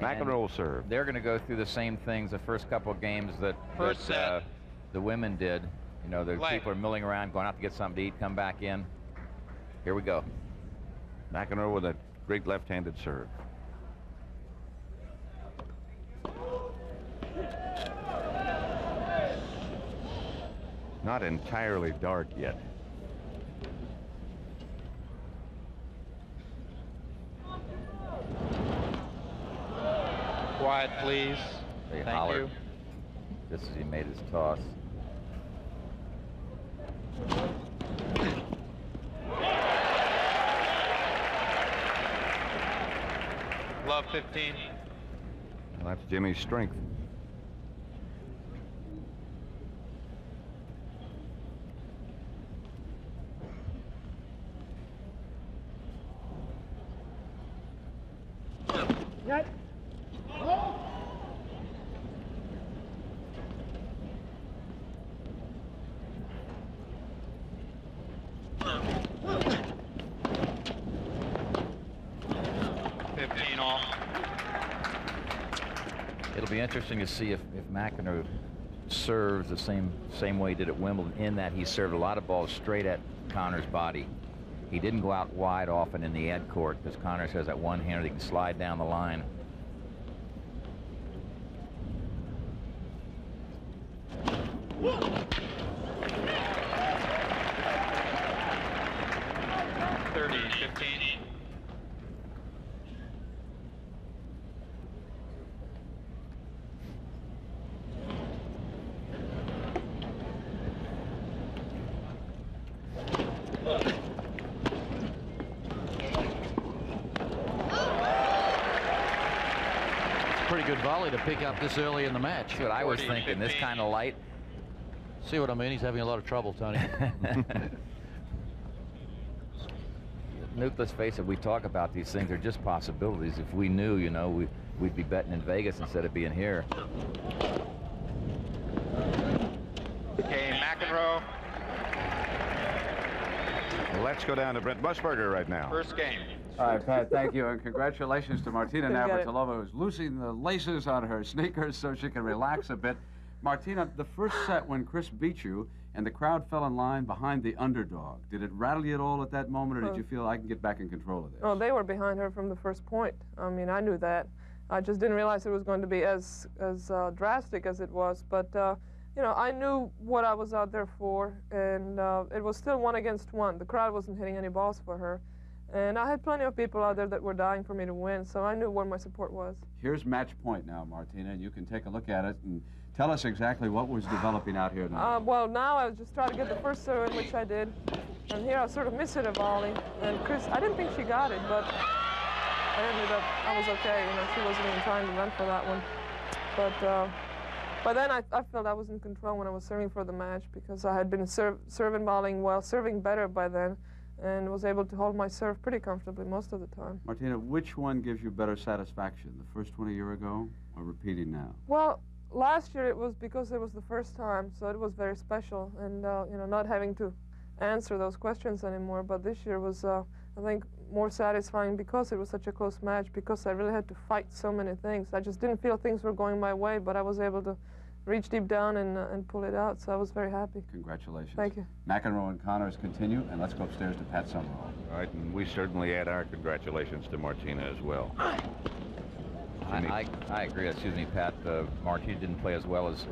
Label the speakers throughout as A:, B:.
A: McEnroe will serve.
B: They're going to go through the same things the first couple of games that the women did. You know, the people are milling around, going out to get something to eat, come back in. Here we go.
A: McEnroe with a great left-handed serve. Not entirely dark yet.
C: Quiet, please.
B: They
C: Thank
B: hollered
C: you.
B: just as he made his toss.
C: Love 15.
A: Well, that's Jimmy's strength.
D: Net.
C: 15 all.
B: It'll be interesting to see if McEnroe serves the same way he did at Wimbledon, in that he served a lot of balls straight at Connor's body. He didn't go out wide often in the ed court because Connors has that one hander that can slide down the line.
E: Pretty good volley to pick up this early in the match.
B: That's what I was thinking. This kind of light.
E: See what I mean? He's having a lot of trouble, Tony.
B: Nuke, let's face it, we talk about these things. They're just possibilities. If we knew, you know, we'd be betting in Vegas instead of being here.
C: Okay, McEnroe.
A: Well, let's go down to Brent Musburger right now.
C: First game.
F: All right, Pat, thank you, and congratulations to Martina Navratilova, who's loosening the laces on her sneakers so she can relax a bit. Martina, the first set when Chris beat you and the crowd fell in line behind the underdog, did it rattle you at all at that moment, or did you feel I can get back in control of this?
D: Oh, they were behind her from the first point. I mean, I knew that. I just didn't realize it was going to be as drastic as it was, but you know, I knew what I was out there for, and it was still 1 against 1. The crowd wasn't hitting any balls for her. And I had plenty of people out there that were dying for me to win, so I knew where my support was.
F: Here's match point now, Martina, and you can take a look at it and tell us exactly what was developing out here now.
D: Well, now I was just trying to get the first serve, which I did. And here I sort of missed it a volley. And Chris, I didn't think she got it, but I ended up, I was okay. You know, she wasn't even trying to run for that one. But then I felt I was in control when I was serving for the match, because I had been serving balling well, serving better by then, and was able to hold my serve pretty comfortably most of the time.
F: Martina, which one gives you better satisfaction, the first one a year ago or repeating now?
D: Well, last year it was because it was the first time, so it was very special, and you know, not having to answer those questions anymore. But this year was, I think, more satisfying because it was such a close match, because I really had to fight so many things. I just didn't feel things were going my way, but I was able to reach deep down and pull it out, so I was very happy.
F: Congratulations.
D: Thank you.
F: McEnroe and Connors continue, and let's go upstairs to Pat Summerall.
A: All right, and we certainly add our congratulations to Martina as well.
B: I agree. Excuse me, Pat. Martina didn't play as well as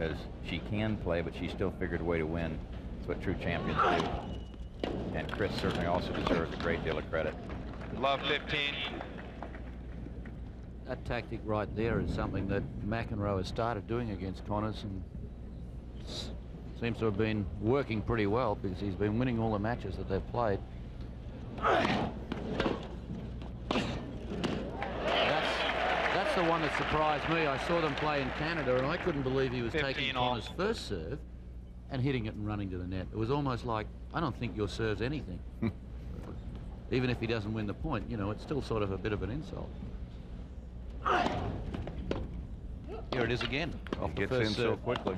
B: she can play, but she still figured a way to win. That's what true champions do. And Chris certainly also deserves a great deal of credit.
C: Love 15.
E: That tactic right there is something that McEnroe has started doing against Connors, and seems to have been working pretty well because he's been winning all the matches that they've played. That's the one that surprised me. I saw them play in Canada, and I couldn't believe he was taking Connors' first serve and hitting it and running to the net. It was almost like, I don't think your serve's anything. Even if he doesn't win the point, you know, it's still sort of a bit of an insult. Here it is again.
A: Off the first in so quickly.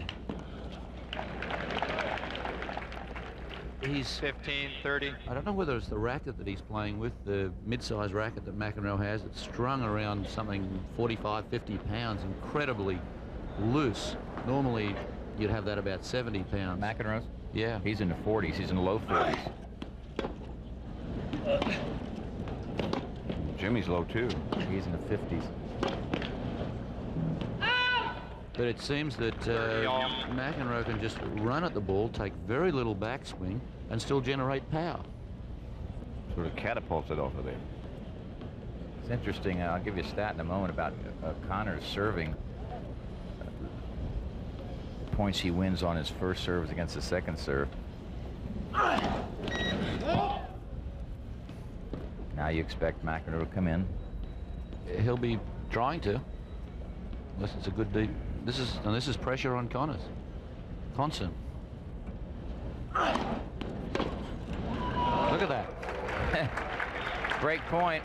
E: he's
C: 15, 30.
E: I don't know whether it's the racket that he's playing with, the mid-size racket that McEnroe has. It's strung around something 45, 50 pounds, incredibly loose. Normally, you'd have that about 70 pounds.
B: McEnroe's?
E: Yeah.
B: He's in the 40s. He's in the low 40s.
A: Jimmy's low, too.
B: He's in the 50s.
E: But it seems that McEnroe can just run at the ball, take very little backswing, and still generate power.
A: Sort of catapults it off of there.
B: It's interesting. I'll give you a stat in a moment about Connors serving. The points he wins on his first serve against the second serve. Now you expect McEnroe to come in.
E: He'll be trying to. Unless it's a good deep. This is pressure on Connors. Constant. Look at that.
B: Break point.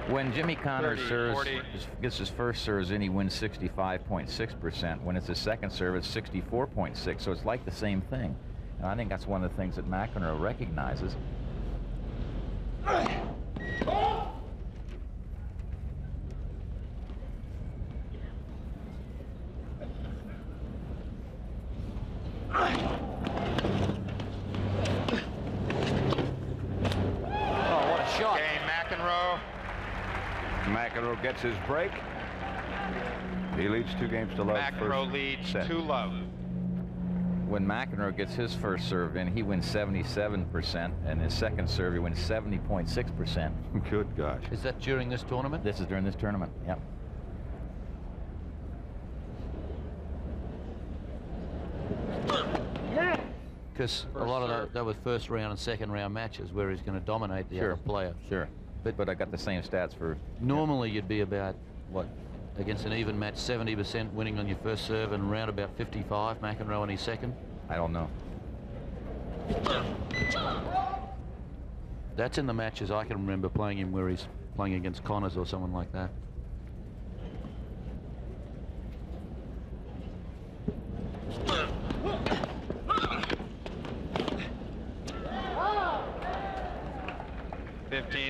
B: When Jimmy Connors
C: 30, 40.
B: gets his first serves in, he wins 65.6%. When it's his second serve, it's 64.6%. So it's like the same thing. And I think that's one of the things that McEnroe recognizes.
A: McEnroe gets his break. He leads 2-0 to love.
C: McEnroe leads 2-0.
B: When McEnroe gets his first serve in, he wins 77%, and his second serve, he wins 70.6%.
A: Good gosh.
E: Is that during this tournament?
B: This is during this tournament, yep.
E: Because a lot of that was first round and second round matches where he's going to dominate the other player.
B: Sure. But I got the same stats for...
E: Normally you'd be about, what, against an even match, 70% winning on your first serve and around about 55, McEnroe on his second?
B: I don't know.
E: That's in the matches I can remember playing him where he's playing against Connors or someone like that.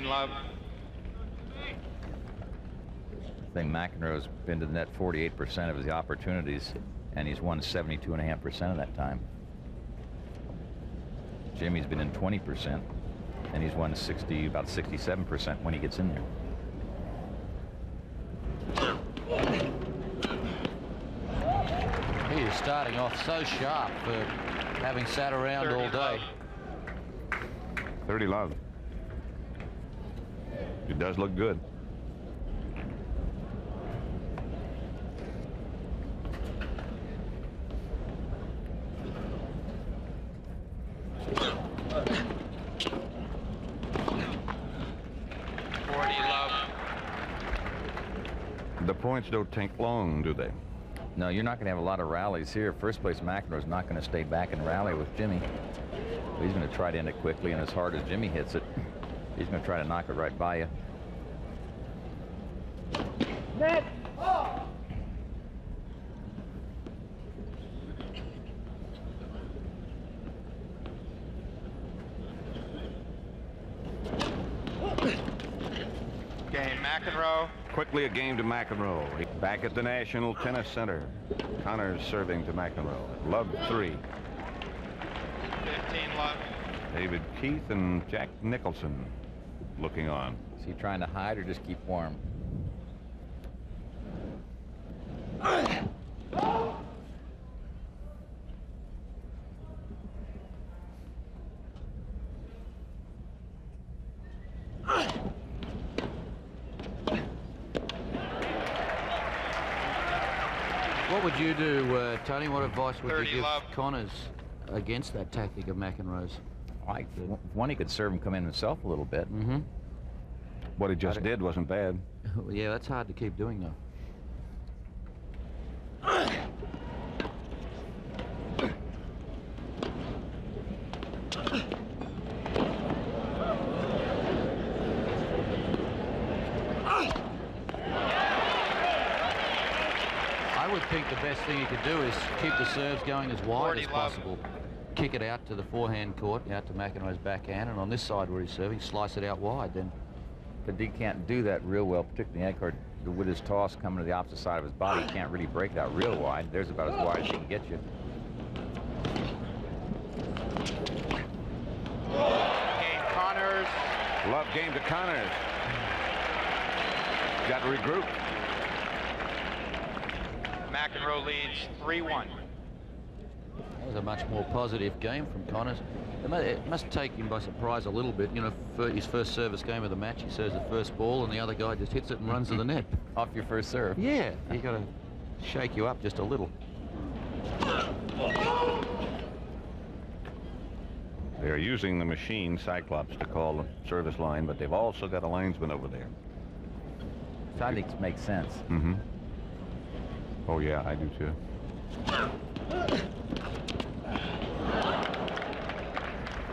C: Love.
B: I think McEnroe's been to the net 48% of his opportunities, and he's won 72.5% of that time. Jimmy's been in 20%, and he's won about 67% when he gets in there.
E: He is starting off so sharp for having sat around all day.
A: 30 love. It does look good. The points don't take long, do they?
B: No, you're not going to have a lot of rallies here. First place, McEnroe's not going to stay back and rally with Jimmy. He's going to try to end it quickly, and as hard as Jimmy hits it, he's going to try to knock it right by you.
G: Net.
C: Game, McEnroe.
A: Quickly a game to McEnroe. Back at the National Tennis Center. Connors serving to McEnroe. Love 3.
C: 15 love.
A: David Keith and Jack Nicholson looking on.
B: Is he trying to hide or just keep warm?
E: What would you do, Tony? What advice would you give
C: love.
E: Connors against that tactic of McEnroe's?
B: One, he could serve and come in himself a little bit.
E: Mm-hmm.
A: What he just did wasn't bad.
E: Yeah, that's hard to keep doing, though. I would think the best thing he could do is keep the serves going as wide as possible. kick it out to the forehand court, out to McEnroe's backhand, and on this side where he's serving, slice it out wide. Then,
B: but he can't do that real well, particularly in the edge court. With his toss coming to the opposite side of his body, he can't really break it out real wide. There's about as wide as he can get you.
C: Game Connors.
A: Love game to Connors. Got to regroup.
C: McEnroe leads 3-1.
E: That was a much more positive game from Connors. It must take him by surprise a little bit. You know, for his first service game of the match, he serves the first ball, and the other guy just hits it and runs to the net.
B: Off your first serve.
E: Yeah, you got to shake you up just a little.
A: They're using the machine, Cyclops, to call the service line, but they've also got a linesman over there.
B: So I think it makes sense.
A: Mm-hmm. Oh, yeah, I do, too.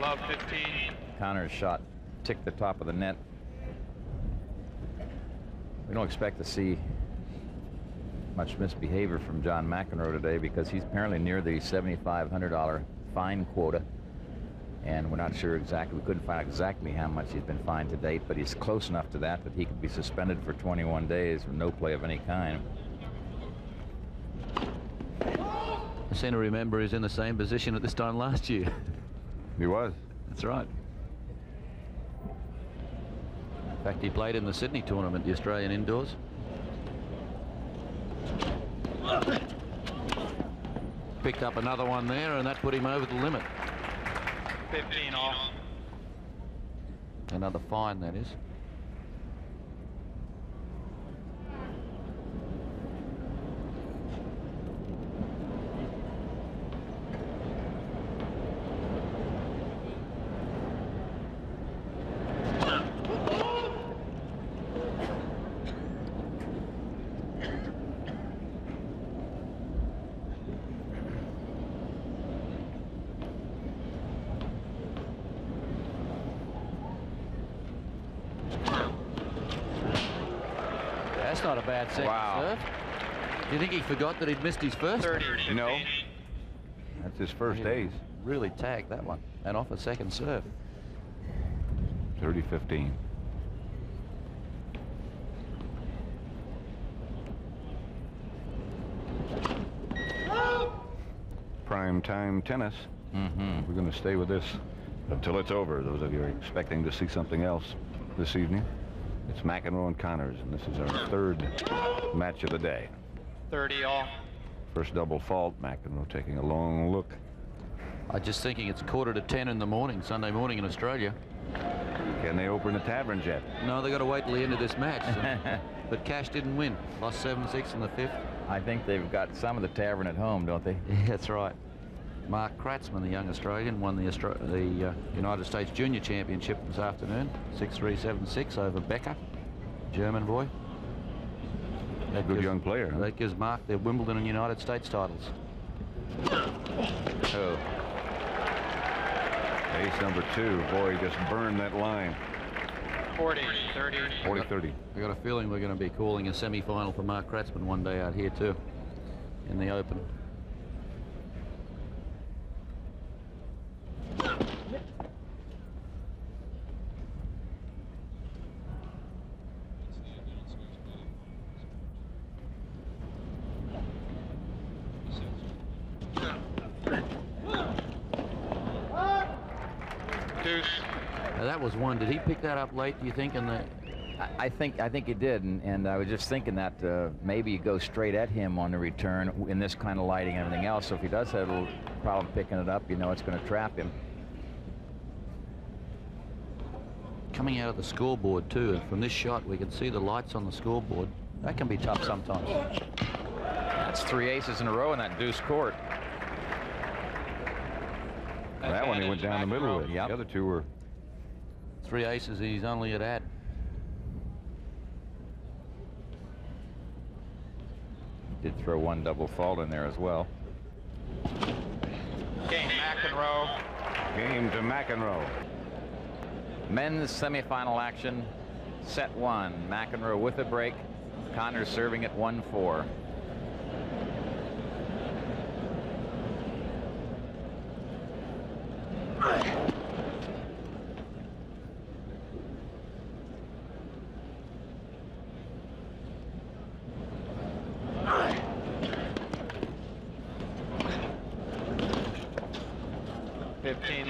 C: Love 15.
B: Connors' shot ticked the top of the net. We don't expect to see much misbehavior from John McEnroe today because he's apparently near the $7,500 fine quota. And we're not sure exactly, we couldn't find out exactly how much he's been fined to date, but he's close enough to that he could be suspended for 21 days with no play of any kind.
E: I seem to remember he's in the same position at this time last year.
A: He was.
E: That's right. In fact, he played in the Sydney tournament, the Australian indoors. Picked up another one there, and that put him over the limit.
C: 15 all.
E: Another fine, that is. That's not a bad second serve. Do you think he forgot that he'd missed his first?
C: 30.
A: No. That's his first ace.
E: Really tagged that one. And off a second serve.
A: 30-15. Prime time tennis.
B: Mm-hmm.
A: We're going to stay with this until it's over. Those of you who are expecting to see something else this evening, it's McEnroe and Connors, and this is our third match of the day.
C: 30 all.
A: First double fault, McEnroe taking a long look.
E: I'm just thinking it's 9:45 in the morning, Sunday morning in Australia.
A: Can they open the taverns yet?
E: No, they got to wait till the end of this match. But Cash didn't win. Lost 7-6 in the fifth.
B: I think they've got some of the tavern at home, don't they?
E: Yeah, that's right. Mark Kratzmann, the young Australian, won the United States Junior Championship this afternoon. 6-3, 7-6 over Becker, German boy.
A: That good young player. Huh?
E: That gives Mark their Wimbledon and United States titles.
B: Oh.
A: Ace number 2. Boy, just burned that line.
C: 40, 30.
A: 40-30.
E: I got a feeling we're going to be calling a semi-final for Mark Kratzmann one day out here too, in the Open.
C: Deuce.
E: Now that was one. Did he pick that up late, do you think?
B: I think he did, and I was just thinking that maybe you go straight at him on the return in this kind of lighting and everything else. So if he does have a little problem picking it up, you know it's going to trap him.
E: Coming out of the scoreboard too, and from this shot we can see the lights on the scoreboard. That can be tough sometimes.
B: That's 3 aces in a row in that deuce court.
A: That one he went down the middle with.
B: Yep.
A: The other 2 were
E: 3 aces, he's only at ad.
B: Did throw 1 double fault in there as well.
C: Game McEnroe.
A: game to McEnroe.
B: Men's semifinal action, set 1. McEnroe with a break. Connors serving at 1-4.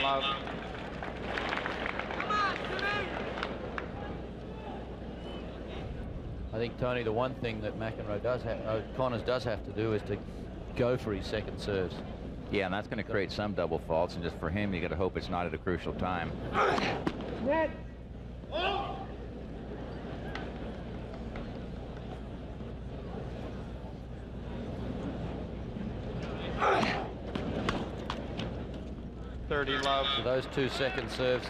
C: Love.
E: I think, Tony, the one thing that McEnroe does have, Connors does have to do is to go for his second serves.
B: Yeah, and that's going to create some double faults, and just for him, you got to hope it's not at a crucial time.
G: Net.
C: 30 love.
E: So those 2 second serves,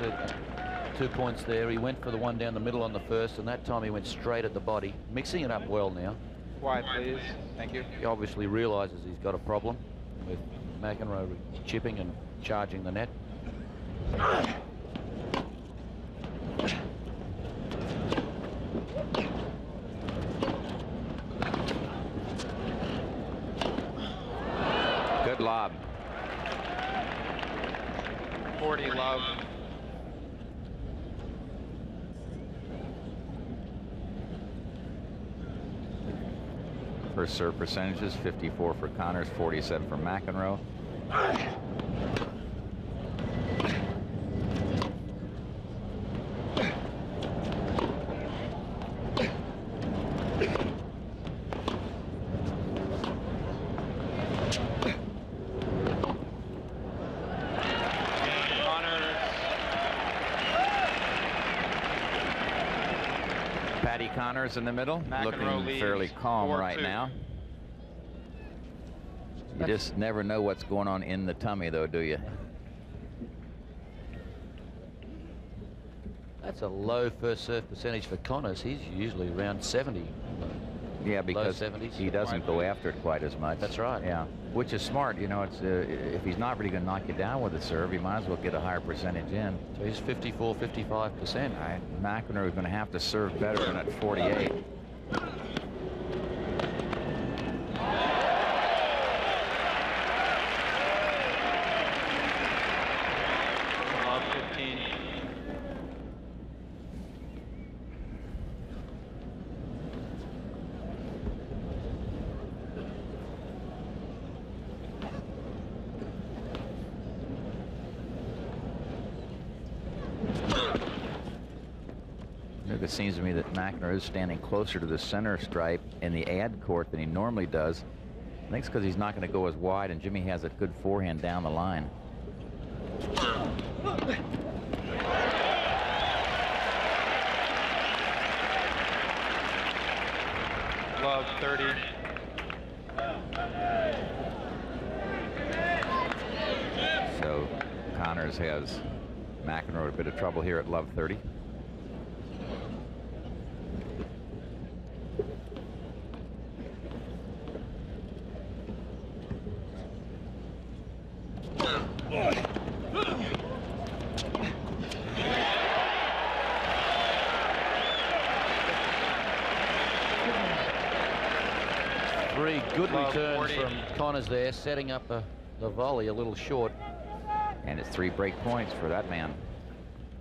E: 2 points there. He went for the one down the middle on the first, and that time he went straight at the body, mixing it up well now.
C: Wide, please. Thank you.
E: He obviously realizes he's got a problem with McEnroe chipping and charging the net.
B: Good lob.
C: 40 love.
B: First serve percentages, 54 for Connors, 47 for McEnroe. Connors in the middle,
C: McEnroe
B: looking fairly calm right now. You just never know what's going on in the tummy, though, do you?
E: That's a low first serve percentage for Connors. He's usually around 70.
B: Yeah, because
E: 70s.
B: he doesn't go after it quite as much.
E: That's right.
B: Yeah, which is smart. You know, it's if he's not really going to knock you down with a serve, he might as well get a higher percentage in.
E: So he's 54, 55%.
B: McEnroe is going to have to serve better than at 48.
C: Love 15.
B: It seems to me that McEnroe is standing closer to the center stripe in the ad court than he normally does. I think it's because he's not going to go as wide, and Jimmy has a good forehand down the line.
C: Love 30.
B: So Connors has McEnroe a bit of trouble here at love 30.
E: Three good returns from Connors there, setting up the volley a little short.
B: And it's 3 break points for that man,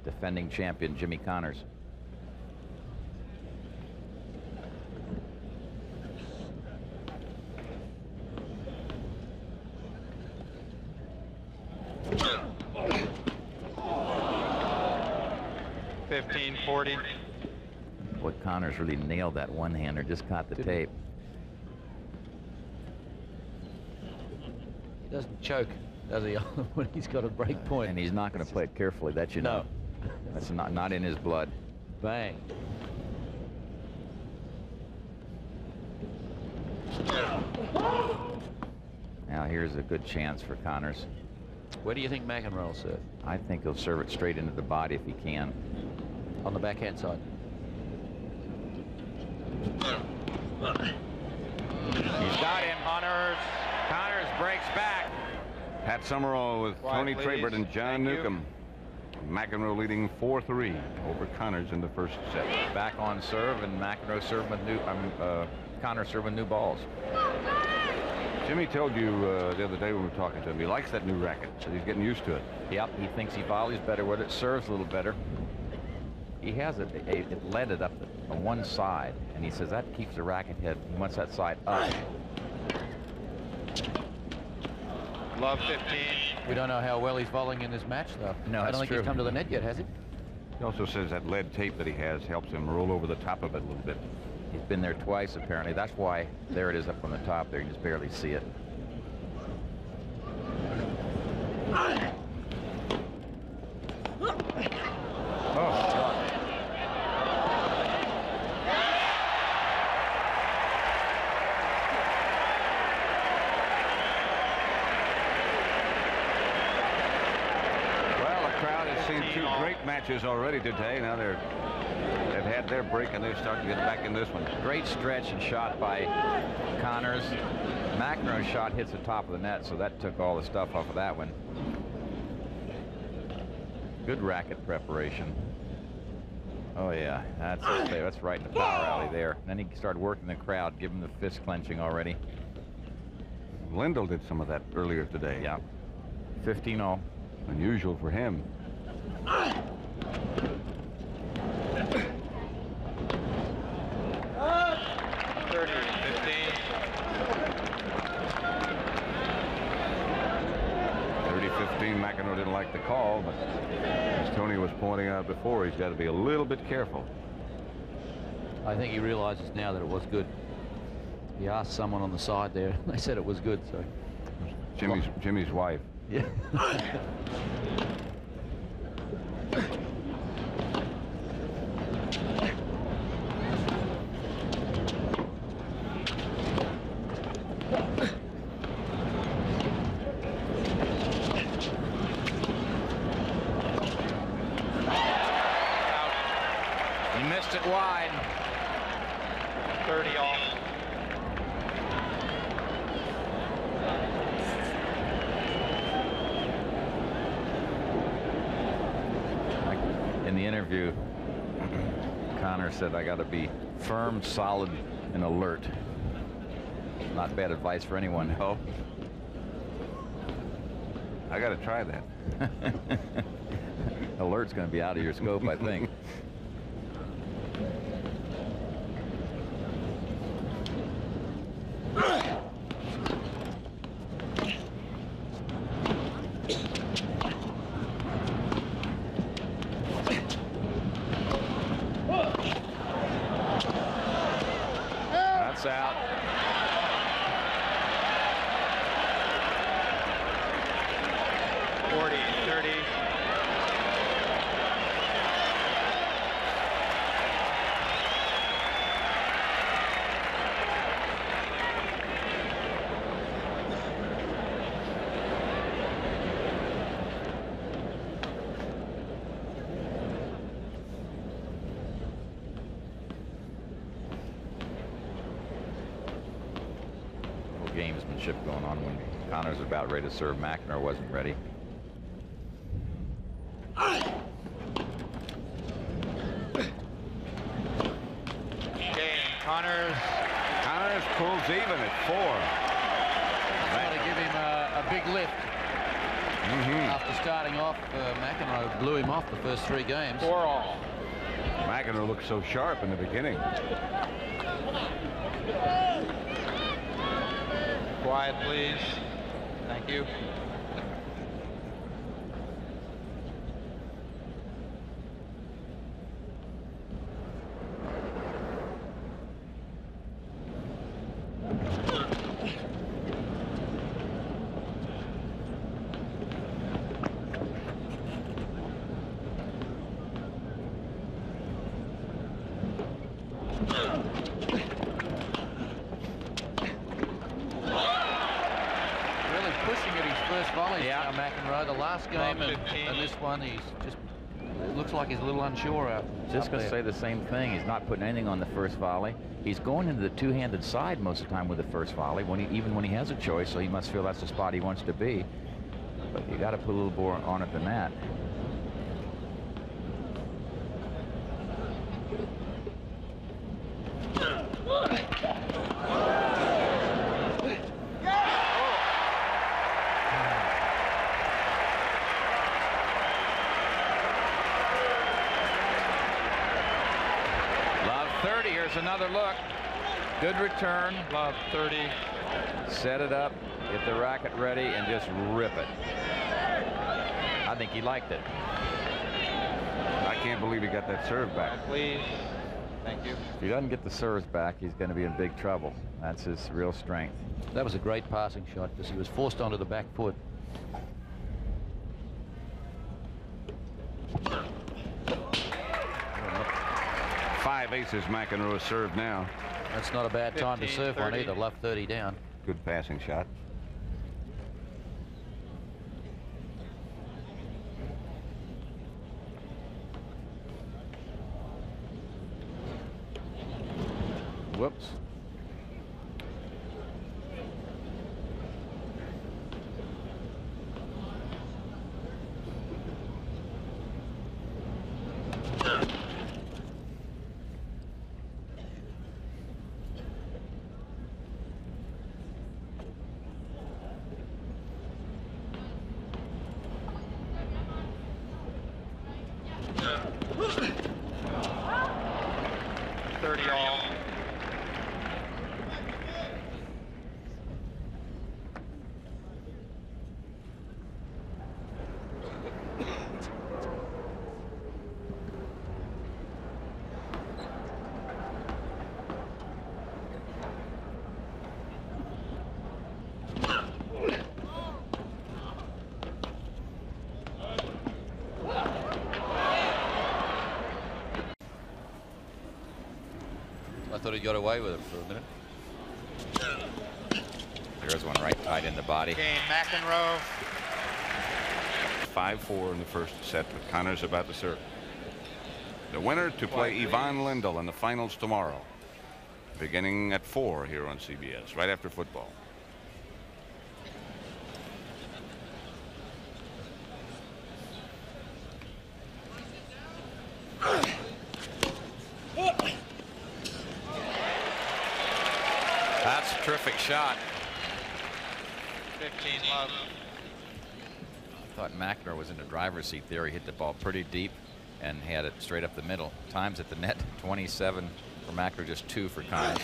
B: defending champion Jimmy Connors.
C: $15.40.
B: Boy, Connors really nailed that one-hander, just caught the tape.
E: He doesn't choke, does he, when he's got a break point?
B: And he's not going to play it carefully, that you know.
E: No.
B: That's not in his blood.
E: Bang.
B: Now here's a good chance for Connors.
E: Where do you think McEnroe will serve?
B: I think he'll serve it straight into the body if he can.
E: On the backhand side.
B: He's got him. Connors breaks back.
A: Pat Summerall with Tony Trabert and John Newcomb. McEnroe leading 4-3 over Connors in the first set.
B: Back on serve, and McEnroe serving with Connors serving new balls.
A: Jimmy told you the other day when we were talking to him, he likes that new racket, so he's getting used to it.
B: Yep, he thinks he volleys better with it, serves a little better. He has it leaded up on one side, and he says that keeps the racket head. He wants that side up.
C: Love 15.
E: We don't know how well he's volleying in this match, though.
B: No,
E: I don't
B: that's
E: think
B: true.
E: he's come to the net yet, has he?
A: He also says that lead tape that he has helps him roll over the top of it a little bit.
B: He's been there twice, apparently. That's why there it is up on the top there. You just barely see it.
A: Oh, two great matches already today. Now they've had their break and they're starting to get back in this one.
B: Great stretch and shot by Connors. McEnroe's shot hits the top of the net, so that took all the stuff off of that one. Good racket preparation. Oh yeah, that's right in the power alley there. And then he started working the crowd, give him the fist clenching already.
A: Lindell did some of that earlier today.
B: Yeah, 15-0.
A: Unusual for him. 30-15, McEnroe didn't like the call, but as Tony was pointing out before, he's got to be a little bit careful.
E: I think he realizes now that it was good. He asked someone on the side there. They said it was good, so.
A: Jimmy's wife.
E: Yeah.
B: He missed it wide.
C: 30 off.
B: In the interview, Connor said, I got to be firm, solid, and alert. Not bad advice for anyone.
A: No. I got to try that.
B: Alert's going to be out of your scope, I think. That's out. Gamesmanship going on when Connors was about ready to serve. McEnroe wasn't ready.
C: Connors
A: pulls even at 4.
E: Got to give him a big lift. After starting off, McEnroe blew him off the first 3 games.
C: 4-all.
A: McEnroe looked so sharp in the beginning.
C: Quiet, please. Thank you.
E: Yeah, McEnroe. The last game and this one, he's just, it looks like he's a little unsure out.
B: Just going to say the same thing. He's not putting anything on the first volley. He's going into the two-handed side most of the time with the first volley, even when he has a choice, so he must feel that's the spot he wants to be. But you got to put a little more on it than that. Here's another look. Good return.
C: Love 30.
B: Set it up, get the racket ready, and just rip it. I think he liked it.
A: I can't believe he got that serve back.
C: Please. Thank you.
B: If he doesn't get the serves back, he's going to be in big trouble. That's his real strength.
E: That was a great passing shot because he was forced onto the back foot.
A: Five aces McEnroe has served now.
E: That's not a bad time to
C: 15,
E: serve one
C: 30.
E: either. Left 30 down.
A: Good passing shot.
B: Whoops.
E: I thought he got away with it for a minute.
B: There's one right tight in the body.
C: Game, McEnroe.
A: 5-4 in the first set, but Connors about to serve. The winner to play Ivan Lendl in the finals tomorrow, beginning at 4 here on CBS, right after football.
B: That's a terrific shot.
C: 15 love.
B: I thought McEnroe was in the driver's seat there. He hit the ball pretty deep and had it straight up the middle. Times at the net, 27 for McEnroe, just 2 for Connors.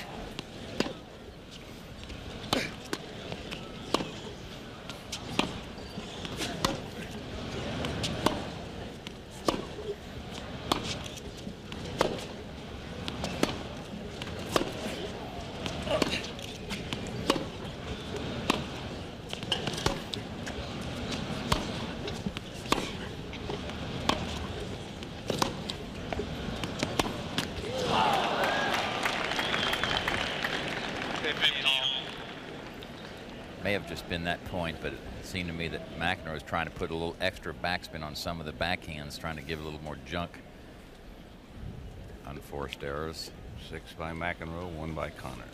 B: May have just been that point, but it seemed to me that McEnroe was trying to put a little extra backspin on some of the backhands, trying to give a little more junk. Unforced errors.
A: 6 by McEnroe, 1 by Connors.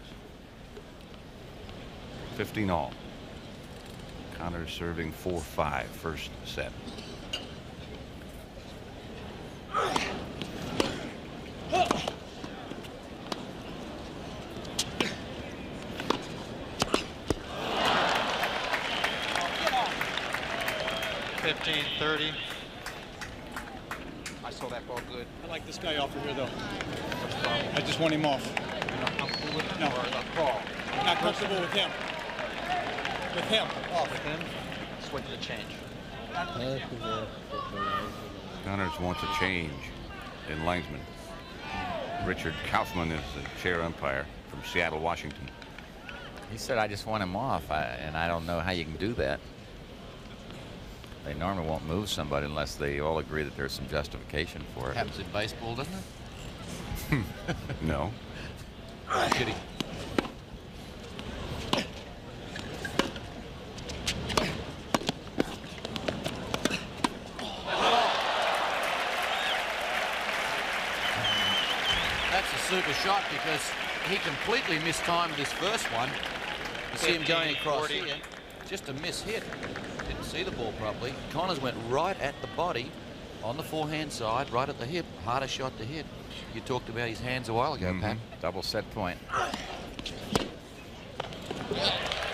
A: 15 all. Connors serving 4-5 first set.
C: $15-30. I saw that ball good.
G: I like this guy off of here, though. I just want him off.
C: You're not comfortable with him
G: No.
C: or the ball?
G: I'm not comfortable with him. With him, off.
C: With him? Switch the change.
A: Connors wants a change in linesman. Richard Kaufman is the chair umpire from Seattle, Washington.
B: He said, I just want him off, and I don't know how you can do that. They normally won't move somebody unless they all agree that there's some justification for it.
E: Happens in baseball, doesn't it?
A: No.
E: Kidding. That's a super shot because he completely mistimed his first one. You see him going across
C: 40.
E: here. Just a miss hit. Didn't see the ball properly. Connors went right at the body on the forehand side, right at the hip. Harder shot to hit. You talked about his hands a while ago, Pat.
B: Double set point.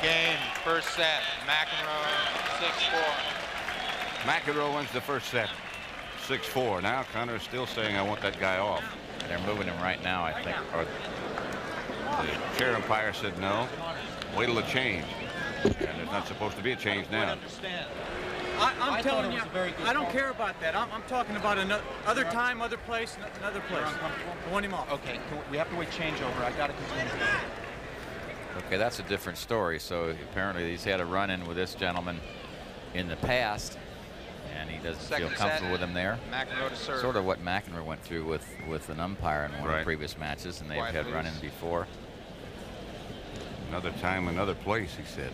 C: Game, first set. McEnroe, 6-4.
A: McEnroe wins the first set. 6-4. Now Connors still saying, I want that guy off.
B: They're moving him right now, I think. Or
A: The chair umpire said no. Wait till the change. And there's not supposed to be a change now.
G: I'm telling you, I don't care about that. I'm talking about another time, other place, another place. I want him off.
C: Okay, we have to wait changeover. I got to continue.
B: okay, that's a different story. So apparently he's had a run-in with this gentleman in the past, and he doesn't feel comfortable with him there.
C: McEnroe to serve.
B: Sort of what McEnroe went through with an umpire in one of the previous matches, and they've had run-ins before.
A: Another time, another place, he said.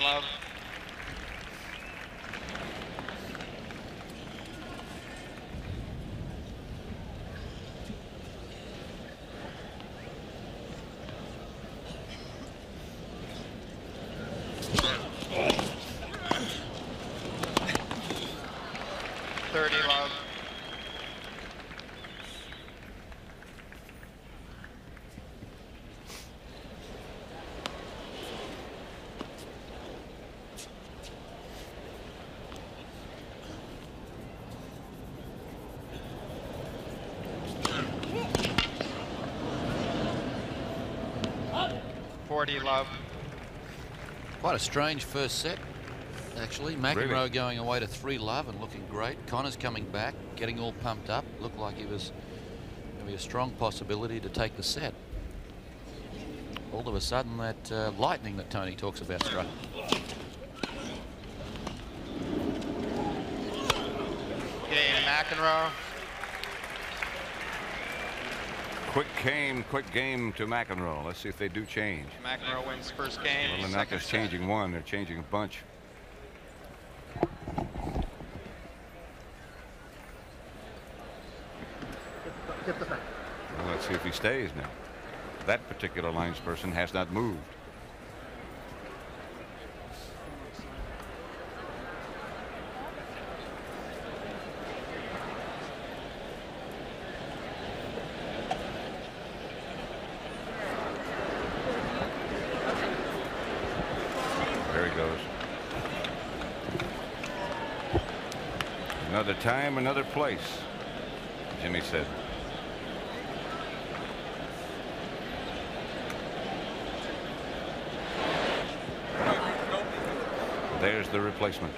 C: Love. Love. Love.
E: Quite a strange first set, actually. McEnroe
A: Really?
E: going away to 3-love and looking great. Connors coming back, getting all pumped up. Looked like he was going to be a strong possibility to take the set. All of a sudden, that lightning that Tony talks about struck.
C: Game, McEnroe.
A: Quick game to McEnroe. Let's see if they do change.
C: McEnroe wins first game.
A: Well, they're not just changing one, they're changing a bunch. Well, let's see if he stays now. That particular linesperson has not moved. There he goes. Another time, another place, Jimmy said. There's the replacement.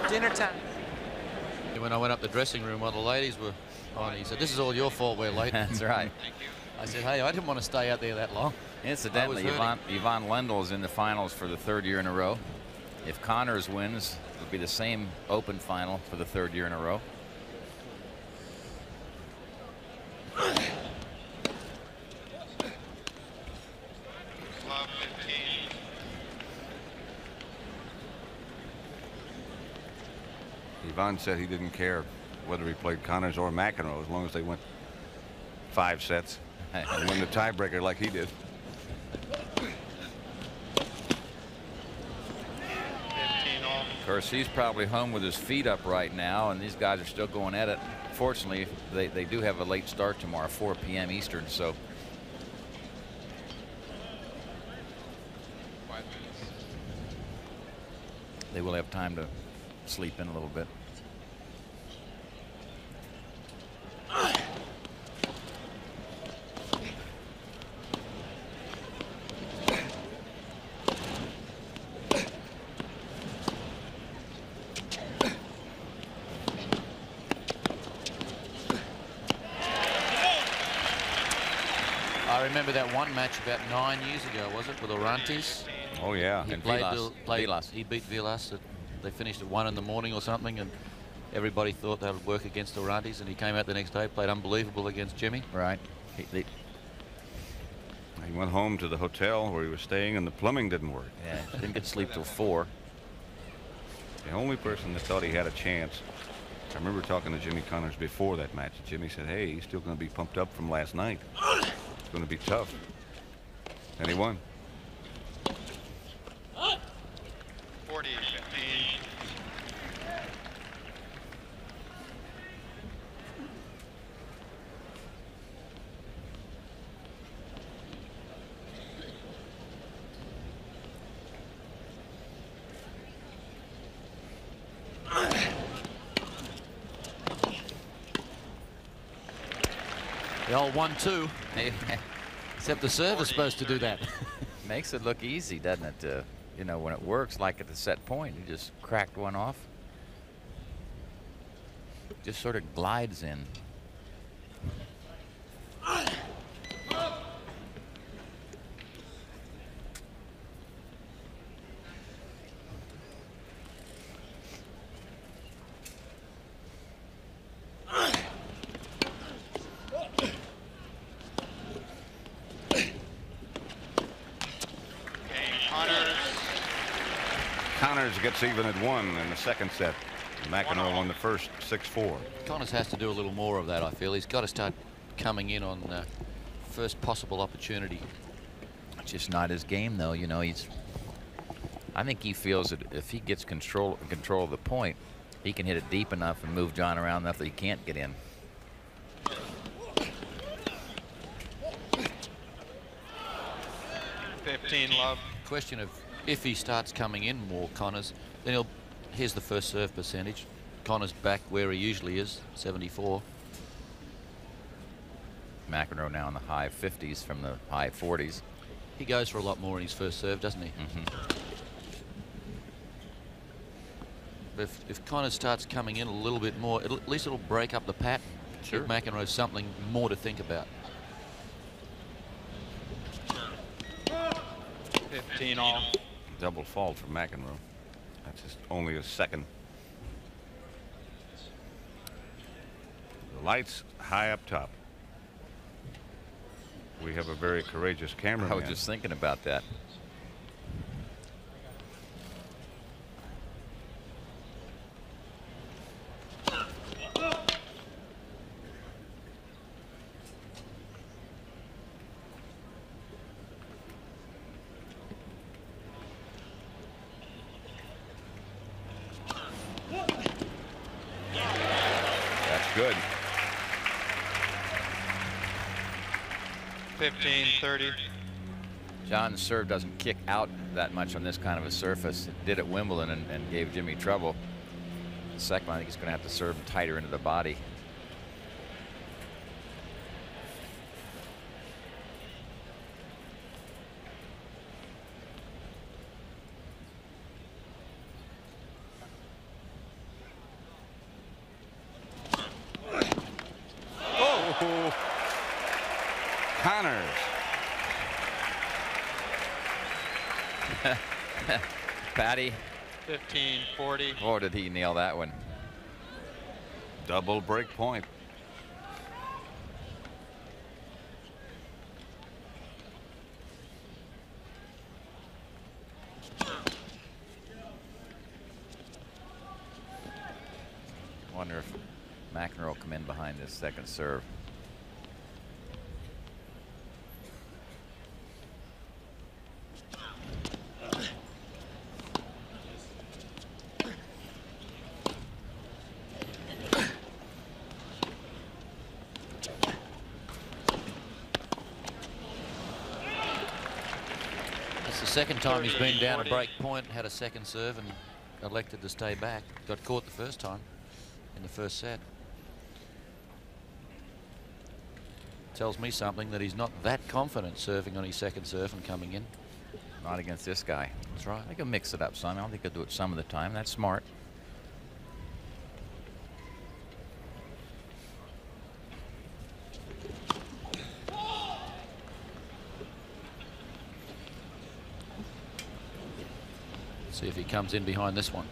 C: Dinner time.
E: When I went up the dressing room while the ladies were on, he said, "This is all your fault, we're late."
B: That's right.
E: I said, "Hey, I didn't want to stay out there that long."
B: Incidentally, Yvonne Lendl is in the finals for the 3rd year in a row. If Connors wins, it'll be the same Open final for the 3rd year in a row.
C: Love 15.
A: Yvonne said he didn't care whether he played Connors or McEnroe as long as they went 5 sets and win the tiebreaker like he did.
C: 15 all.
B: Of course, he's probably home with his feet up right now, and these guys are still going at it. Fortunately, they do have a late start tomorrow, 4 p.m. Eastern, so.
C: 5 minutes.
B: They will have time to sleep in a little bit.
E: I remember that one match about 9 years ago, was it, with Orantes?
A: Oh yeah,
E: He
A: and
E: played
B: Vilas.
E: He beat Vilas. They finished at 1 in the morning or something, and everybody thought they would work against Orantes, and he came out the next day, played unbelievable against Jimmy.
B: Right.
A: he went home to the hotel where he was staying, and the plumbing didn't work.
B: Yeah, didn't get sleep till 4.
A: The only person that thought he had a chance. I remember talking to Jimmy Connors before that match. Jimmy said, "Hey, he's still going to be pumped up from last night. It's going to be tough." And he won.
C: 40, 15.
E: The old 1-2. Except the serve is supposed to do that.
B: Makes it look easy, doesn't it? You know, when it works like at the set point, you just cracked one off. Just sort of glides in.
A: Connors gets even at 1 in the second set. McEnroe won the first 6-4.
E: Connors has to do a little more of that, I feel. He's got to start coming in on first possible opportunity.
B: It's just not his game, though. You know, I think he feels that if he gets control of the point, he can hit it deep enough and move John around enough that he can't get in.
C: Love.
E: Question of if he starts coming in more, Connors, then here's the first serve percentage. Connors back where he usually is, 74.
B: McEnroe now in the high 50s from the high 40s.
E: He goes for a lot more in his first serve, doesn't he? But if Connors starts coming in a little bit more, at least it'll break up the pattern.
B: Sure.
E: Give McEnroe something more to think about.
C: 15 all.
A: Double fault for McEnroe. That's just only his second. The lights high up top. We have a very courageous cameraman.
B: I was just thinking about that.
A: Good.
C: 15-30.
B: John's serve doesn't kick out that much on this kind of a surface. It did at Wimbledon and gave Jimmy trouble. The second one, I think he's going to have to serve tighter into the body.
A: Connors.
B: Patty.
C: 15-40.
B: Oh, did he nail that one?
A: Double break point.
B: Wonder if McEnroe will come in behind this second serve.
E: Second time he's been down a break point, had a second serve and elected to stay back. Got caught the first time in the first set. Tells me something that he's not that confident serving on his second serve and coming in.
B: Not against this guy.
E: That's right.
B: I think he'll mix it up some. I don't think he'll do it some of the time. That's smart.
E: See if he comes in behind this one.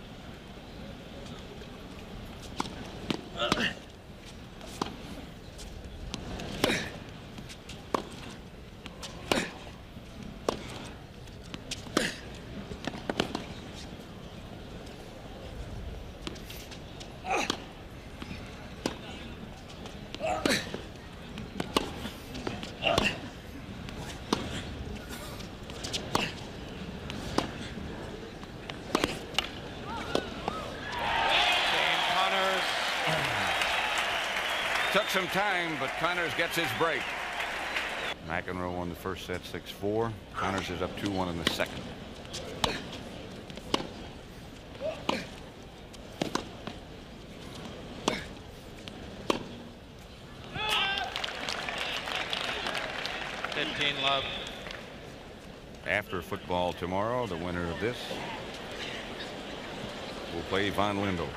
A: Took some time, but Connors gets his break. McEnroe won the first set 6-4. Connors is up 2-1 in the second.
C: 15 love.
A: After football tomorrow, the winner of this will play Von Lindell.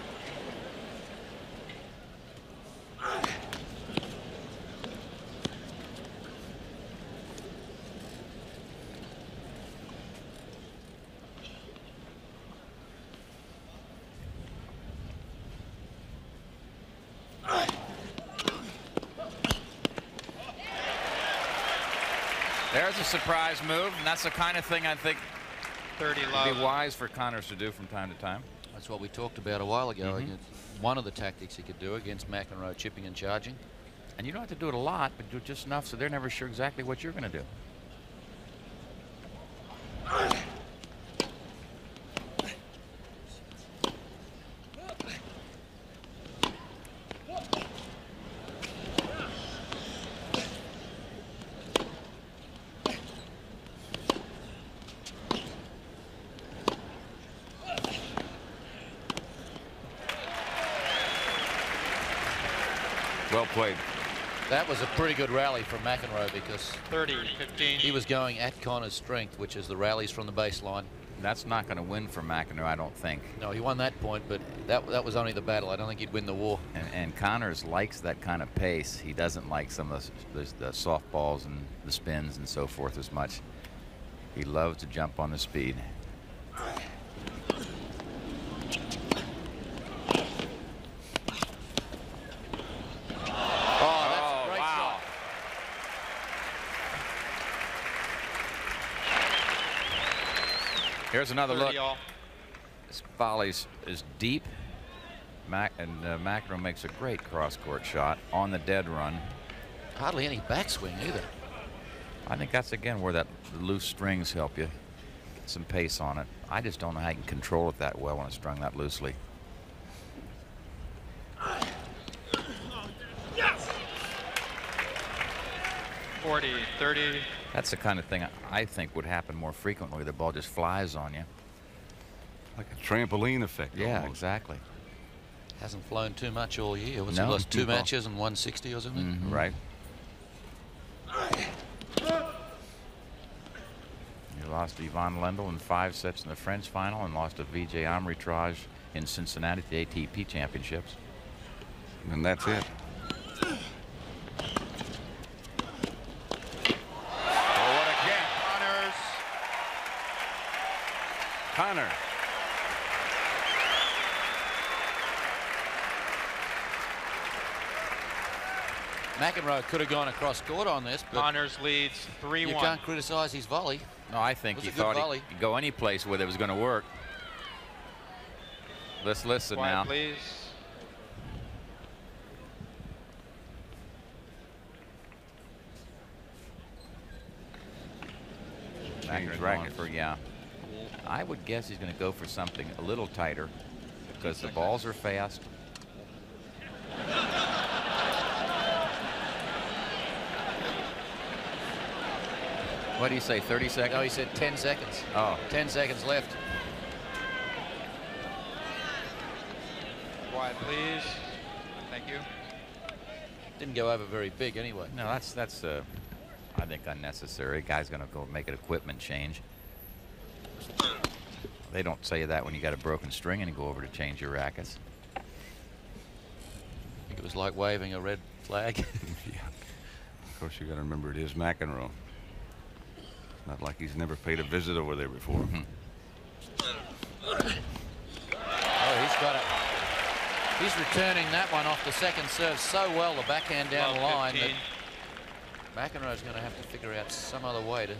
B: There's a surprise move, and that's the kind of thing I think
C: 30
B: would
C: love.
B: be wise for Connors to do from time to time.
E: That's what we talked about a while ago. One of the tactics he could do against McEnroe, chipping and charging.
B: And you don't have to do it a lot, but do just enough so they're never sure exactly what you're going to do.
A: Well played.
E: That was a pretty good rally from McEnroe because
C: 30, 15.
E: he was going at Connors' strength, which is the rallies from the baseline.
B: That's not going to win for McEnroe, I don't think.
E: No, he won that point, but that was only the battle. I don't think he'd win the war.
B: And Connors likes that kind of pace. He doesn't like some of the softballs and the spins and so forth as much. He loves to jump on the speed. Here's another look. This volley is deep. McEnroe makes a great cross-court shot on the dead run.
E: Hardly any backswing either.
B: I think that's, again, where that loose strings help you get some pace on it. I just don't know how you can control it that well when it's strung that loosely.
C: Yes. 40, 30.
B: That's the kind of thing I think would happen more frequently. The ball just flies on you.
A: Like a trampoline effect.
B: Yeah,
A: almost.
B: Exactly.
E: Hasn't flown too much all year. He lost 2 matches and 160 or something?
B: Right. He lost to Yvonne Lendl in 5 sets in the French final and lost to Vijay Amritraj in Cincinnati at the ATP Championships.
A: And that's it. Connor.
E: McEnroe could have gone across court on this, but
C: Connors leads 3-1.
E: You can't criticize his volley.
B: No, I think he thought he could go any place where it was going to work. Let's listen
C: Quiet,
B: now.
C: Please.
B: Change racket for, yeah. I would guess he's going to go for something a little tighter because the balls are fast. What do you say, 30 seconds?
E: No, he said 10 seconds.
B: Oh.
E: 10 seconds left.
C: Quiet, please. Thank you.
E: Didn't go over very big anyway.
B: No, that's I think unnecessary. Guy's going to go make an equipment change. They don't say that when you got a broken string and you go over to change your rackets.
E: I think it was like waving a red flag.
A: Yeah. Of course, you got to remember it is McEnroe. Not like he's never paid a visit over there before.
E: Oh, he's got it. He's returning that one off the second serve so well, the backhand down the line, that McEnroe's going to have to figure out some other way to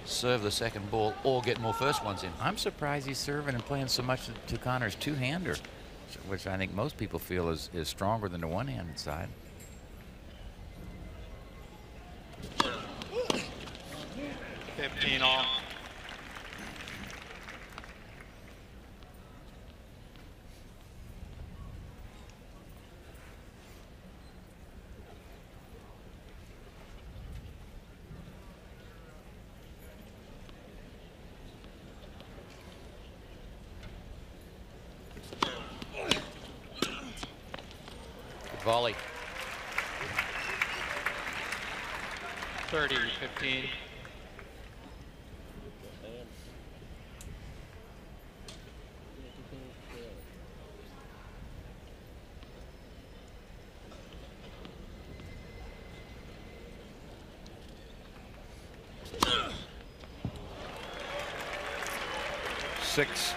E: serve the second ball or get more first ones in.
B: I'm surprised he's serving and playing so much to Connors' two-hander, which I think most people feel is stronger than the one-handed side.
C: $15 all.
E: Volley.
C: 30-15.
A: Six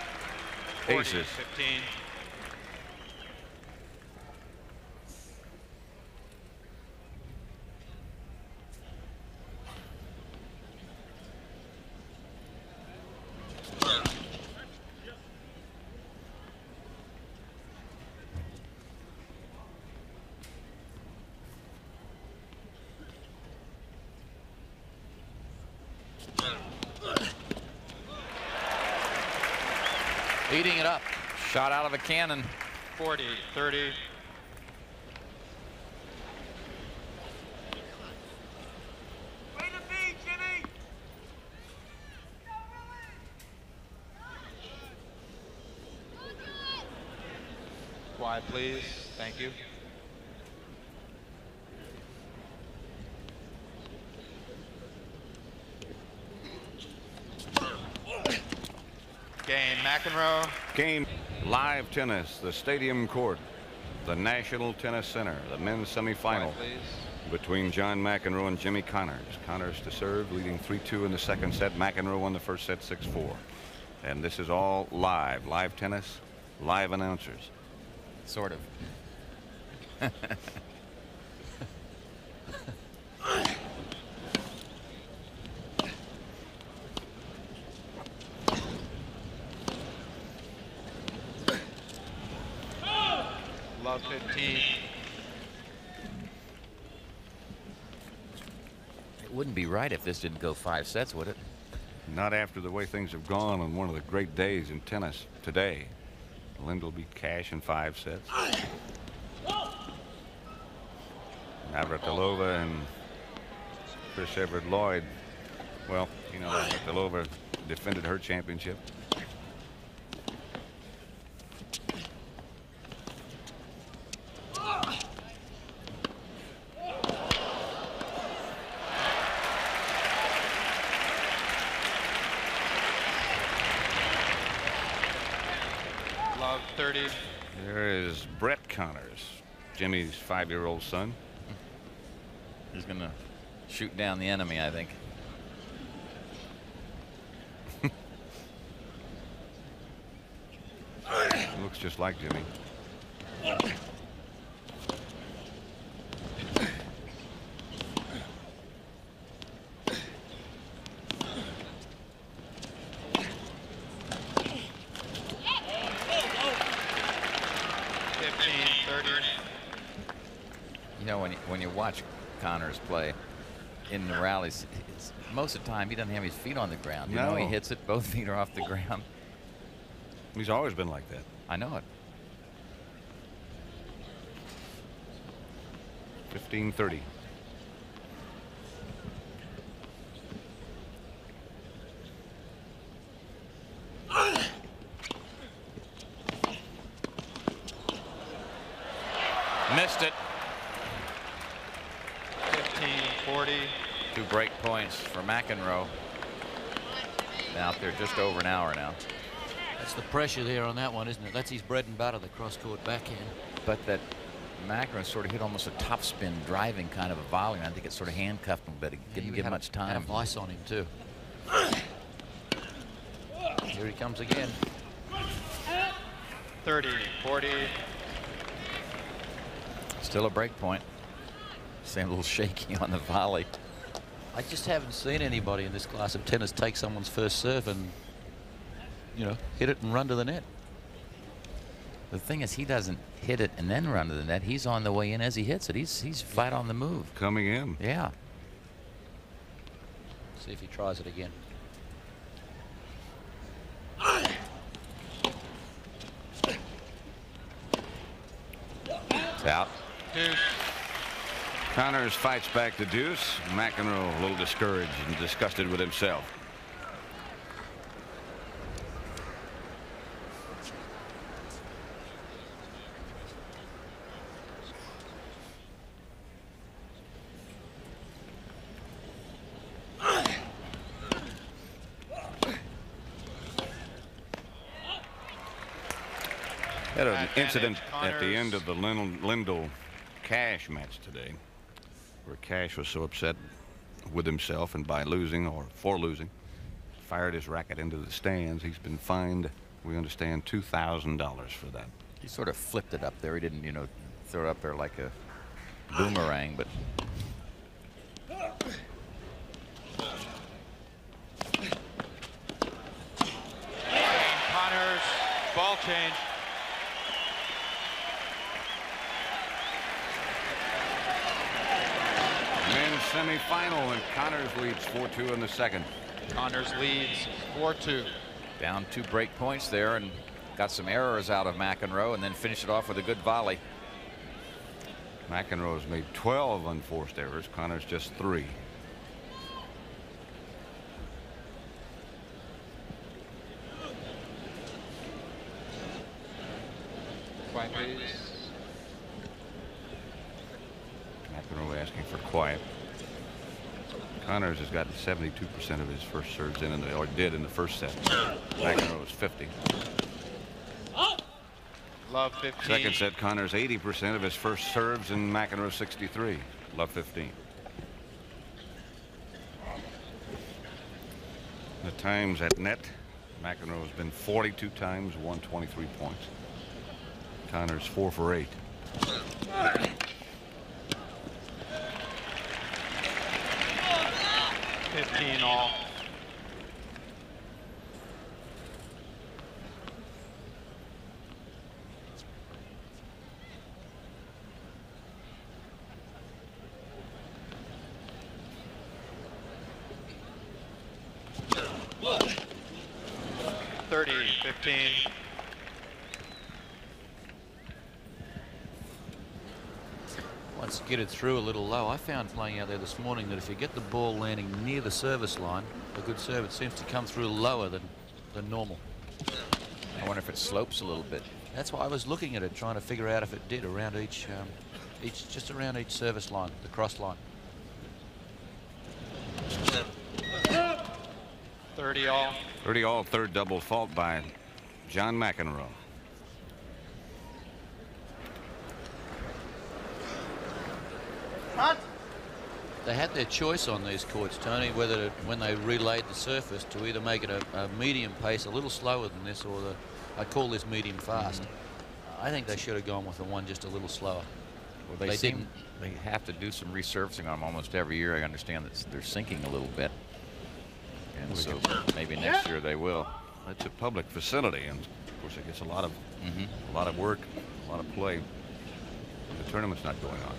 A: aces.
C: 15.
B: Eating it up. Shot out of a cannon.
C: 40-30. Quiet, please. Thank you. Game, McEnroe.
A: Game. Live tennis, the Stadium Court, the National Tennis Center, the men's semifinal between John McEnroe and Jimmy Connors. Connors to serve, leading 3-2 in the second set. McEnroe won the first set 6-4. And this is all live. Live tennis, live announcers.
B: Sort of.
C: Love 15.
B: It wouldn't be right if this didn't go 5 sets, would it?
A: Not after the way things have gone on one of the great days in tennis today. Linda will be cash in 5 sets. Navratilova and Chris Everett Lloyd. Well, you know, Navratilova defended her championship.
C: Love 30.
A: There is Brett Connors, Jimmy's 5-year-old son.
B: He's going to shoot down the enemy, I think.
A: Looks just like Jimmy.
B: You know, when you watch Connors play in the rallies, most of the time he doesn't have his feet on the ground. You know, he hits it, both feet are off the ground.
A: He's always been like that.
B: I know it.
A: 15-30.
B: Missed it.
C: 15-40.
B: 2 break points for McEnroe. Out there just over an hour now.
E: That's the pressure there on that one, isn't it? That's his bread and butter, the cross-court backhand.
B: But that McEnroe sort of hit almost a topspin driving kind of a volley. I think it sort of handcuffed him, but it didn't give much time.
E: Had a vice on him, too. Here he comes again.
C: 30-40.
B: Still a break point. Seemed a little shaky on the volley.
E: I just haven't seen anybody in this class of tennis take someone's first serve and, you know, hit it and run to the net.
B: The thing is, he doesn't hit it and then run to the net. He's on the way in as he hits it. He's flat on the move.
A: Coming in.
B: Yeah.
E: See if he tries it again.
B: It's out.
C: Deuce.
A: Connors fights back to deuce. McEnroe a little discouraged and disgusted with himself. Had an
C: Advantage,
A: incident at the
C: Connors.
A: end of the Lindell Cash match today, where Cash was so upset with himself and by losing or for losing, fired his racket into the stands. He's been fined, we understand, $2,000 for that.
B: He sort of flipped it up there. He didn't, you know, throw it up there like a boomerang, but
C: Connors, ball change.
A: Men's semifinal, and Connors leads 4-2 in the second.
C: Connors leads 4-2.
B: down 2 break points there and got some errors out of McEnroe and then finished it off with a good volley.
A: McEnroe's made 12 unforced errors. Connors just 3.
C: Quiet, please.
A: McEnroe asking for quiet. Connors has gotten 72% of his first serves in, or did in the first set. McEnroe was 50.
C: Love 15.
A: Second set, Connors 80% of his first serves, and McEnroe 63. Love 15. The times at net, McEnroe has been 42 times, won 23 points. Connors 4 for 8.
C: All. $30-15.
E: Let's get it through a little low. I found playing out there this morning that if you get the ball landing near the service line, a good serve, it seems to come through lower than normal.
B: I wonder if it slopes a little bit.
E: That's why I was looking at it, trying to figure out if it did around just around each service line, the cross line.
C: 30-all.
A: 30-all, third double fault by John McEnroe.
E: They had their choice on these courts, Tony, whether when they relayed the surface to either make it a medium pace, a little slower than this, or I call this medium fast. I think they should have gone with the one just a little slower.
B: Well, they have to do some resurfacing on them almost every year. I understand that they're sinking a little bit, and so maybe next year they will.
A: It's a public facility, and of course it gets a lot of work, a lot of play. The tournament's not going on.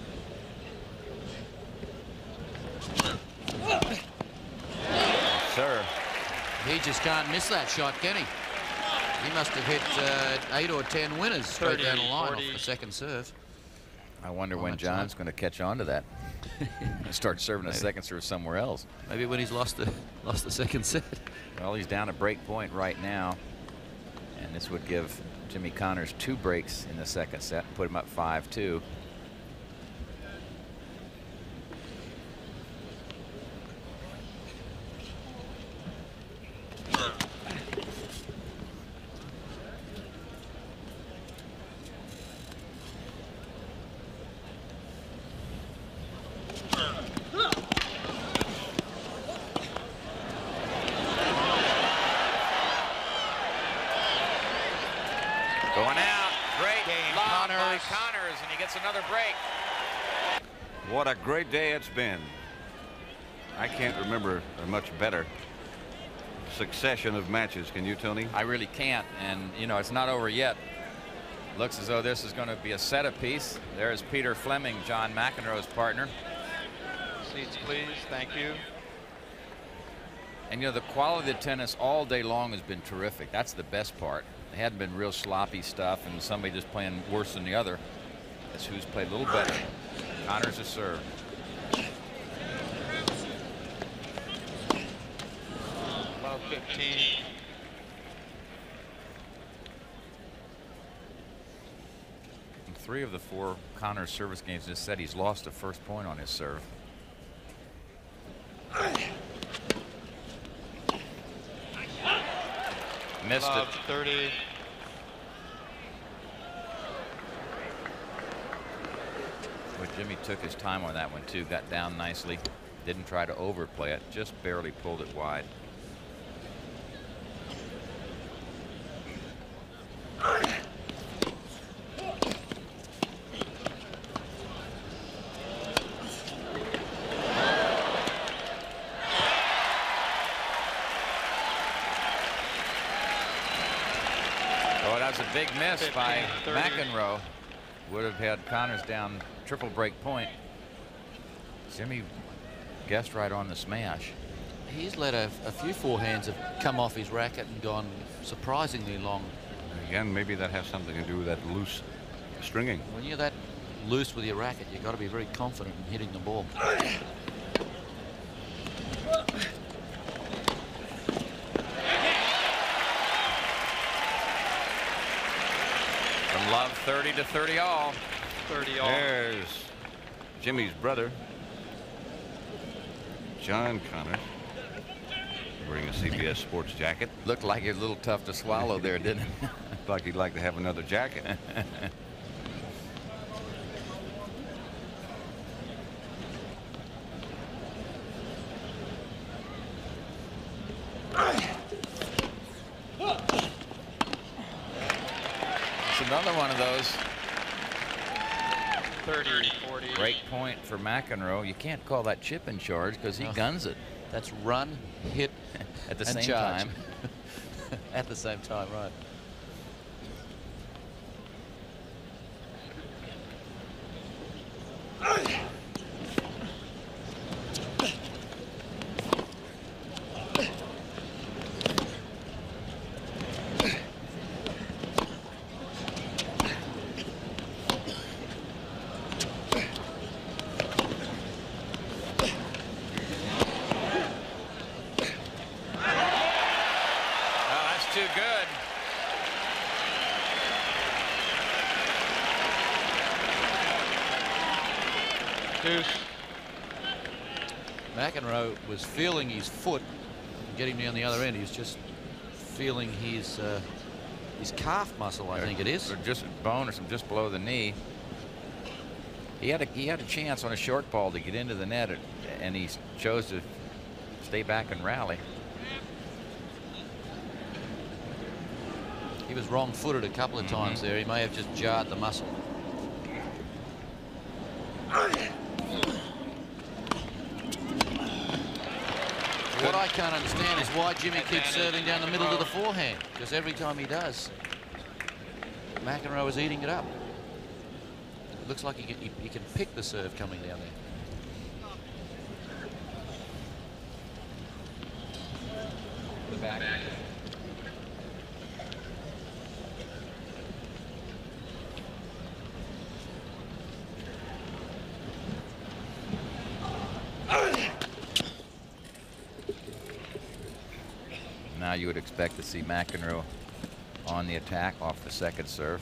A: Sir,
E: He just can't miss that shot, can he? He must have hit 8 or 10 winners straight down the line off the second serve.
B: I wonder when John's going to catch on to that and start serving a second serve somewhere else.
E: Maybe when he's lost the second set.
B: Well, he's down a break point right now, and this would give Jimmy Connors 2 breaks in the second set and put him up 5-2. Going out, great game by Connors, and he gets another break.
A: what a great day it's been. I can't remember a much better succession of matches. Can you, Tony?
B: I really can't, and you know it's not over yet. Looks as though this is going to be a set apiece. There's Peter Fleming, John McEnroe's partner.
C: Seats, please. Thank you.
B: And you know the quality of the tennis all day long has been terrific. That's the best part. It hadn't been real sloppy stuff and somebody just playing worse than the other. That's who's played a little better. Connors a serve.
C: Love 15.
B: In 3 of the 4 Connors service games this set, he's lost the first point on his serve. Missed
C: Love
B: it.
C: 30.
B: Jimmy took his time on that one too, got down nicely, didn't try to overplay it, just barely pulled it wide. Oh, that's a big miss by McEnroe. Would have had Connors down triple break point. Jimmy guessed right on the smash.
E: He's let a few forehands have come off his racket and gone surprisingly long.
A: Again, maybe that has something to do with that loose stringing.
E: When you're that loose with your racket, you've got to be very confident in hitting the ball.
B: From love, 30 to 30 all.
C: 30 all.
A: There's Jimmy's brother, John Connors, wearing a CBS Sports jacket.
B: Looked like it was a little tough to swallow there, didn't it?
A: Looked like he'd like to have another jacket.
B: It's another one of those.
C: 30, 40.
B: Break point for McEnroe. You can't call that chip in charge because he guns it.
E: That's run, hit,
B: at the
E: and
B: same
E: charge.
B: time.
E: At the same time, right.
B: Too good.
C: Deuce.
E: McEnroe was feeling his foot and getting me on the other end. He's just feeling his calf muscle, I think it is.
B: Or just bone or some just below the knee. He had a chance on a short ball to get into the net, and he chose to stay back and rally.
E: He was wrong-footed a couple of times there. He may have just jarred the muscle. What I can't understand is why Jimmy keeps serving down the middle to the forehand, because every time he does, McEnroe is eating it up. It looks like he can pick the serve coming down there.
B: The back. Now you would expect to see McEnroe on the attack off the second serve.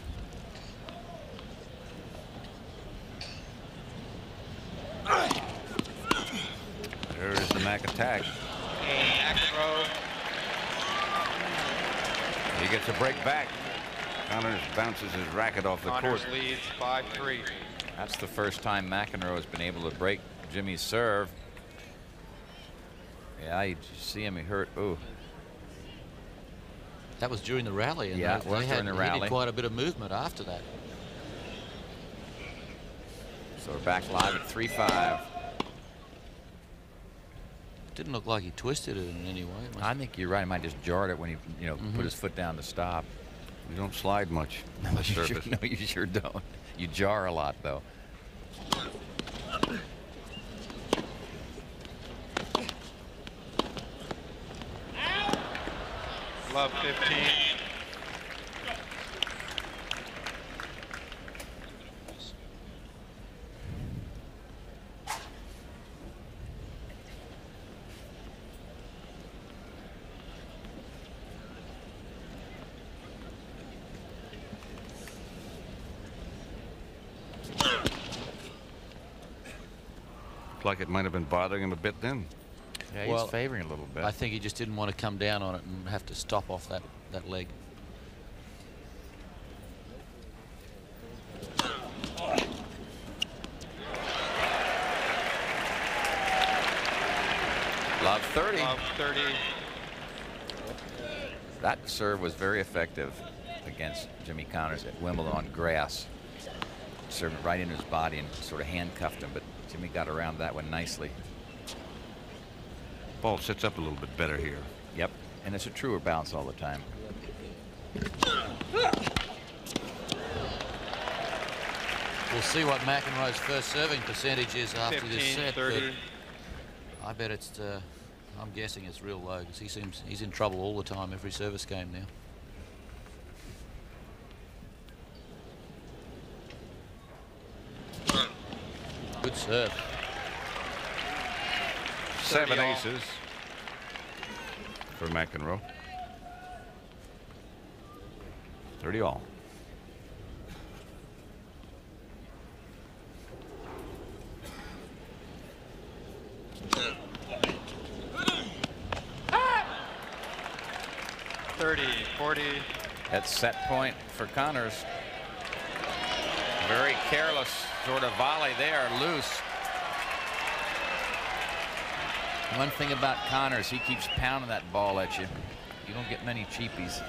A: There is the Mac attack.
C: McEnroe.
A: He gets a break back. Connors bounces his racket off the
C: Connors
A: court.
C: leads 5-3.
B: That's the first time McEnroe has been able to break Jimmy's serve. Yeah, you see him, he hurt. Ooh.
E: That was during the rally. And
B: Yeah, it was during the rally.
E: He did quite a bit of movement after that.
B: So we're back live at 3-5.
E: Didn't look like he twisted it in any way.
B: I think you're right. He might just jarred it when he, put his foot down to stop.
A: You don't slide much on the surface.
B: No, you sure don't. You jar a lot, though.
C: Love 15.
A: Looked like it might have been bothering him a bit then.
B: Yeah,
E: Well,
B: he's favoring a little bit.
E: I think he just didn't want to come down on it and have to stop off that leg.
B: Love 30.
C: Love 30.
B: That serve was very effective against Jimmy Connors at Wimbledon on grass. Served it right into his body and sort of handcuffed him, but Jimmy got around that one nicely.
A: Ball sits up a little bit better here.
B: Yep, and it's a truer bounce all the time.
E: We'll see what McEnroe's first serving percentage is after
C: 15,
E: this set.
C: 30.
E: I bet it's, I'm guessing it's real low, because he's in trouble all the time, every service game now. Good serve.
A: 7 aces for McEnroe. 30 all.
B: At set point for Connors. Very careless sort of volley there, loose. One thing about Connors, he keeps pounding that ball at you. You don't get many cheapies.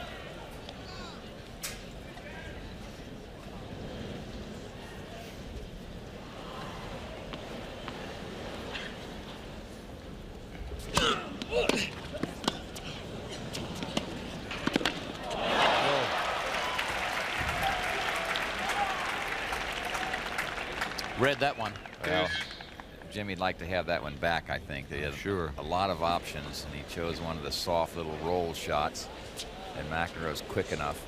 B: Read that one. Well, Jimmy'd like to have that one back, I think. He has a lot of options, and he chose one of the soft little roll shots, and McEnroe's quick enough.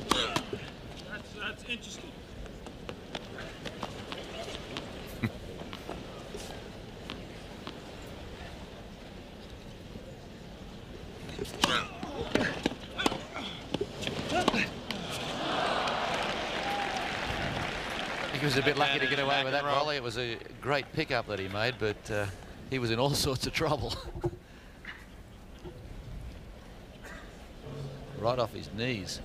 G: That's interesting.
E: He was a bit lucky to get away with that volley. It was a great pickup that he made, but he was in all sorts of trouble. Right off his knees.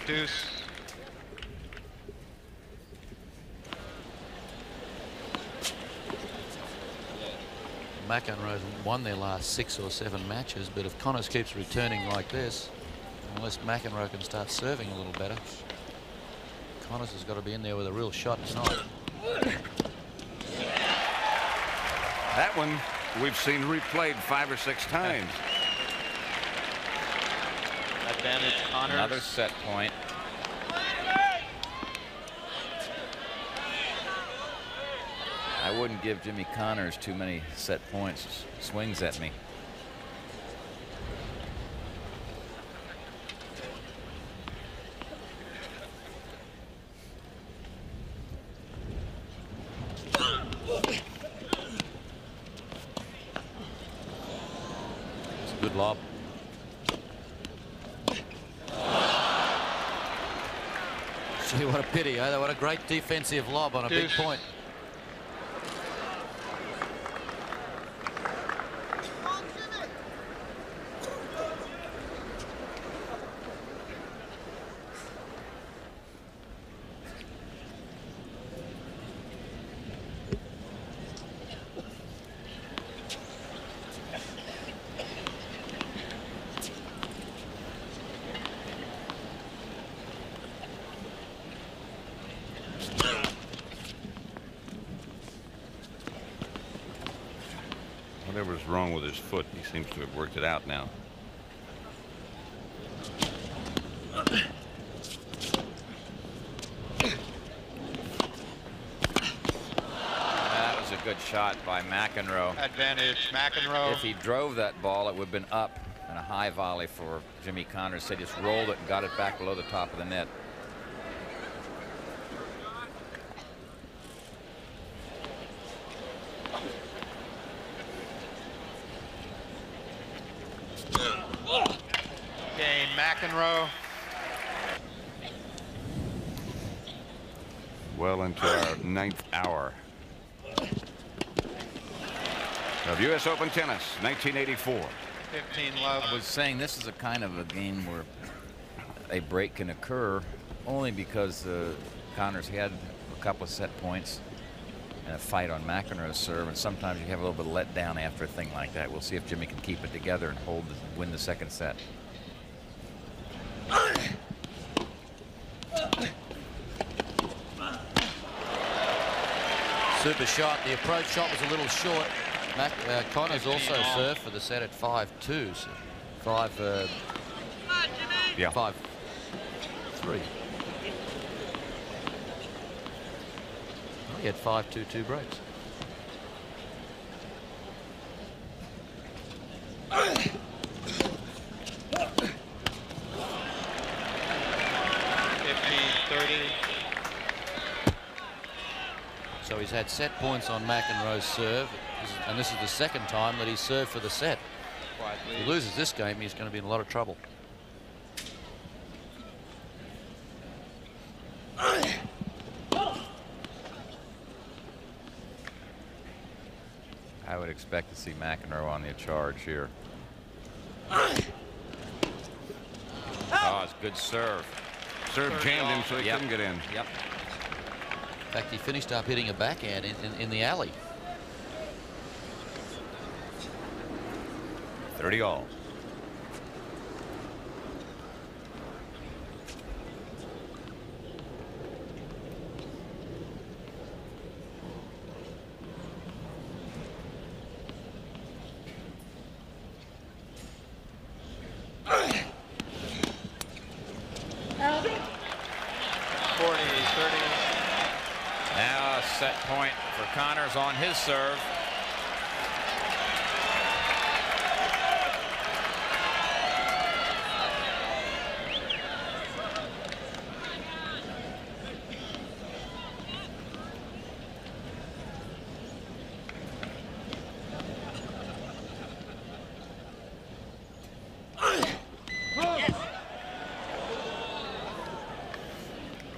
C: Deuce.
E: McEnroe's won their last 6 or 7 matches, but if Connors keeps returning like this, unless McEnroe can start serving a little better, Connors has got to be in there with a real shot tonight.
A: That one we've seen replayed 5 or 6 times.
C: Advantage Connors.
B: Another set point. I wouldn't give Jimmy Connors too many set points. Swings at me. It's a good lob.
E: Gee, what a pity, eh? What a great defensive lob on a big point.
A: Whatever's wrong with his foot, he seems to have worked it out now.
B: That was a good shot by McEnroe.
C: Advantage McEnroe.
B: If he drove that ball, it would have been up and a high volley for Jimmy Connors. They just rolled it and got it back below the top of the net.
C: Game, McEnroe.
A: Well into our 9th hour of U.S. Open tennis, 1984.
C: 15 love.
B: I was saying this is a kind of a game where a break can occur only because Connors had a couple of set points and a fight on McEnroe's serve, and sometimes you have a little bit of letdown after a thing like that. We'll see if Jimmy can keep it together and win the second set.
E: Super shot. The approach shot was a little short. Connors also served for the set at 5-2. So 5-3. He had 5-2-2 breaks. So he's had set points on McEnroe's serve, and this is the second time that he's served for the set. If he loses this game, he's going to be in a lot of trouble.
B: I would expect to see McEnroe on the charge here. Oh, it's good serve.
A: Serve jammed him so he couldn't get in.
B: Yep.
E: In fact, he finished up hitting a backhand in the alley.
A: 30 all.
B: Set point for Connors on his serve.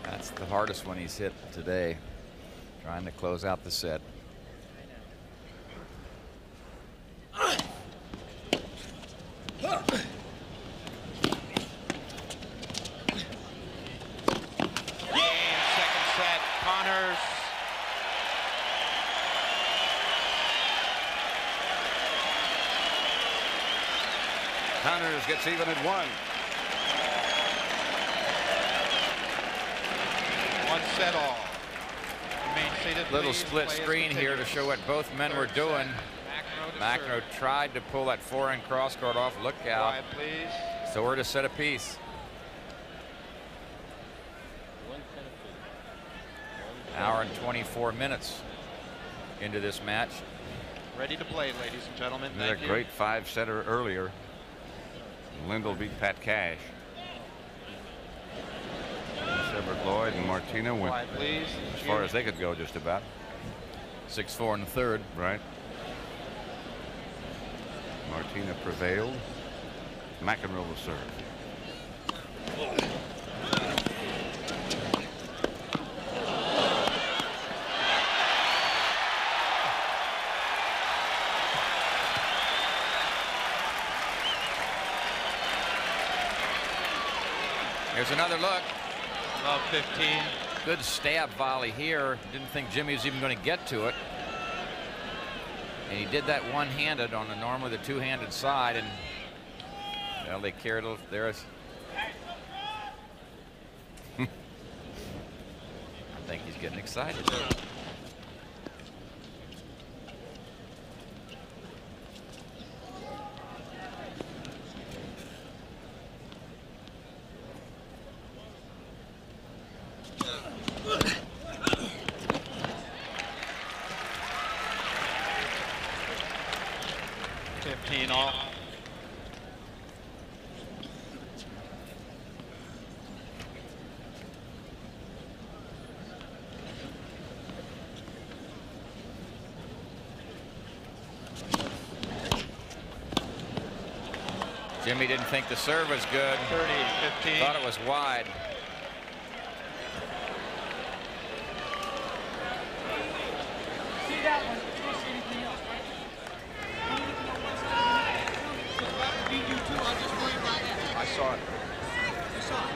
B: That's the hardest one he's hit today. Trying to close out the set.
A: Connors gets even at 1.
C: 1 set all.
B: Little split screen here to show what both men were doing. McEnroe tried to pull that forehand cross court off. Look out.
C: Quiet, please.
B: So we're to set a piece. Hour and 24 minutes into this match.
C: Ready to play, ladies and gentlemen.
A: Another great 5-setter earlier. Lindell beat Pat Cash. Shepard Lloyd and Martina went as far as they could go, just about.
B: 6-4 in the third.
A: Right. Martina prevailed. McEnroe will serve.
B: Here's another look.
C: Love 15.
B: Good stab volley here. Didn't think Jimmy was even going to get to it. And he did that one-handed on normally the two-handed side, and well, they carried it. There's. I think he's getting excited.
C: All.
B: Jimmy didn't think the serve was good.
C: 30-15.
B: Thought it was wide.
G: See that one. You don't see anything else, right?
C: I saw it.
G: You saw it.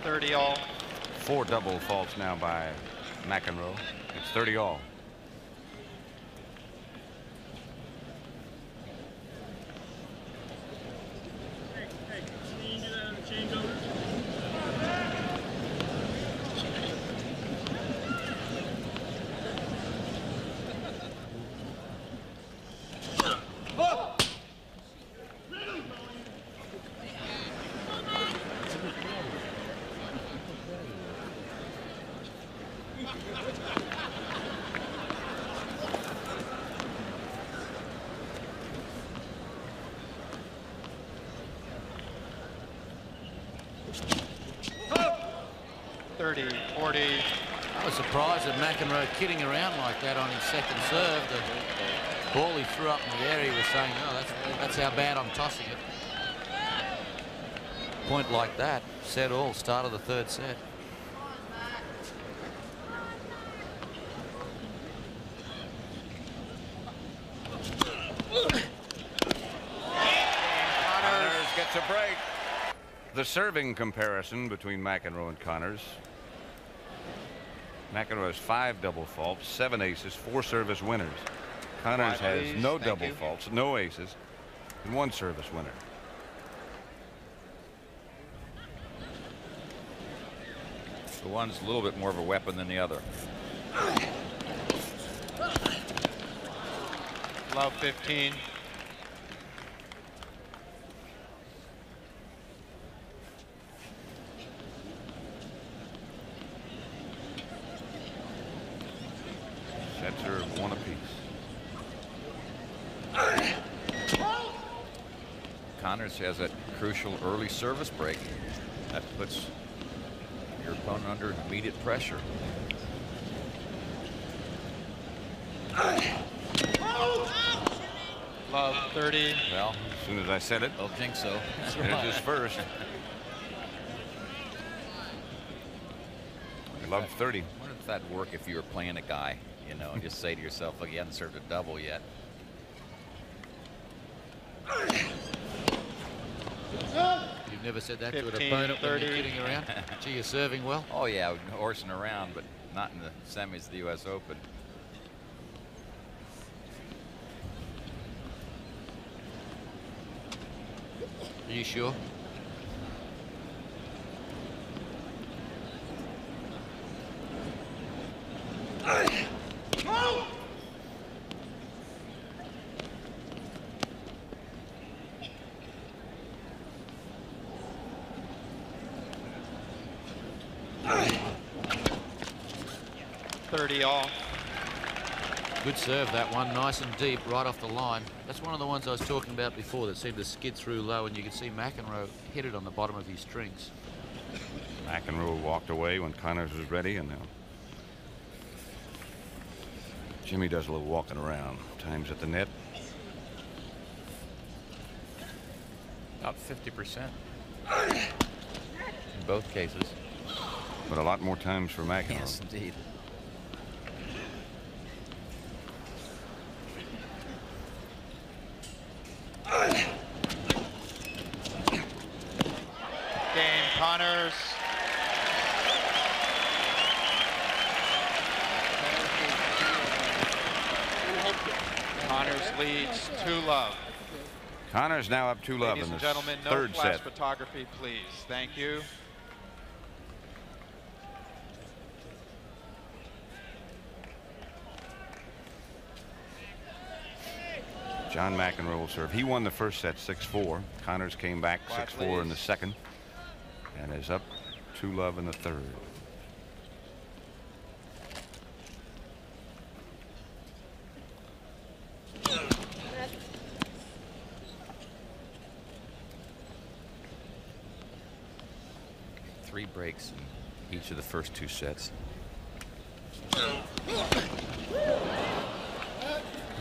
G: 30 all.
A: 4 double faults now by McEnroe. It's 30 all.
E: I was surprised at McEnroe kidding around like that on his second serve. The ball he threw up in the air, he was saying, "No, that's how bad I'm tossing it." Point like that said all. Start of the third set.
A: Connors gets a break. The serving comparison between McEnroe and Connors. McEnroe has 5 double faults, 7 aces, 4 service winners. Connors has no double faults, no aces, and 1 service winner.
B: The one's a little bit more of a weapon than the other.
C: Love 15.
A: Sets are 1 apiece.
B: Connors has that crucial early service break that puts your opponent under immediate pressure.
C: Love 30.
A: Well, as soon as I said it,
B: I'll think so.
A: it's his first. Love 30.
B: I wonder if that'd work if you were playing a guy, you know, and just say to yourself, look, you haven't served a double yet.
E: You've never said that
C: 15,
E: to an opponent when
C: 30.
E: you're kidding around? Gee, you're serving well.
B: Oh, yeah, horsing around, but not in the semis of the U.S. Open.
E: Are you sure?
C: All.
E: Good serve, that one, nice and deep, right off the line. That's one of the ones I was talking about before that seemed to skid through low, and you could see McEnroe hit it on the bottom of his strings.
A: McEnroe walked away when Connors was ready, and now Jimmy does a little walking around. Times at the net.
B: About 50% in both cases.
A: But a lot more times for McEnroe.
B: Yes, indeed.
C: Game, Connors. Connors leads 2-love.
A: Connors now up 2-love
C: Ladies
A: in
C: and
A: the
C: gentlemen, no
A: third
C: flash
A: set.
C: photography, please. Thank you.
A: John McEnroe will serve. He won the first set 6-4. Connors came back 6-4 in the second and is up 2-love in the third.
B: 3 breaks in each of the first 2 sets.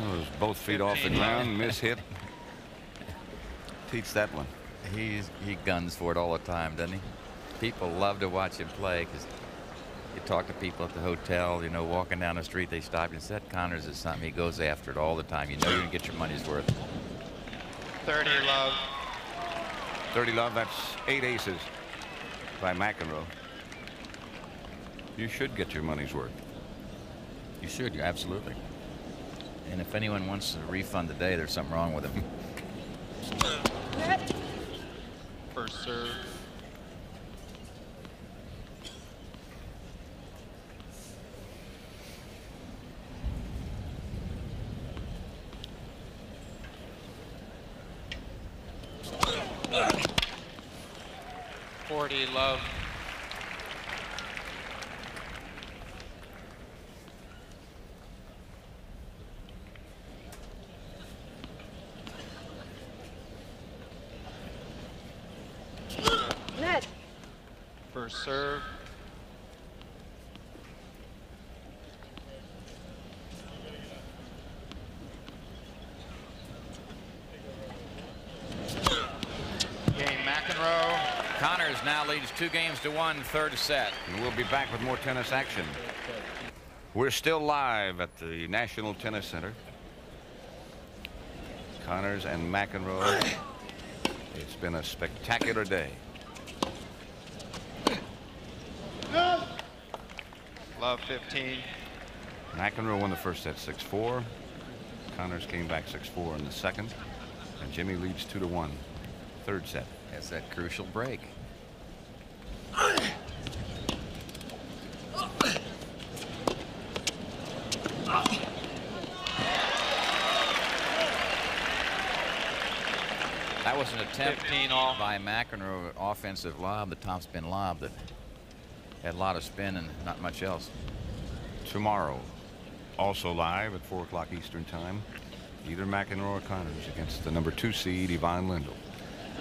A: Oh, both feet off the ground, miss hit. Teach that one.
B: He guns for it all the time, doesn't he? People love to watch him play because you talk to people at the hotel, you know, walking down the street, they stop and say, that Connors is something. He goes after it all the time. You know you're going to get your money's worth.
C: 30 love.
A: 30 love, that's 8 aces by McEnroe. You should get your money's worth.
B: You should, you absolutely. And if anyone wants a refund today, there's something wrong with him.
C: First serve. Love.
D: Net.
C: First serve. Game McEnroe.
B: Connors now leads 2-1, third set.
A: And we'll be back with more tennis action. We're still live at the National Tennis Center. Connors and McEnroe. It's been a spectacular day.
C: Love 15.
A: McEnroe won the first set 6-4. Connors came back 6-4 in the second. And Jimmy leads 2-1. Third set.
B: That's that crucial break. That was an attempt by McEnroe, offensive lob, the topspin lob that had a lot of spin and not much else.
A: Tomorrow, also live at 4 o'clock Eastern Time, either McEnroe or Connors against the number 2 seed, Yvonne Lindell.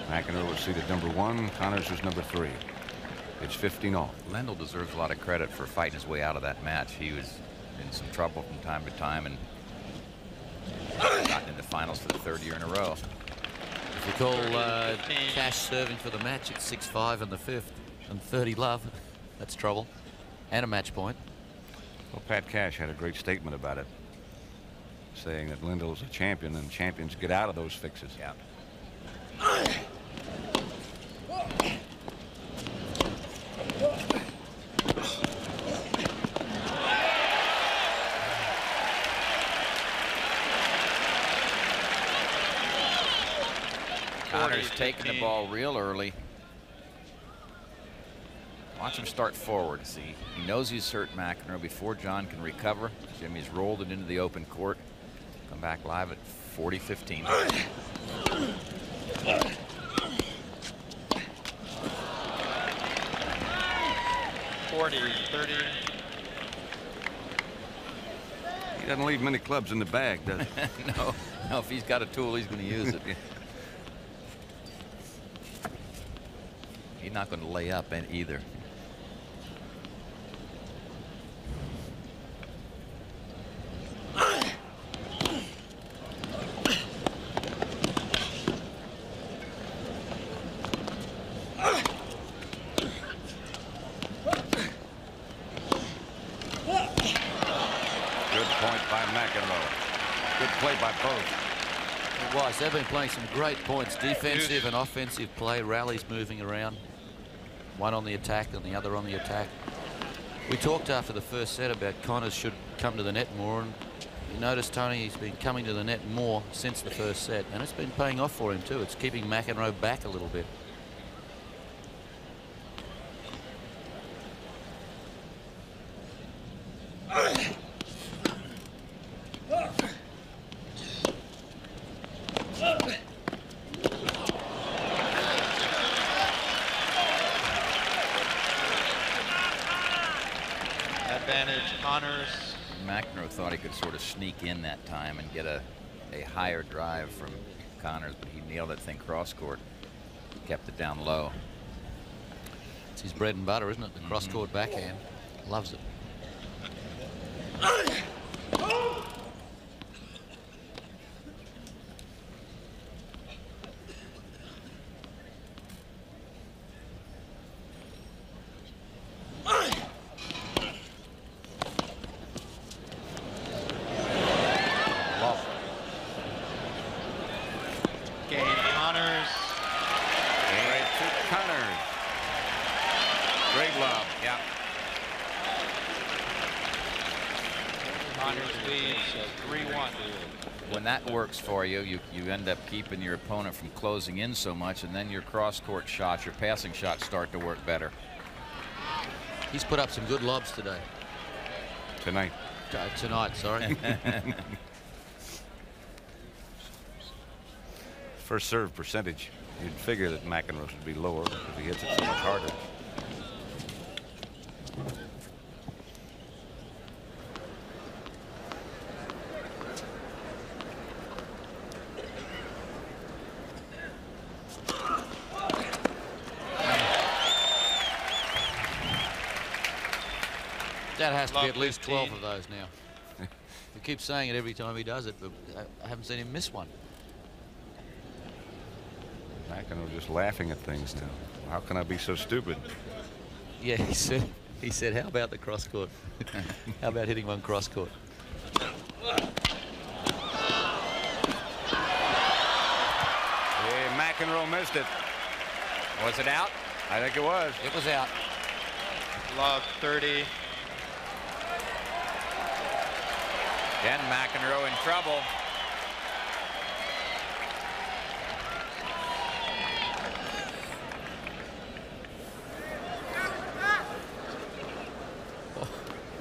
A: McEnroe was seeded number 1, Connors was number 3. It's 15 all.
B: Lindell deserves a lot of credit for fighting his way out of that match. He was in some trouble from time to time and gotten into finals for the 3rd year in a row.
E: If you call Cash serving for the match at 6-5 in the 5th and 30 love, that's trouble. And a match point.
A: Well, Pat Cash had a great statement about it, saying that Lindell's a champion and champions get out of those fixes.
B: Yeah. Connors taking the ball real early. Watch him start forward. See, he knows he's hurt McEnroe before John can recover. Jimmy's rolled it into the open court. Come back live at 40-15.
C: 40-30.
A: He doesn't leave many clubs in the bag, does he?
B: No, if he's got a tool, he's going to use it. He's not going to lay up either.
E: They've been playing some great points, defensive and offensive play, rallies moving around. One on the attack and the other on the attack. We talked after the first set about Connors should come to the net more, and you notice, Tony, he's been coming to the net more since the first set, and it's been paying off for him too. It's keeping McEnroe back a little bit. McEnroe thought he could sort of sneak in that time and get a higher drive from Connors, but he nailed that thing cross court, kept it down low. his bread and butter, isn't it? The cross-court backhand. Loves it.
B: When that works for you, you end up keeping your opponent from closing in so much, and then your cross-court shots, your passing shots start to work better.
E: He's put up some good lobs today.
A: Tonight.
E: Tonight, sorry.
A: First serve percentage. You'd figure that McEnroe should be lower because he hits it so much harder.
E: That has to be at least 12 of those now. He keeps saying it every time he does it, but I haven't seen him miss one.
A: McEnroe just laughing at things now. How can I be so stupid?
E: Yeah, he said, how about the cross court? How about hitting one cross court?
A: Yeah, McEnroe missed it.
B: Was it out?
A: I think it was.
E: It was out.
C: Love 30.
B: Again, McEnroe in trouble.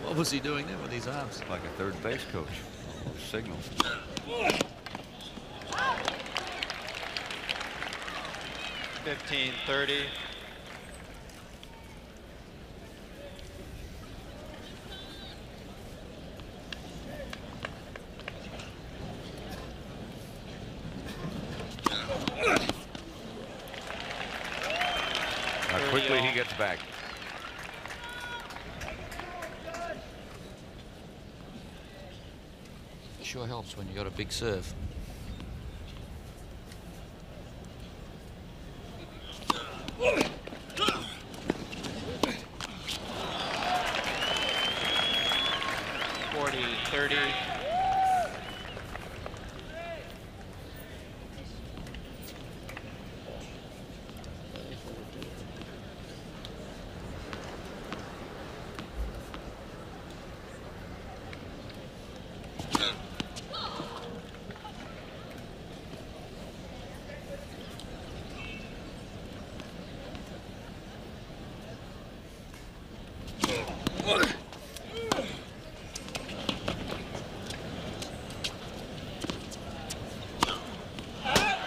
E: What was he doing there with his arms?
A: Like a third base coach. Signals.
C: $15-30.
A: How quickly he gets back.
E: Sure helps when you got a big serve.
C: $40-30.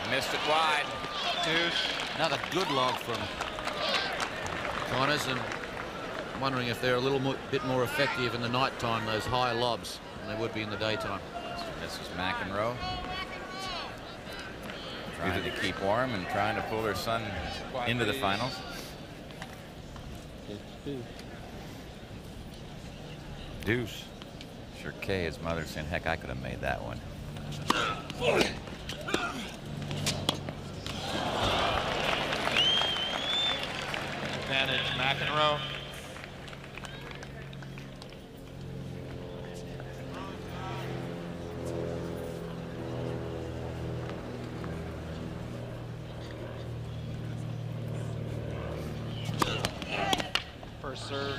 B: Missed it wide.
C: Deuce.
E: Another good log from Connors, and I'm wondering if they're a little bit more effective in the night time, those high lobs, than they would be in the daytime.
B: This is McEnroe trying to keep warm and trying to pull her son into the finals.
A: Deuce.
B: Sure, Kay, his mother, saying, heck, I could have made that one.
C: Advantage McEnroe. First serve.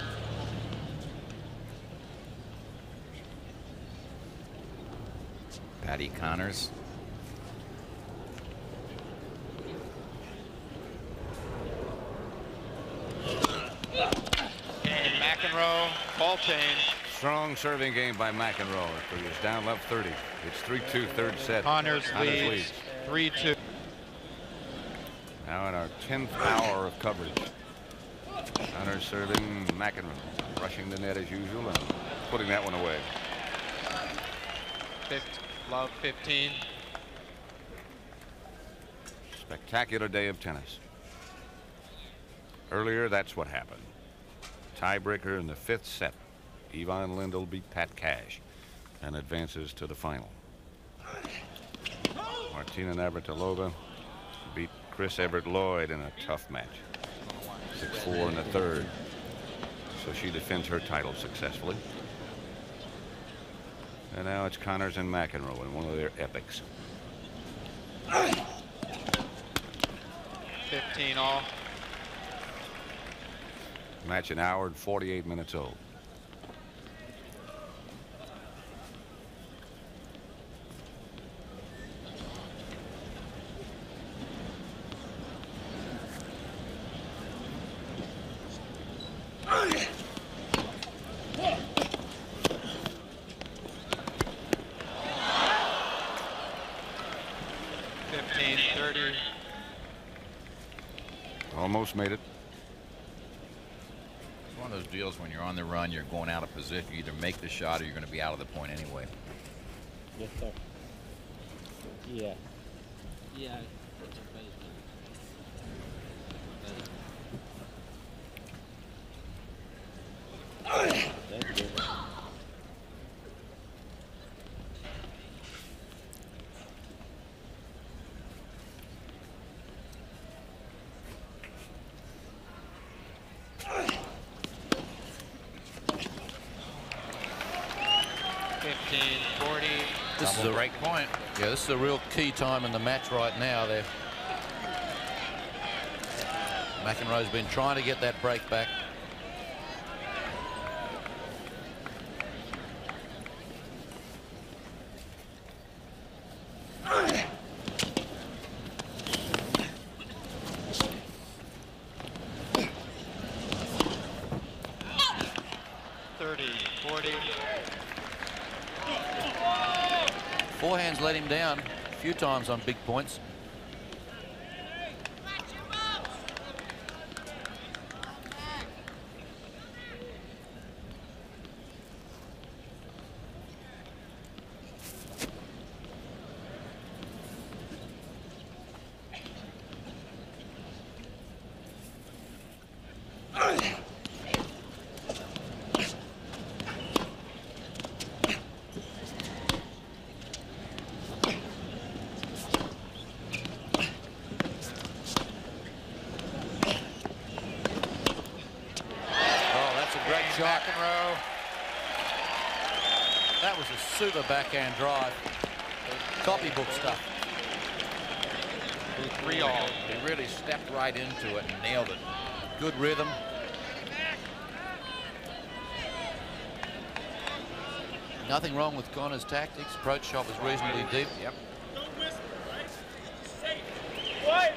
B: Patty Connors.
C: And McEnroe, ball change.
A: Strong serving game by McEnroe. He was down left 30. It's 3-2 third set.
C: Connors leads 3-2.
A: Now in our 10th hour of coverage. Connors serving McEnroe. Rushing the net as usual and putting that one away.
C: Love 15.
A: Spectacular day of tennis. Earlier, that's what happened. Tiebreaker in the 5th set. Yvonne Lindell beat Pat Cash and advances to the final. Martina Navratilova beat Chris Everett Lloyd in a tough match. 6-4 in the 3rd. So she defends her title successfully. And now it's Connors and McEnroe in one of their epics.
C: 15 all.
A: Match an hour and 48 minutes old. Almost made it.
B: It's one of those deals when you're on the run, you're going out of position. You either make the shot or you're going to be out of the point anyway.
H: Yes, sir. Yeah. Yeah. That's good.
E: This is a great point. Yeah, this is a real key time in the match right now. McEnroe's been trying to get that break back. Forehands let him down a few times on big points.
C: McEnroe.
E: That was a super backhand drive. Copybook stuff.
C: 3 all.
B: He really stepped right into it and nailed it.
E: Good rhythm. Nothing wrong with Connor's tactics. Approach shot was reasonably deep.
B: Yep.
G: What?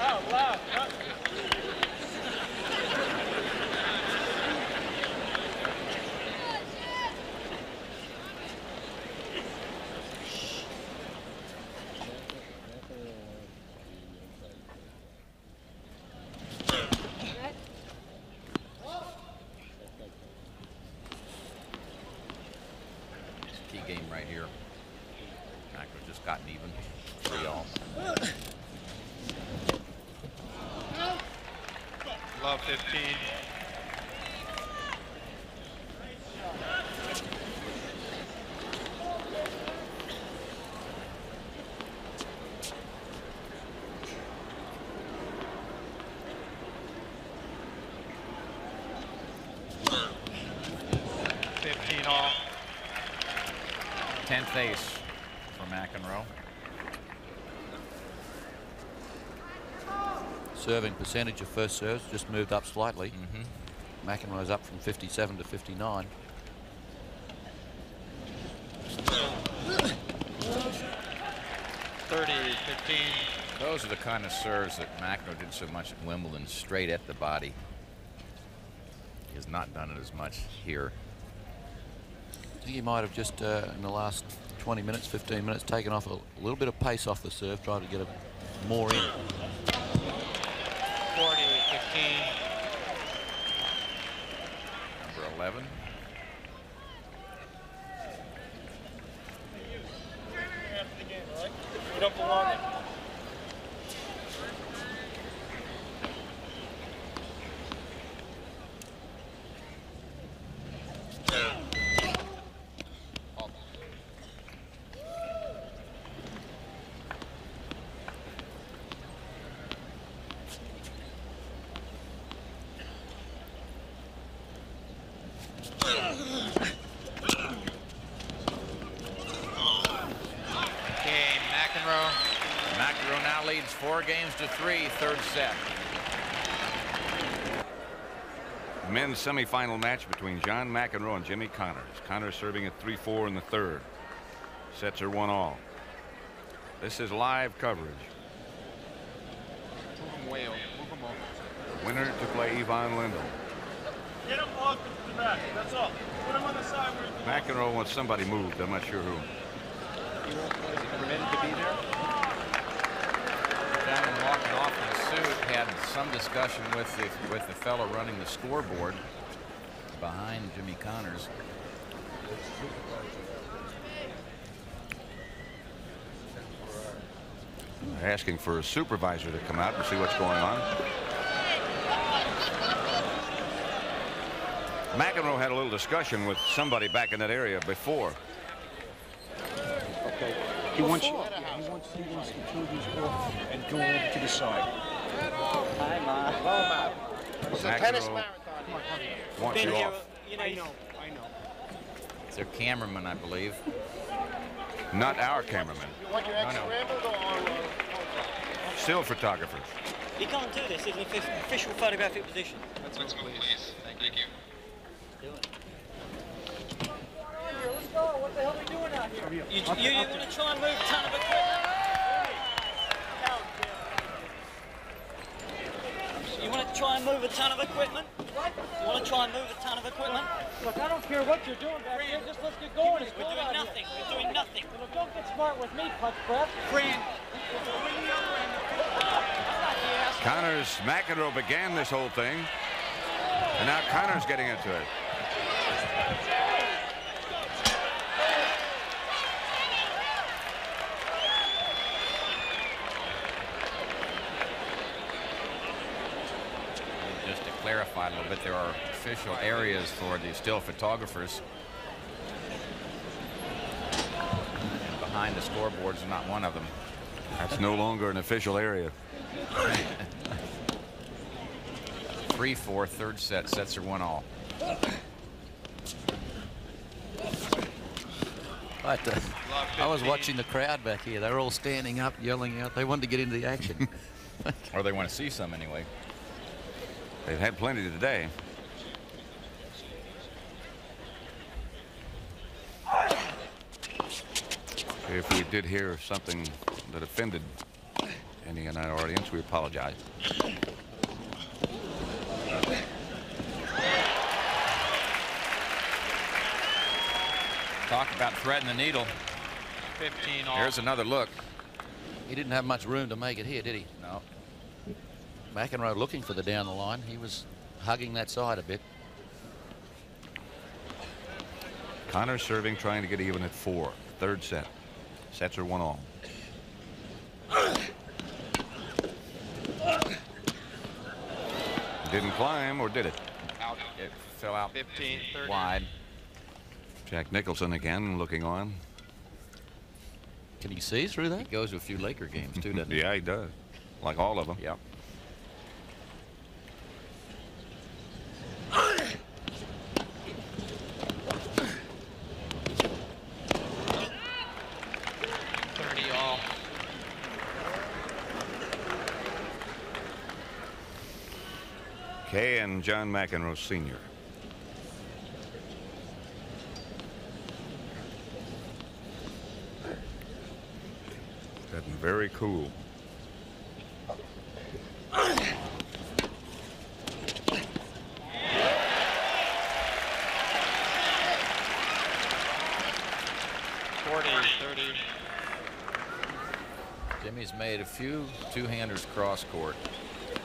G: Oh, wow.
B: Key game right here. McEnroe just gotten even. 3 all.
C: Love 15. All.
B: 10th ace for McEnroe.
E: Serving percentage of first serves just moved up slightly. McEnroe's up from 57 to 59.
B: Those are the kind of serves that McEnroe did so much at Wimbledon, straight at the body. He has not done it as much here.
E: I think he might have just in the last 20 minutes, 15 minutes, taken off a little bit of pace off the serve, trying to get more in.
C: 40, 15.
B: Number 11.
G: You don't belong there.
B: 4-3, third set.
A: Men's semifinal match between John McEnroe and Jimmy Connors. Connors serving at 3-4 in the third. Sets are 1-all. This is live coverage. The winner to play Yvonne Lindell.
I: Get him off to the back. That's all. Put him on the side where
A: McEnroe wants somebody moved. I'm not sure who.
C: Permitted to be there.
B: Gentleman walking off in the suit had some discussion with the fellow running the scoreboard behind Jimmy Connors.
A: They're asking for a supervisor to come out and see what's going on. McEnroe had a little discussion with somebody back in that area before.
I: Okay. He wants to turn these off and go over to the side.
J: Hi, Ma. It's a tennis marathon.
A: Wants you off.
I: I know.
B: It's their cameraman, I believe.
A: Not our cameraman.
J: You want your ex scrambled or on?
A: Still photographers.
K: You can't do this. It's an official photographic position.
C: Let's go, please. Thank you.
K: Let's go. What the hell are we doing out here? You want to try and move a ton of equipment? You want to try and move a ton of equipment? What? You want to try and move a ton of equipment?
J: Look, I don't care what you're doing back here. Just let's get going.
K: We're doing nothing. We're doing nothing.
J: Look, don't get smart with me, punch breath.
A: Connors, McEnroe began this whole thing, and now Connors getting into it.
B: Just to clarify a little bit, there are official areas for the still photographers. And behind the scoreboards is not one of them.
A: That's no longer an official area.
B: 3-4, third set. Sets are 1-all.
E: I was watching the crowd back here. They were all standing up, yelling out. They wanted to get into the action.
B: Or they want to see some anyway.
A: They've had plenty today. If we did hear something that offended any in our audience, we apologize.
B: Talk about threading the needle.
C: 15 off.
B: Here's another look.
E: He didn't have much room to make it here, did he?
B: No.
E: McEnroe looking for the down the line. He was hugging that side a bit.
A: Connors serving, trying to get even at 4. Third set. Sets are 1-all. Didn't climb, or did it?
C: Out.
B: It fell out
C: 15, 30.
B: wide.
A: Jack Nicholson again looking on.
E: Can you see through that?
B: He goes to a few Laker games too, doesn't he?
A: Yeah, he does. Like all of them.
B: Yep.
A: Kay and John McEnroe Sr. Getting very cool.
B: Jimmy's made a few two-handers cross court,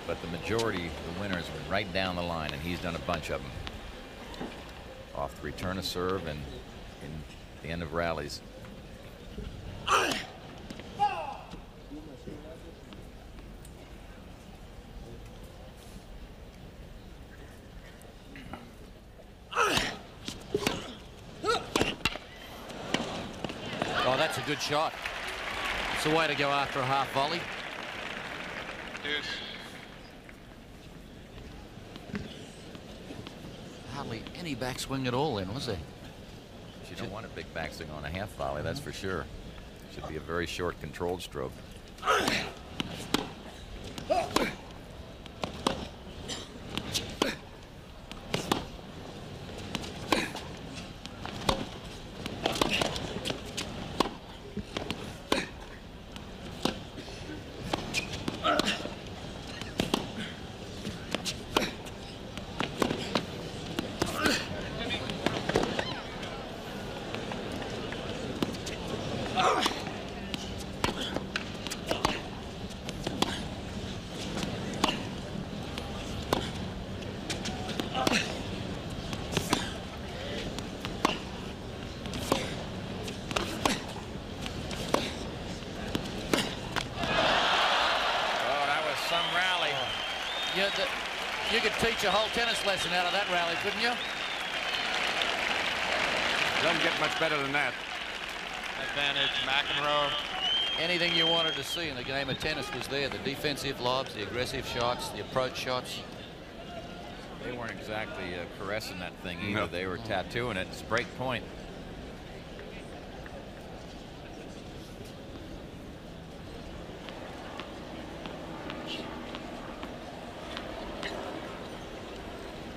B: but the majority, the winners, went right down the line, and he's done a bunch of them. Off the return of serve and in the end of rallies.
E: Oh, that's a good shot. It's a way to go after a half volley.
C: Deuce.
E: Hardly any backswing at all then, was there?
B: You don't want a big backswing on a half volley, that's for sure. Should be a very short, controlled stroke.
E: You could teach a whole tennis lesson out of that rally, couldn't you?
A: Doesn't get much better than that.
C: Advantage, McEnroe.
E: Anything you wanted to see in the game of tennis was there. The defensive lobs, the aggressive shots, the approach shots.
B: They weren't exactly caressing that thing either.
A: No.
B: They were tattooing it. It's break point.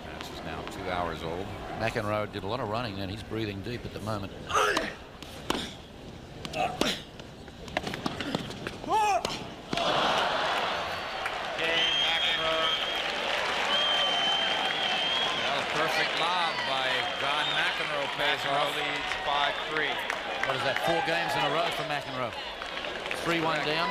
B: Match is now 2 hours old.
E: McEnroe did a lot of running and he's breathing deep at the moment.
B: Perfect lob by John McEnroe.
C: McEnroe leads 5-3.
E: What is that, 4 games in a row for McEnroe? 3-1 down.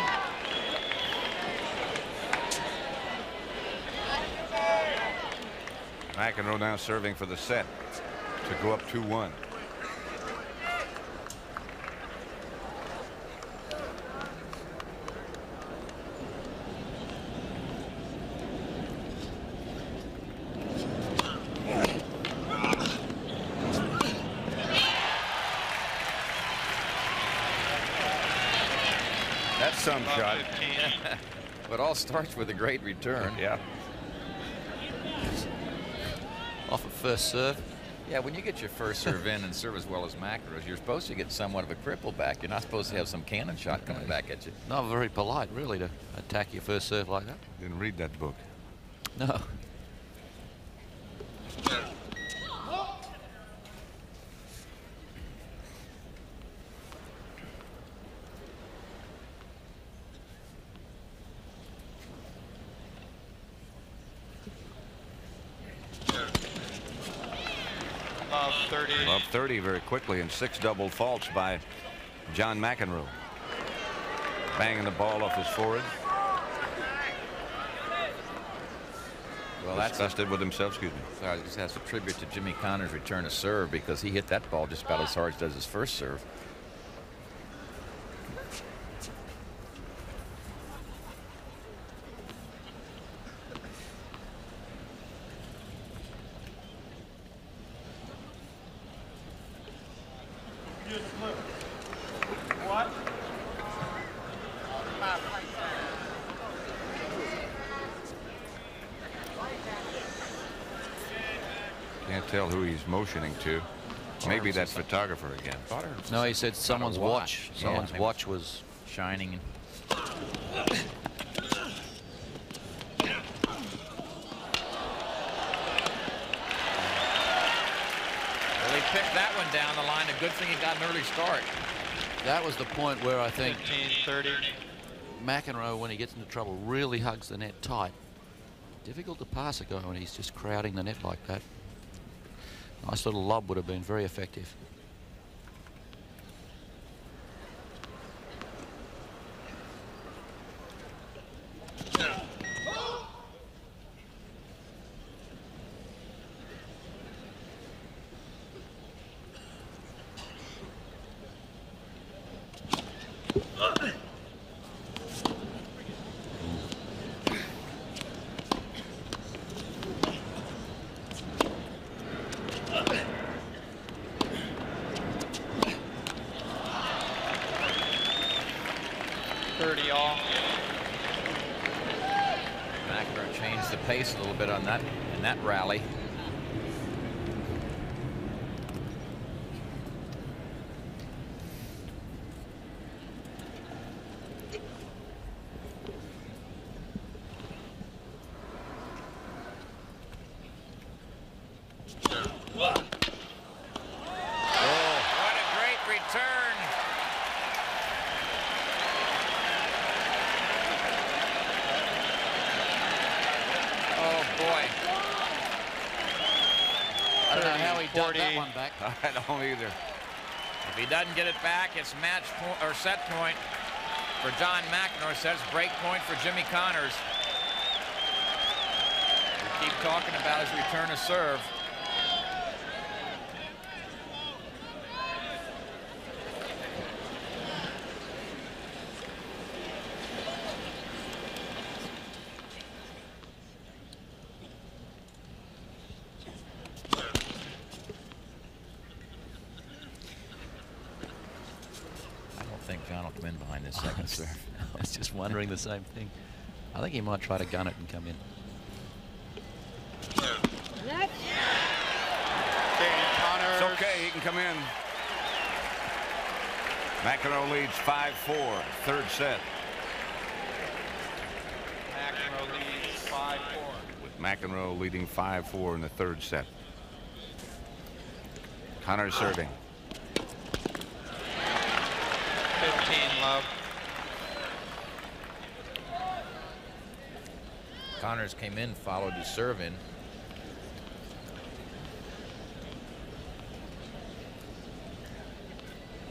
A: McEnroe now serving for the set to go up 2-1. That's some shot.
B: But all starts with a great return.
A: Yeah.
E: Off at first serve.
B: Yeah, when you get your first serve in and serve as well as McEnroe's, you're supposed to get somewhat of a cripple back. You're not supposed to have some cannon shot coming back at you.
E: Not very polite, really, to attack your first serve like that.
A: Didn't read that book.
E: No.
A: Love 30 very quickly, and 6 double faults by John McEnroe. Banging the ball off his forehead.
B: Well, that's
A: disgusted with himself, excuse me.
B: Sorry, that's a tribute to Jimmy Connors' return to serve, because he hit that ball just about as hard as does his first serve.
K: What?
A: Can't tell who he's motioning to. Maybe that photographer again.
E: No, he said someone's watch. Someone's watch was
B: shining.
E: Well,
B: he picked that one down the line. A good thing he got an early start.
E: That was the point where I think
C: 15-30.
E: McEnroe, when he gets into trouble, really hugs the net tight. Difficult to pass a guy when he's just crowding the net like that. Nice little lob would have been very effective.
B: McEnroe changed the pace a little bit on that in that rally.
A: I don't either.
B: If he doesn't get it back, it's match point or set point for John McEnroe. Says break point for Jimmy Connors. We keep talking about his return to serve. baseline this second serve. I was just wondering the same thing. I think he might try to gun it and come in.
A: It's okay, he can come in. McEnroe leads 5-4, third set.
C: McEnroe leads 5-4.
A: With McEnroe leading 5-4 in the third set. Connors serving.
C: 15 love.
B: Connors came in, followed his serve in.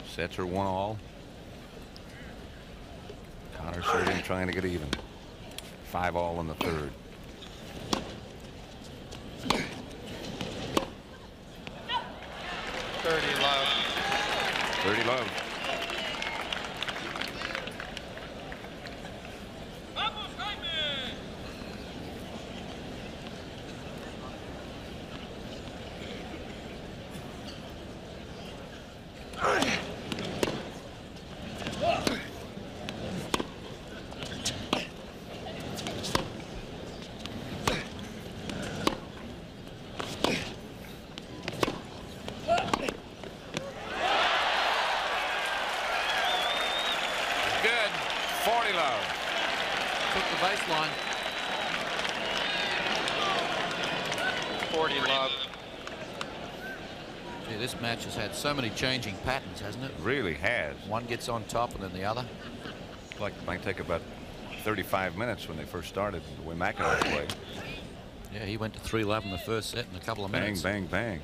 A: Sets are 1-all. Connors serving, trying to get even. 5-all in the third.
C: $30 love.
A: 30 love. Good. 40 love.
E: Took the baseline.
C: 40 love.
E: Gee, this match has had so many changing patterns, hasn't it?
A: Really has.
E: One gets on top and then the other.
A: Like it might take about 35 minutes when they first started, the way McEnroe played.
E: Yeah, he went to 3-love in the first set in a couple of
A: Bang,
E: minutes.
A: bang, bang.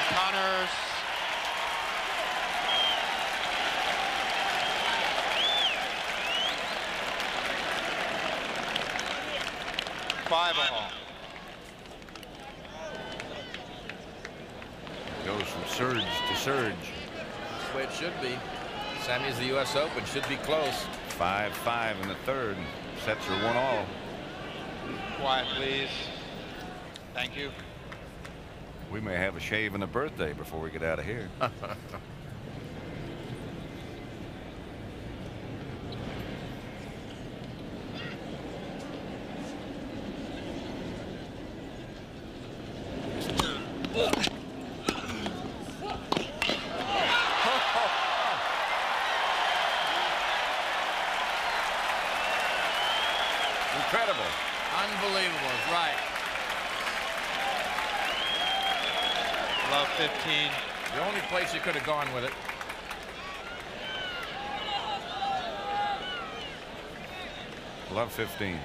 C: Connors. Five-all.
A: Goes from surge to surge.
B: That's the way it should be. Sammy's the U.S. Open. Should be close.
A: 5-5 in the third. Sets are 1-all.
C: Quiet, please. Thank you.
A: We may have a shave and a birthday before we get out of here. Incredible.
E: Unbelievable, right.
C: Love 15.
B: The only place you could have gone with it.
A: Love 15.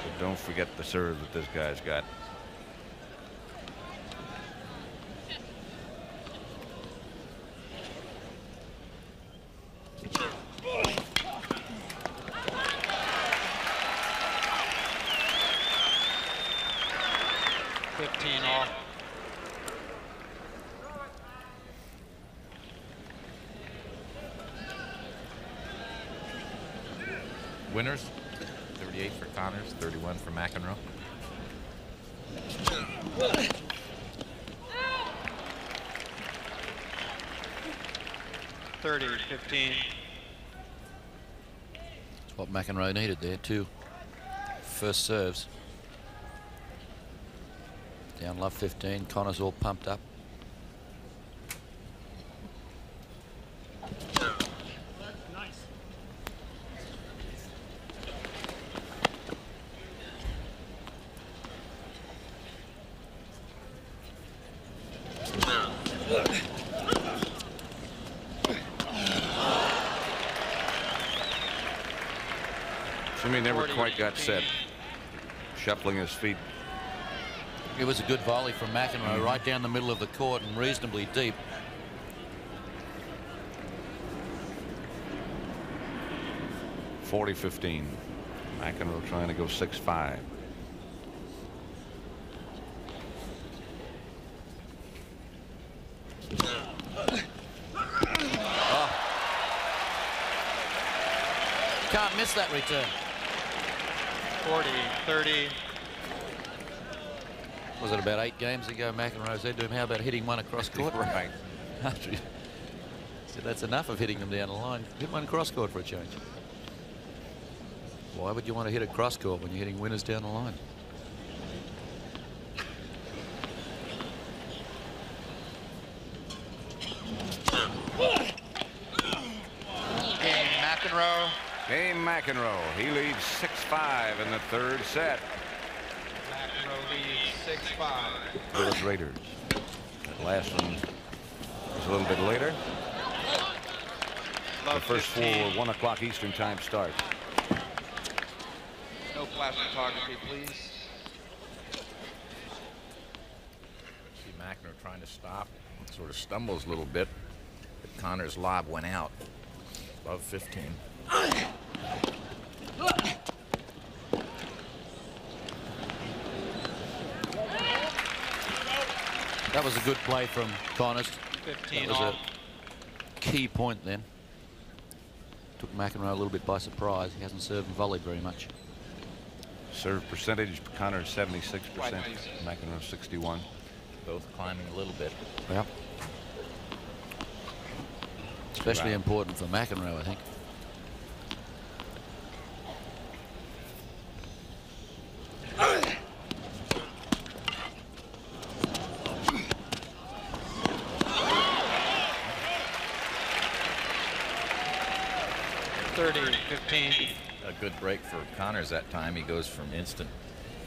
A: But don't forget the serve that this guy's got.
C: All.
B: Winners, 38 for Connors, 31 for McEnroe.
C: $30, 15.
E: That's what McEnroe needed there, too. First serves. Down love 15. Connors all pumped up.
A: Jimmy never quite got set. Shuffling his feet.
E: It was a good volley from McEnroe right down the middle of the court and reasonably deep.
A: $40-15. McEnroe trying to go 6-5.
E: Oh. Can't miss that return.
C: 40-30.
E: Was it about 8 games ago McEnroe said to him, how about hitting one across court?
A: Right.
E: Said that's enough of hitting them down the line. Hit one cross court for a change. Why would you want to hit a cross court when you're hitting winners down the line?
C: Game McEnroe.
A: Game McEnroe. He leads 6-5 in the third set.
C: McEnroe leads 6-5.
A: Willis Raiders. That last one was a little bit later. The first 4 were 1 o'clock Eastern time starts.
C: No flash photography, please.
B: See McEnroe trying to stop. Sort of stumbles a little bit. But Connor's lob went out. Above 15.
E: That was a good play from Connors.
C: 15
E: That was
C: off.
E: a key point then. Took McEnroe a little bit by surprise. He hasn't served and volleyed very much.
A: Serve percentage, Connor 76%, McEnroe 61.
B: Both climbing a little bit.
E: Yeah. Especially important for McEnroe, I think.
B: A good break for Connors that time. He goes from instant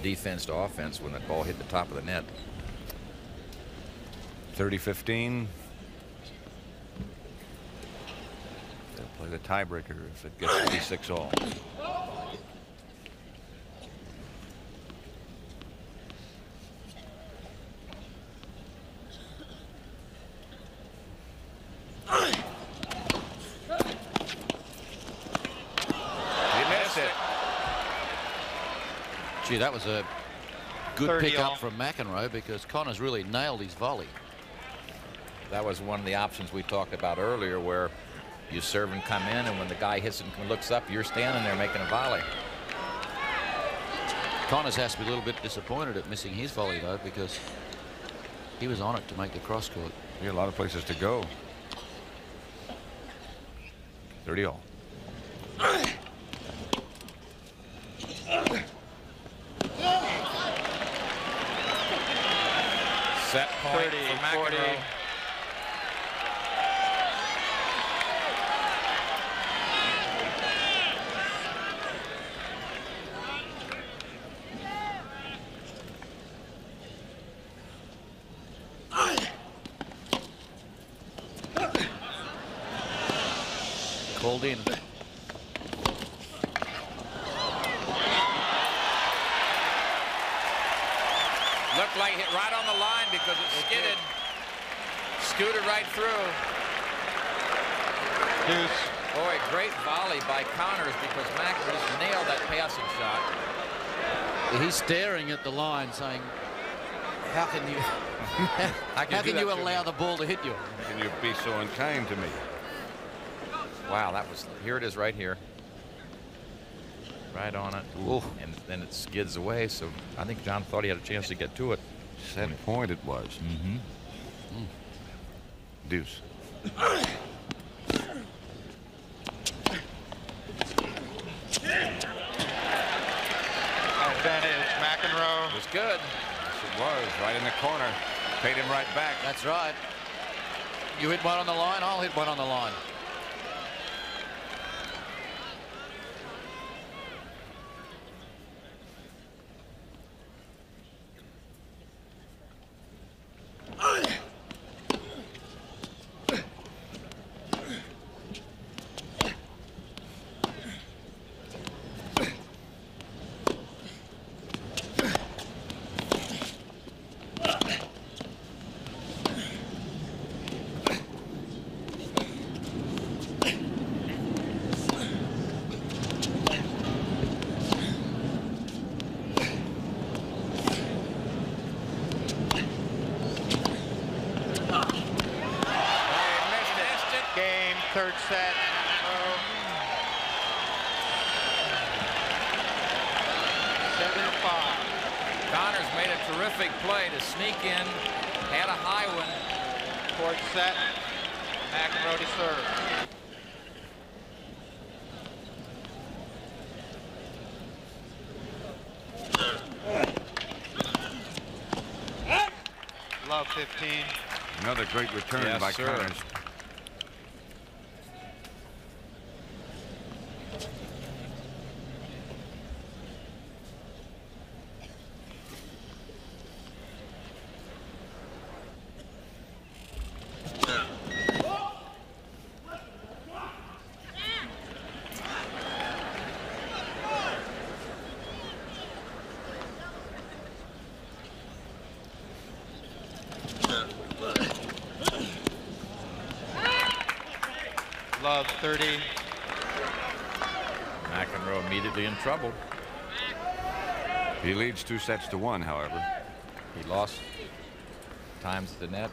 B: defense to offense when the ball hit the top of the net.
A: 30-15. They'll play the tiebreaker if it gets to be 6-all.
E: Gee, that was a good pickup from McEnroe because Connors really nailed his volley.
B: That was one of the options we talked about earlier, where you serve and come in, and when the guy hits and looks up, you're standing there making a volley.
E: Connors has to be a little bit disappointed at missing his volley, though, because he was on it to make the cross court.
A: He had a lot of places to go. 30-all.
B: Set point
C: 30,
B: for
C: McEnroe.
B: 40.
E: Called in.
B: Looked like hit right on the line because it skidded. Scooted right through.
C: Deuce.
B: Boy, great volley by Connors because McEnroe nailed that passing shot.
E: He's staring at the line saying, how can you
A: How
E: can you allow the ball to hit you?
A: How can you be so unkind to me?
B: Wow, that was, here it is right here. Right on it.
E: Ooh.
B: And then it skids away, so I think John thought he had a chance to get to it.
A: Set point it was.
B: Mm-hmm.
A: Deuce.
C: Advantage, McEnroe.
B: It was good.
A: Yes, it was. Right in the corner. Paid him right back.
E: That's right. You hit one on the line, I'll hit one on the line.
C: Third set.
B: Terrific play to sneak in. Had a high one.
C: Court set. McEnroe to serve. Love 15.
A: Another great return by Connors.
C: Love 30.
B: McEnroe immediately in trouble.
A: He leads 2-1, however.
B: He lost times at the net,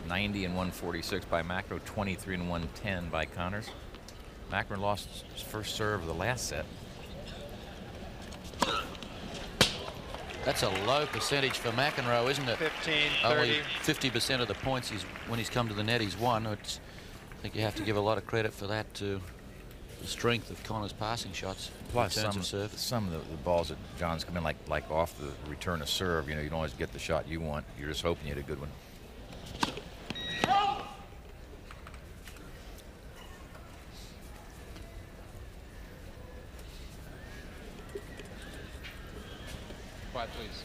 B: 90 and 146 by McEnroe, 23 and 110 by Connors. McEnroe lost his first serve of the last set.
E: That's a low percentage for McEnroe, isn't it?
C: 15, 30.
E: Only 50% of the points when he's come to the net, he's won. I think you have to give a lot of credit for that to the strength of Connors' passing shots.
B: Plus,
E: in terms of serve.
B: some of the balls that John's come in like off the return of serve. You know, you don't always get the shot you want. You're just hoping you hit a good one.
C: Quiet, please.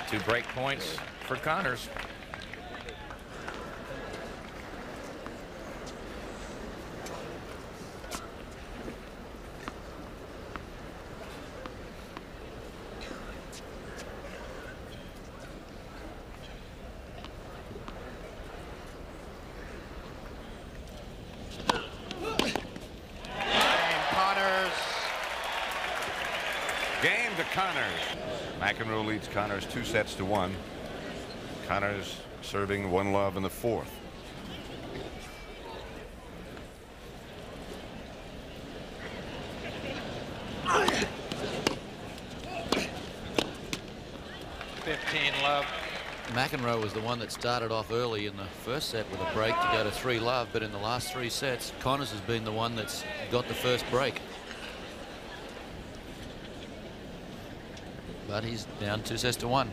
B: Two break points for Connors.
A: Game to Connors. McEnroe leads Connors 2-1. Connors serving 1-love in the fourth.
C: Love.
E: McEnroe was the one that started off early in the first set with a break to go to 3-love, but in the last 3 sets, Connors has been the one that's got the first break. But he's down 2-1.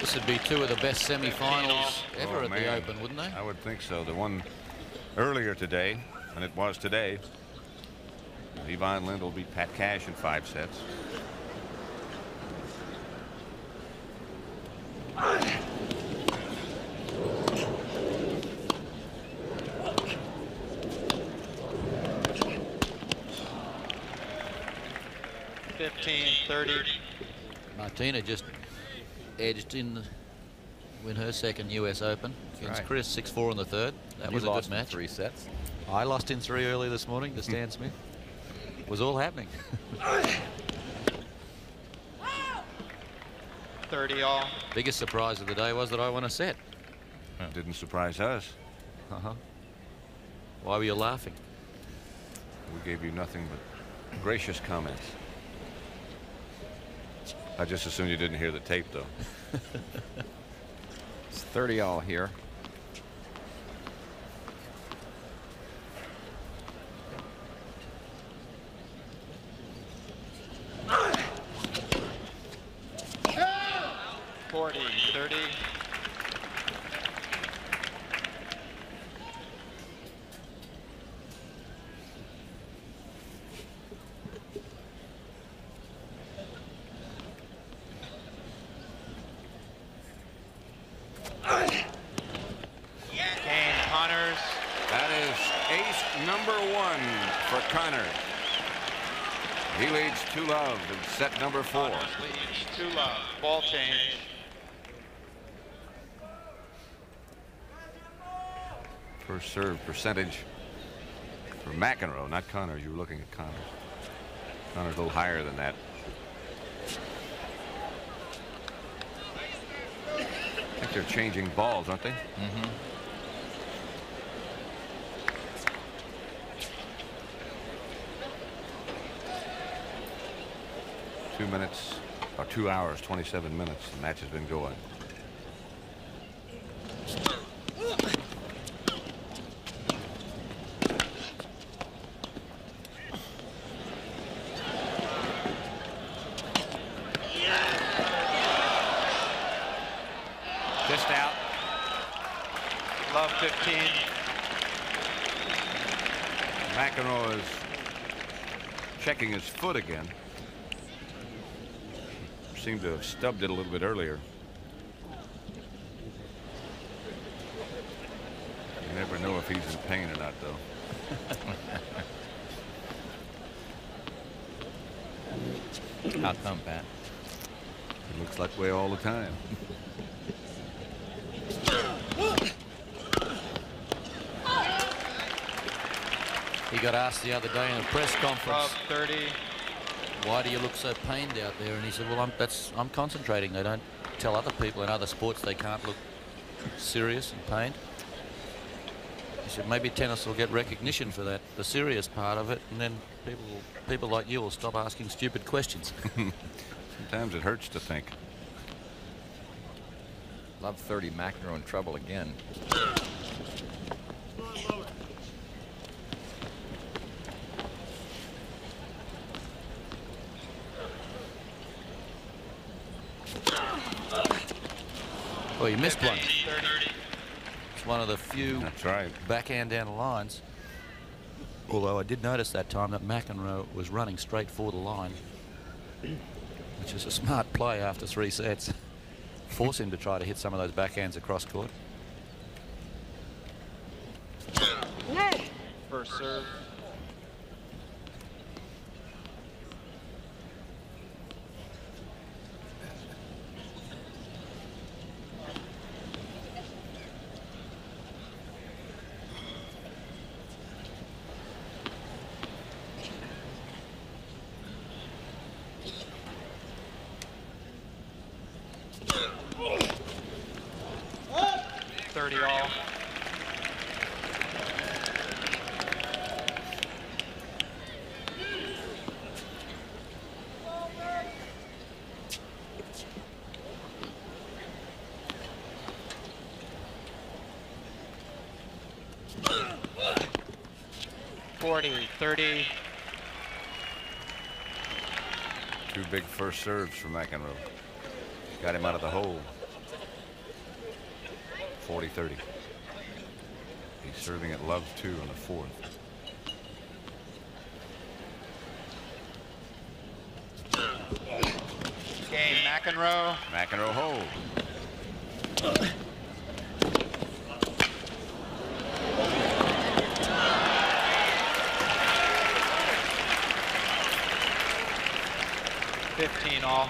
E: This would be 2 of the best semifinals ever at the Open, wouldn't they?
A: I would think so. The one earlier today, and it was today, Yvonne Lindell beat Pat Cash in 5 sets.
E: Martina just edged in win her second US Open against Chris, 6-4 in the third. That was a good match.
B: 3 sets.
E: I lost in 3 early this morning to Stan Smith. It was all happening.
C: 30 all.
E: Biggest surprise of the day was that I won a set.
A: Didn't surprise us.
E: Why were you laughing?
A: We gave you nothing but gracious comments. I just assumed you didn't hear the tape, though.
B: It's 30 all here.
A: for Connor. He leads 2-love in set number 4.
C: Connors leads 2-love. Ball change.
A: First serve percentage for McEnroe, not Connors. You were looking at Connors. Connors a little higher than that. I think they're changing balls, aren't they?
B: Mm-hmm.
A: 2 minutes, or 2 hours, 27 minutes. The match has been going. Just out.
C: Love 15.
A: McEnroe is checking his foot again. Seemed to have stubbed it a little bit earlier. You never know if he's in pain or not, though.
B: How come, Pat?
A: It looks that way all the time.
E: He got asked the other day in a press conference,
C: Love 30.
E: why do you look so pained out there? And he said, well, I'm concentrating. They don't tell other people in other sports they can't look serious and pained. He said, maybe tennis will get recognition for that, the serious part of it, and then people like you will stop asking stupid questions.
A: Sometimes it hurts to think.
B: Love 30. McEnroe in trouble again.
E: Well, you missed one. It's one of the few
A: That's right.
E: backhand down the lines. Although I did notice that time that McEnroe was running straight for the line, which is a smart play after 3 sets. Force him to try to hit some of those backhands across court.
C: First serve. All. $40-30.
A: 2 big first serves for McEnroe. Got him out of the hole. 40-30. He's serving at love 2 on the 4th.
C: Game, McEnroe.
A: McEnroe hold.
C: All.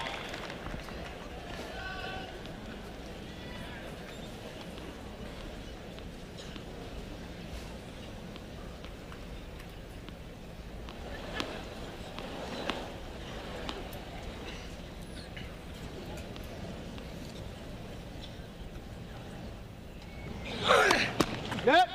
K: Yep.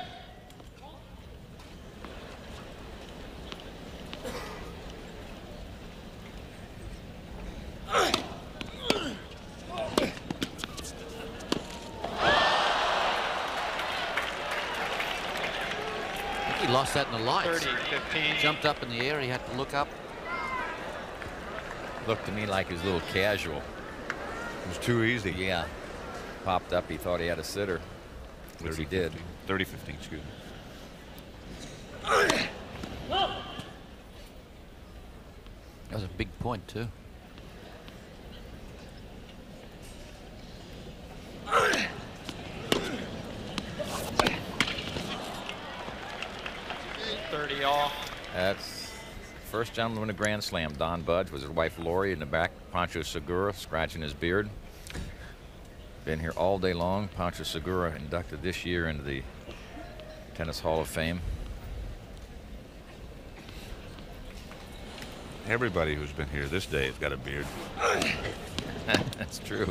E: He lost that in the lights.
C: 30-15.
E: Jumped up in the air. He had to look up.
B: Looked to me like he was a little casual.
A: It was too easy.
B: Yeah. Popped up. He thought he had a sitter, which he did.
A: 30-15, excuse me.
E: That was a big point, too.
C: All.
B: That's first gentleman to win a Grand Slam. Don Budge was his wife Lori in the back. Pancho Segura scratching his beard. Been here all day long. Pancho Segura inducted this year into the Tennis Hall of Fame.
A: Everybody who's been here this day has got a beard.
B: That's true.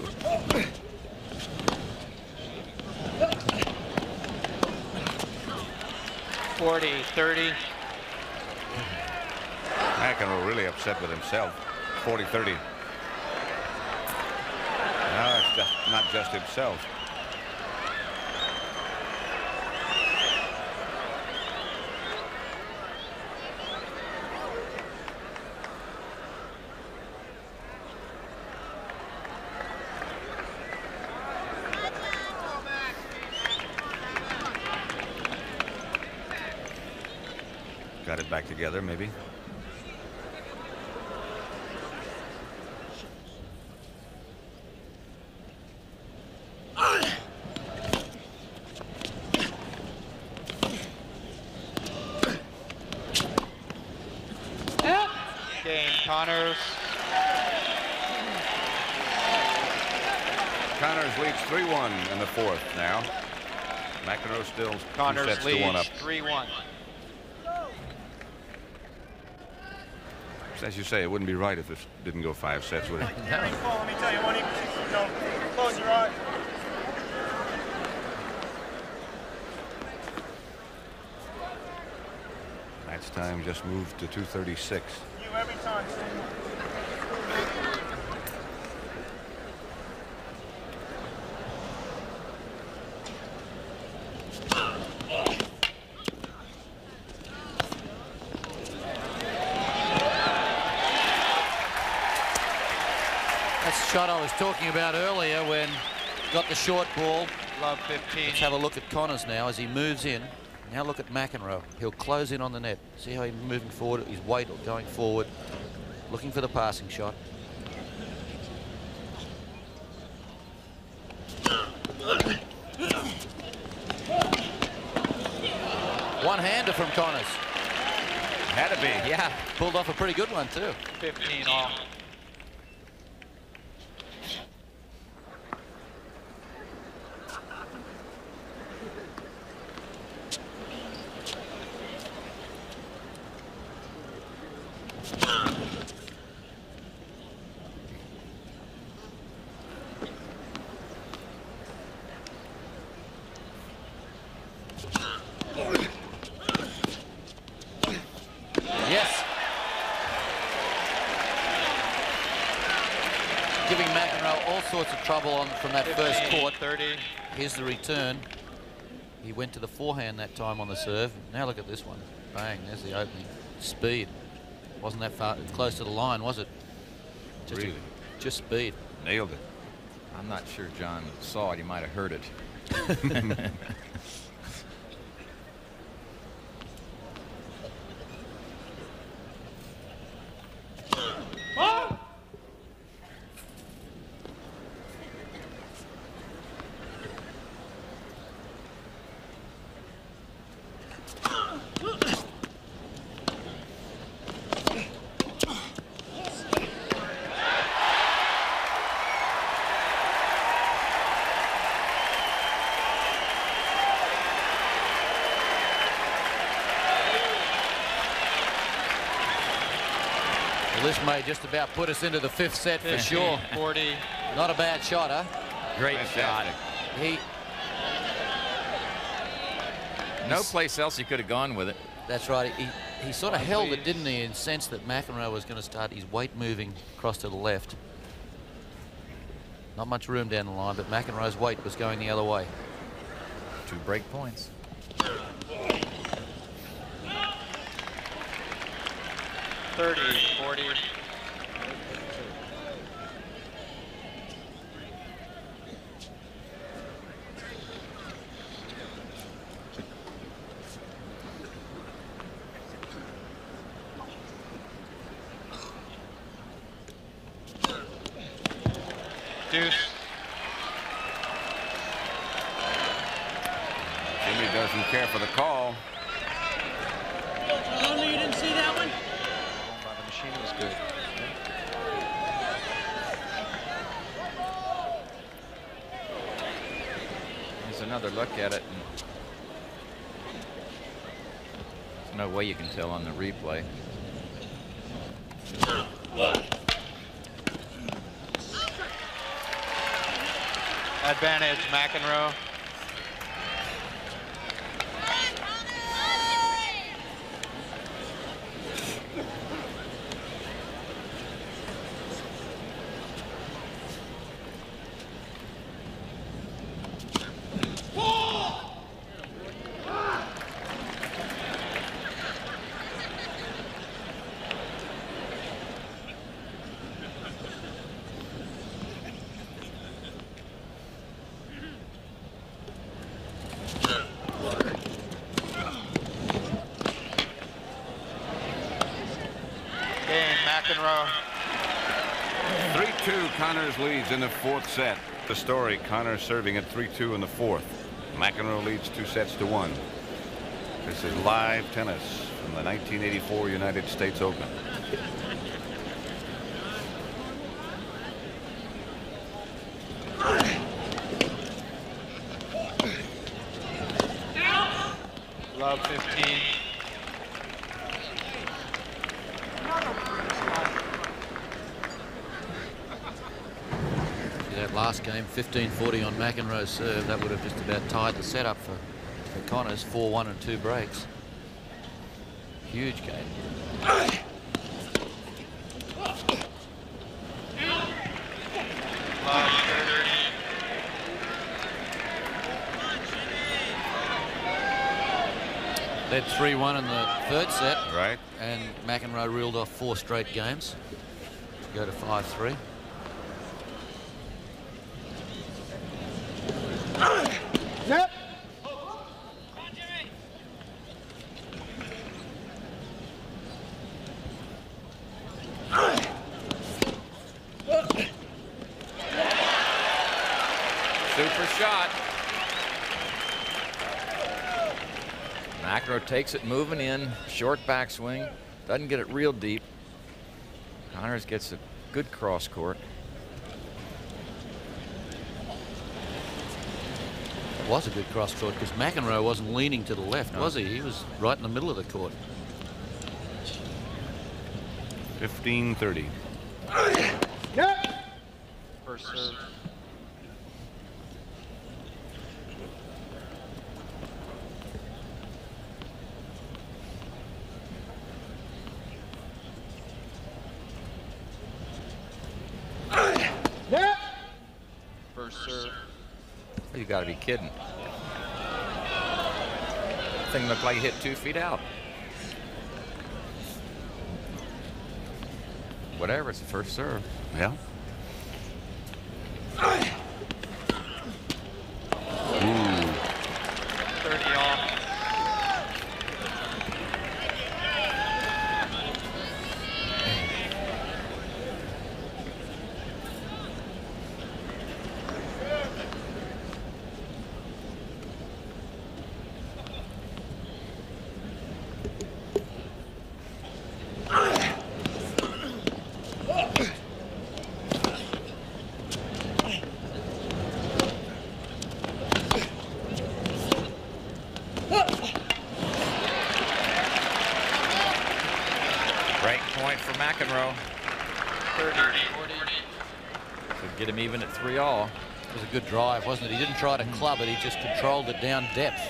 C: $40-30.
A: McEnroe really upset with himself. 40-30. No, it's just not just himself. Got it back together, maybe.
C: Game, Connors.
A: Connors leads 3-1 in the fourth now. McEnroe still 2
C: Connors
A: sets to
C: leads
A: 1 up.
C: 3-1.
A: As you say, it wouldn't be right if it didn't go 5 sets, would it?
K: Let me tell you, when you know, close your eyes.
A: Match time just moved to 2:36.
K: You every time.
E: That's the shot I was talking about earlier when got the short ball.
C: Love 15.
E: Let's have a look at Connors now as he moves in. Now look at McEnroe. He'll close in on the net. See how he's moving forward, his weight going forward, looking for the passing shot. One-hander from Connors.
A: Had to be.
E: Yeah, pulled off a pretty good one too.
C: 15 all.
E: Yes. Giving McEnroe all sorts of trouble on from that first court.
C: 30.
E: Here's the return. He went to the forehand that time on the serve. Now look at this one. Bang, there's the opening. Speed. Wasn't that far close to the line, was it? Just
A: Really?
E: Just speed.
A: Nailed it.
B: I'm not sure John saw it. He might have heard it.
E: This may just about put us into the 5th set for sure.
C: 40.
E: Not a bad shot, huh?
B: Great shot.
E: He.
B: No place else he could have gone with it.
E: That's right. He sort of held it, didn't he, in sense that McEnroe was going to start his weight moving across to the left. Not much room down the line, but McEnroe's weight was going the other way.
B: 2 break points.
C: 30, 40. Deuce.
A: Jimmy doesn't care for the call.
K: Only you didn't see that.
B: good look at it. And there's no way you can tell on the replay.
C: Advantage, McEnroe. McEnroe.
A: 3-2, Connors leads in the fourth set. The story, Connors serving at 3-2 in the fourth. McEnroe leads 2-1. This is live tennis from the 1984 United States Open.
C: Love 15.
E: That last game, 15-40 on McEnroe's serve, that would have just about tied the setup for Connors. 4-1 and 2 breaks. Huge game. Led 3-1 in the third set.
A: Right.
E: And McEnroe reeled off 4 straight games to go to 5-3.
I: Yep.
B: Super shot. McEnroe takes it moving in, short backswing, doesn't get it real deep. Connors gets a good cross court.
E: It was a good cross court because McEnroe wasn't leaning to the left, was he? He was right in the middle of the court.
A: 15-30.
I: Yep.
C: First serve.
I: Yep.
C: First serve.
B: You got to be kidding. Thing looked like he hit 2 feet out. Whatever, it's the first serve.
A: Yeah. Ooh.
C: 30 off.
B: Break point for McEnroe.
C: 30, 40.
B: Could get him even at 3-all.
E: It was a good drive, wasn't it? He didn't try to club it, he just controlled it down depth.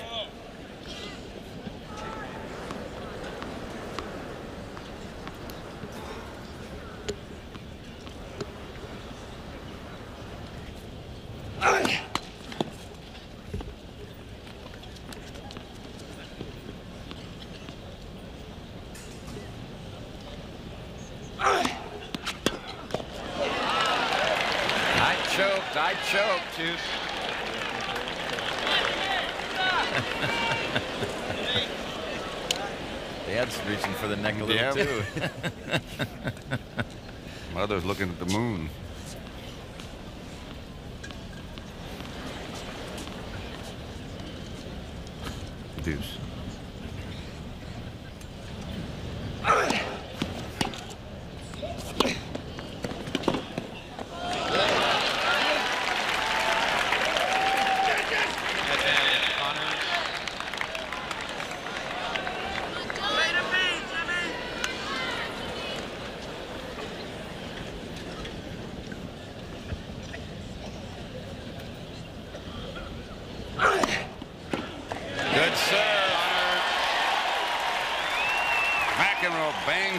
B: I choked.
C: Juice.
B: Dad's reaching for the neck a little
A: Yeah.
B: too.
A: Mother's looking at the moon. Deuce.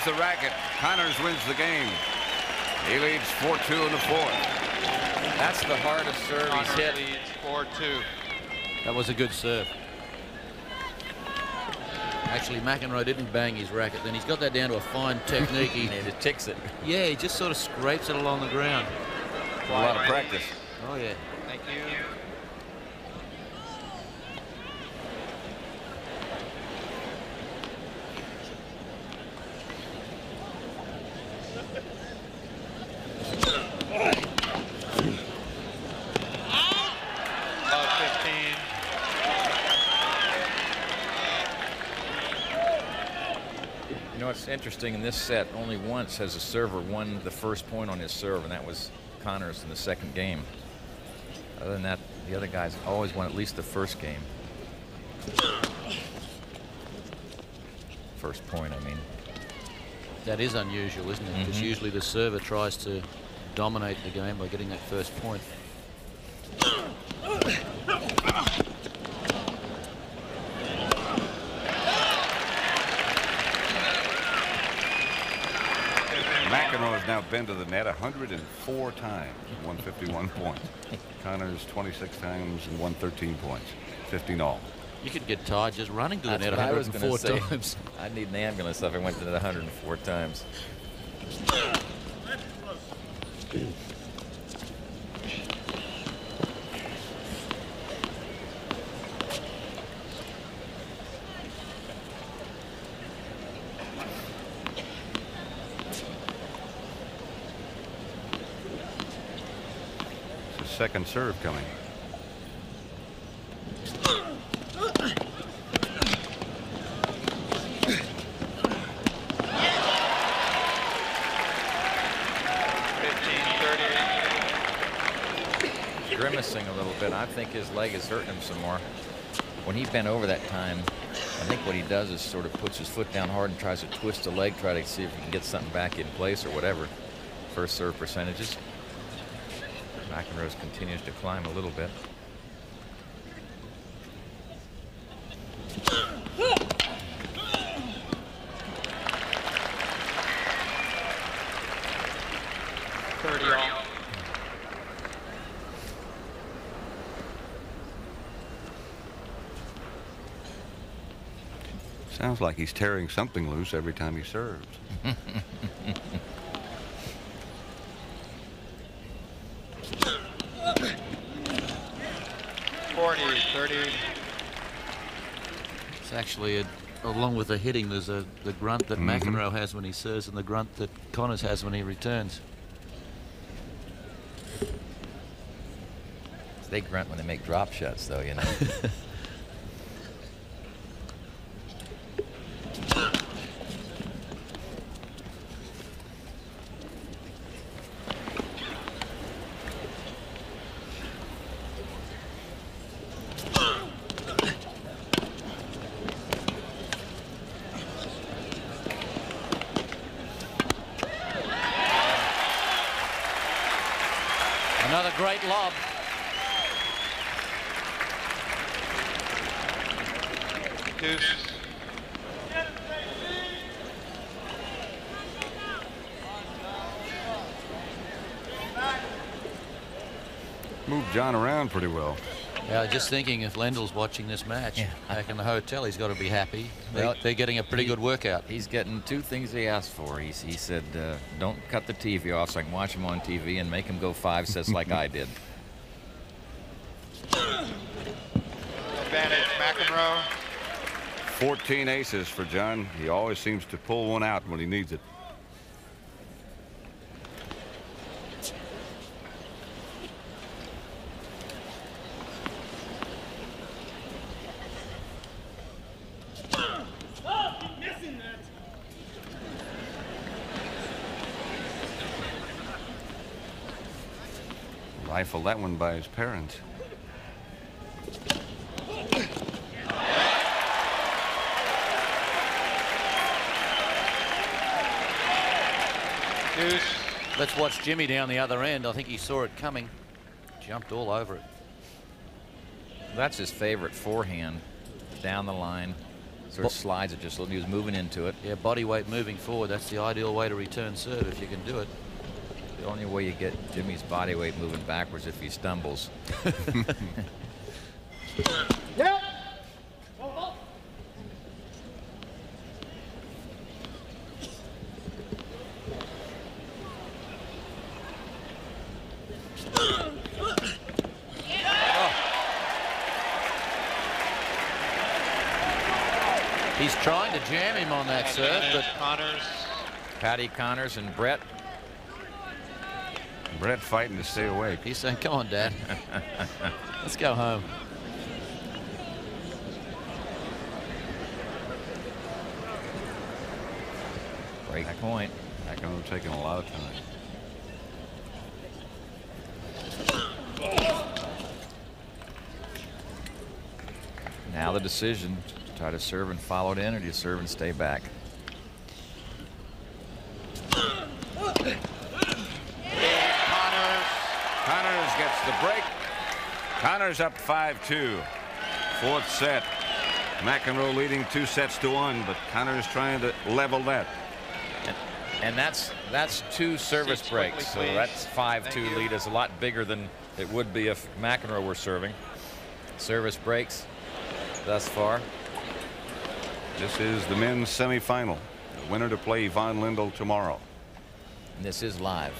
A: the racket. Connors wins the game. He leads 4-2 in the fourth.
B: That's the hardest serve he's hit.
C: Leads 4-2.
E: That was a good serve. Actually, McEnroe didn't bang his racket. Then he's got that down to a fine technique. He
B: just ticks it.
E: Yeah, he just sort of scrapes it along the ground.
A: A lot of practice.
E: Oh, yeah.
C: Thank you.
B: You know, it's interesting in this set, only once has a server won the first point on his serve, and that was Connors in the second game. Other than that, the other guys always won at least the first game. First point, I mean.
E: That is unusual, isn't it? Because usually the server tries to dominate the game by getting that first point.
A: McEnroe has now been to the net 104 times, 151 points. Connors 26 times and 113 points, 15 all.
E: You could get tired just running to the net 104 times.
B: I'd need an ambulance if I went to the net 104 times.
A: Second serve coming.
B: Grimacing a little bit. I think his leg is hurting him some more. When he bent over that time, I think what he does is sort of puts his foot down hard and tries to twist the leg, try to see if he can get something back in place or whatever. First serve percentages. McEnroe continues to climb a little bit.
A: Sounds like he's tearing something loose every time he serves.
C: 30.
E: It's actually, along with the hitting, there's the grunt that McEnroe has when he serves and the grunt that Connors has when he returns.
B: They grunt when they make drop shots, though, you know.
E: Another great lob.
C: Deuce.
A: Moved John around pretty well.
E: Yeah, just thinking if Lendl's watching this match back in the hotel, he's got to be happy. They're getting a pretty good workout.
B: He's getting two things he asked for. He said, don't cut the TV off so I can watch him on TV and make him go 5 sets like I did.
C: Advantage, McEnroe.
A: 14 aces for John. He always seems to pull one out when he needs it. Rifled that one by his parents.
C: Deuce.
E: Let's watch Jimmy down the other end. I think he saw it coming. Jumped all over it.
B: That's his favorite forehand. Down the line. Sort of slides it just a little. He was moving into it.
E: Yeah, body weight moving forward. That's the ideal way to return serve if you can do it.
B: The only way you get Jimmy's body weight moving backwards if he stumbles.
K: Yeah.
E: He's trying to jam him on that serve, but
B: Paddy Connors and Brett.
A: Brett fighting to stay awake.
E: He's saying, come on, Dad. Let's go home.
B: Break point.
A: McEnroe taking a lot of time.
B: Now the decision. Try to serve and follow it in, or do you serve and stay back?
A: Connors gets the break. Connors up 5-2. Fourth set. McEnroe leading 2-1, but Connors trying to level that.
B: And that's 2 service breaks, so that's 5-2 lead is a lot bigger than it would be if McEnroe were serving. Service breaks thus far.
A: This is the men's semifinal. The winner to play Von Lindell tomorrow.
B: And this is live.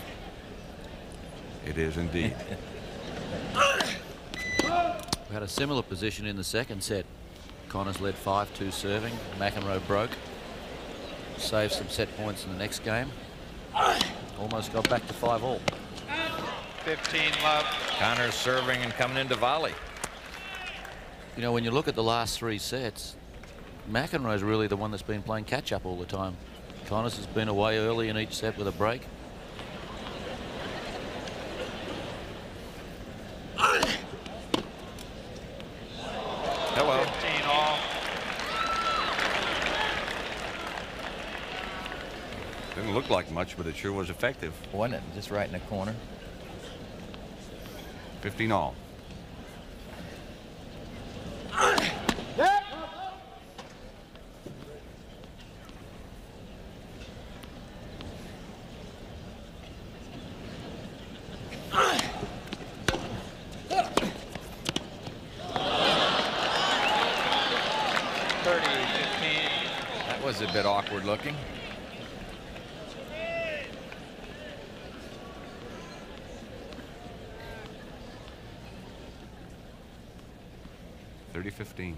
A: It is indeed.
E: We had a similar position in the second set. Connors led 5-2 serving. McEnroe broke. Saved some set points in the next game. Almost got back to 5-all.
C: 15 love.
B: Connors serving and coming into volley.
E: You know, when you look at the last 3 sets, McEnroe's really the one that's been playing catch-up all the time. Connors has been away early in each set with a break.
B: Hello.
C: 15 all.
A: Didn't look like much, but it sure was effective.
B: Wasn't it? Just right in the corner.
A: 15 all.
B: Was a bit awkward looking.
A: (30-15).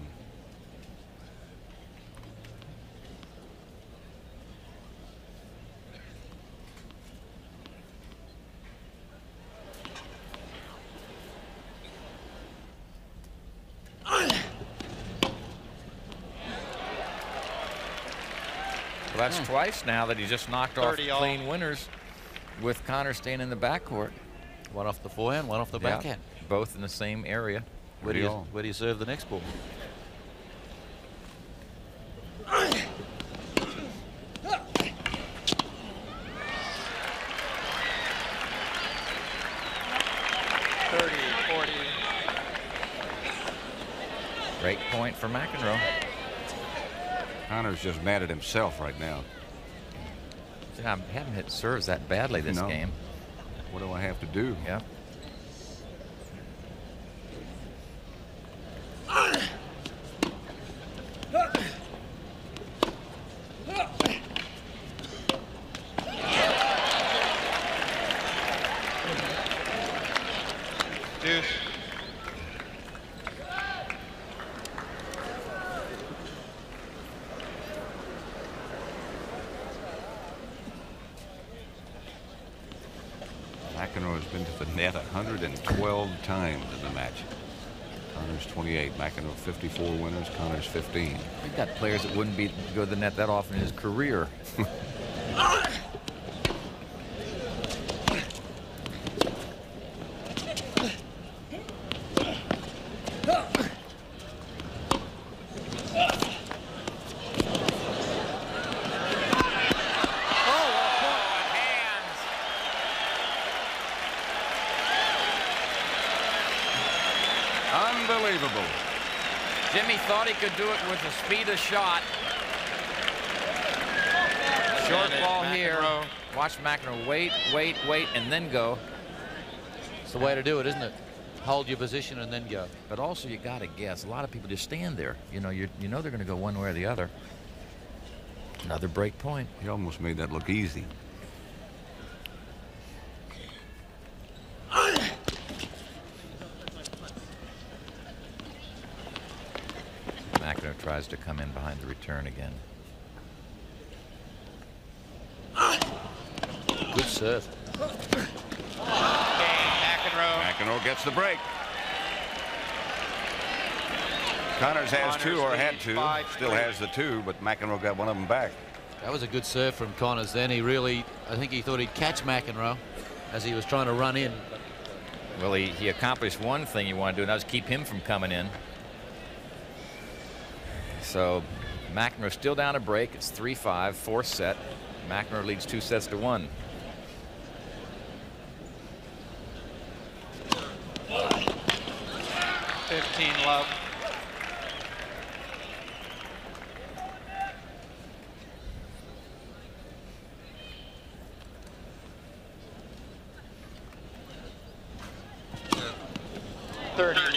B: Well, that's twice now that he just knocked off clean winners with Connors staying in the backcourt.
E: One off the forehand, one off the backhand.
B: Both in the same area.
E: Where do you serve the next ball?
B: Break point for McEnroe.
A: Connors just mad at himself right now.
B: I haven't hit serves that badly this game.
A: What do I have to do?
B: Yeah.
C: Deuce.
A: McEnroe has been to the net 112 times in the match. Connors 28, McEnroe 54 winners, Connors 15.
B: We've got players that wouldn't go to the net that often in his career. Jimmy thought he could do it with the speed of shot. Short ball here. Watch McEnroe wait, and then go.
E: It's the way to do it, isn't it? Hold your position and then go.
B: But also, you got to guess. A lot of people just stand there. You know they're going to go one way or the other. Another break point.
A: He almost made that look easy.
B: McEnroe tries to come in behind the return again.
E: Good serve.
A: McEnroe gets the break. Connors has two, or had two. Still has the two, but McEnroe got one of them back.
E: That was a good serve from Connors. Then I think he thought he'd catch McEnroe as he was trying to run in.
B: Well, he accomplished one thing he wanted to do, and that was keep him from coming in. So McEnroe still down a break. It's 3-5, fourth set. McEnroe leads 2-1.
C: Love.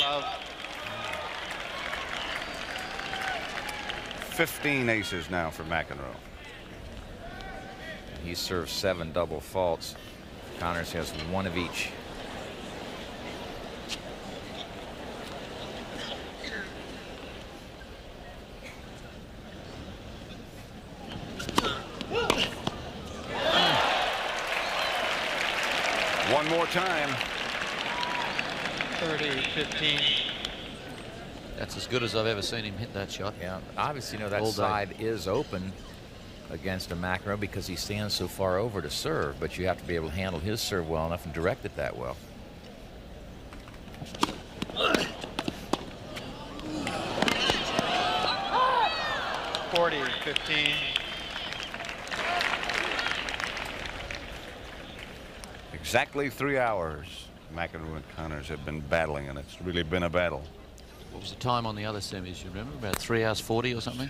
C: Love.
A: 15 aces now for McEnroe.
B: He serves 7 double faults. Connors has one of each.
A: One more time.
C: 30-15.
E: That's as good as I've ever seen him hit that shot.
B: Yeah, obviously, that side is open against a McEnroe because he stands so far over to serve, but you have to be able to handle his serve well enough and direct it that well.
C: $40-15.
A: Exactly 3 hours. McEnroe and Connors have been battling, and it's really been a battle.
E: What was the time on the other semis, you remember? About 3 hours 40 or something?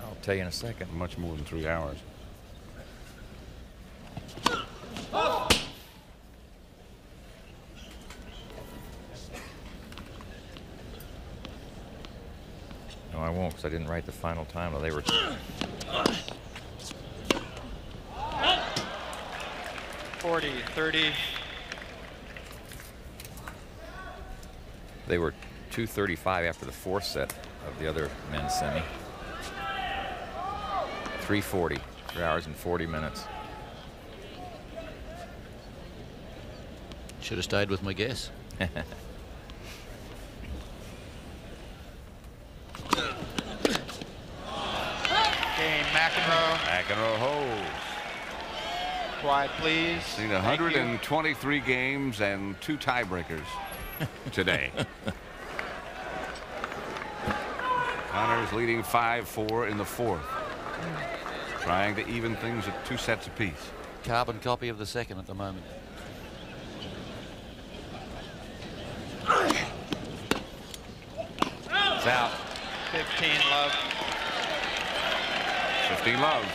B: I'll tell you in a second.
A: Much more than 3 hours.
B: No, I won't, because I didn't write the final time. Well, they were.
C: $40-30.
B: They were 2:35 after the fourth set of the other men's semi. 3:40, 3 hours and 40 minutes.
E: Should have stayed with my guess.
C: Game McEnroe.
A: McEnroe holds.
C: Quiet, please.
A: Seen 123 games and 2 tiebreakers today. Connors leading 5-4 in the fourth. Trying to even things at 2 sets apiece.
E: Carbon copy of the second at the moment.
B: It's out.
C: 15 love.
A: 15 love.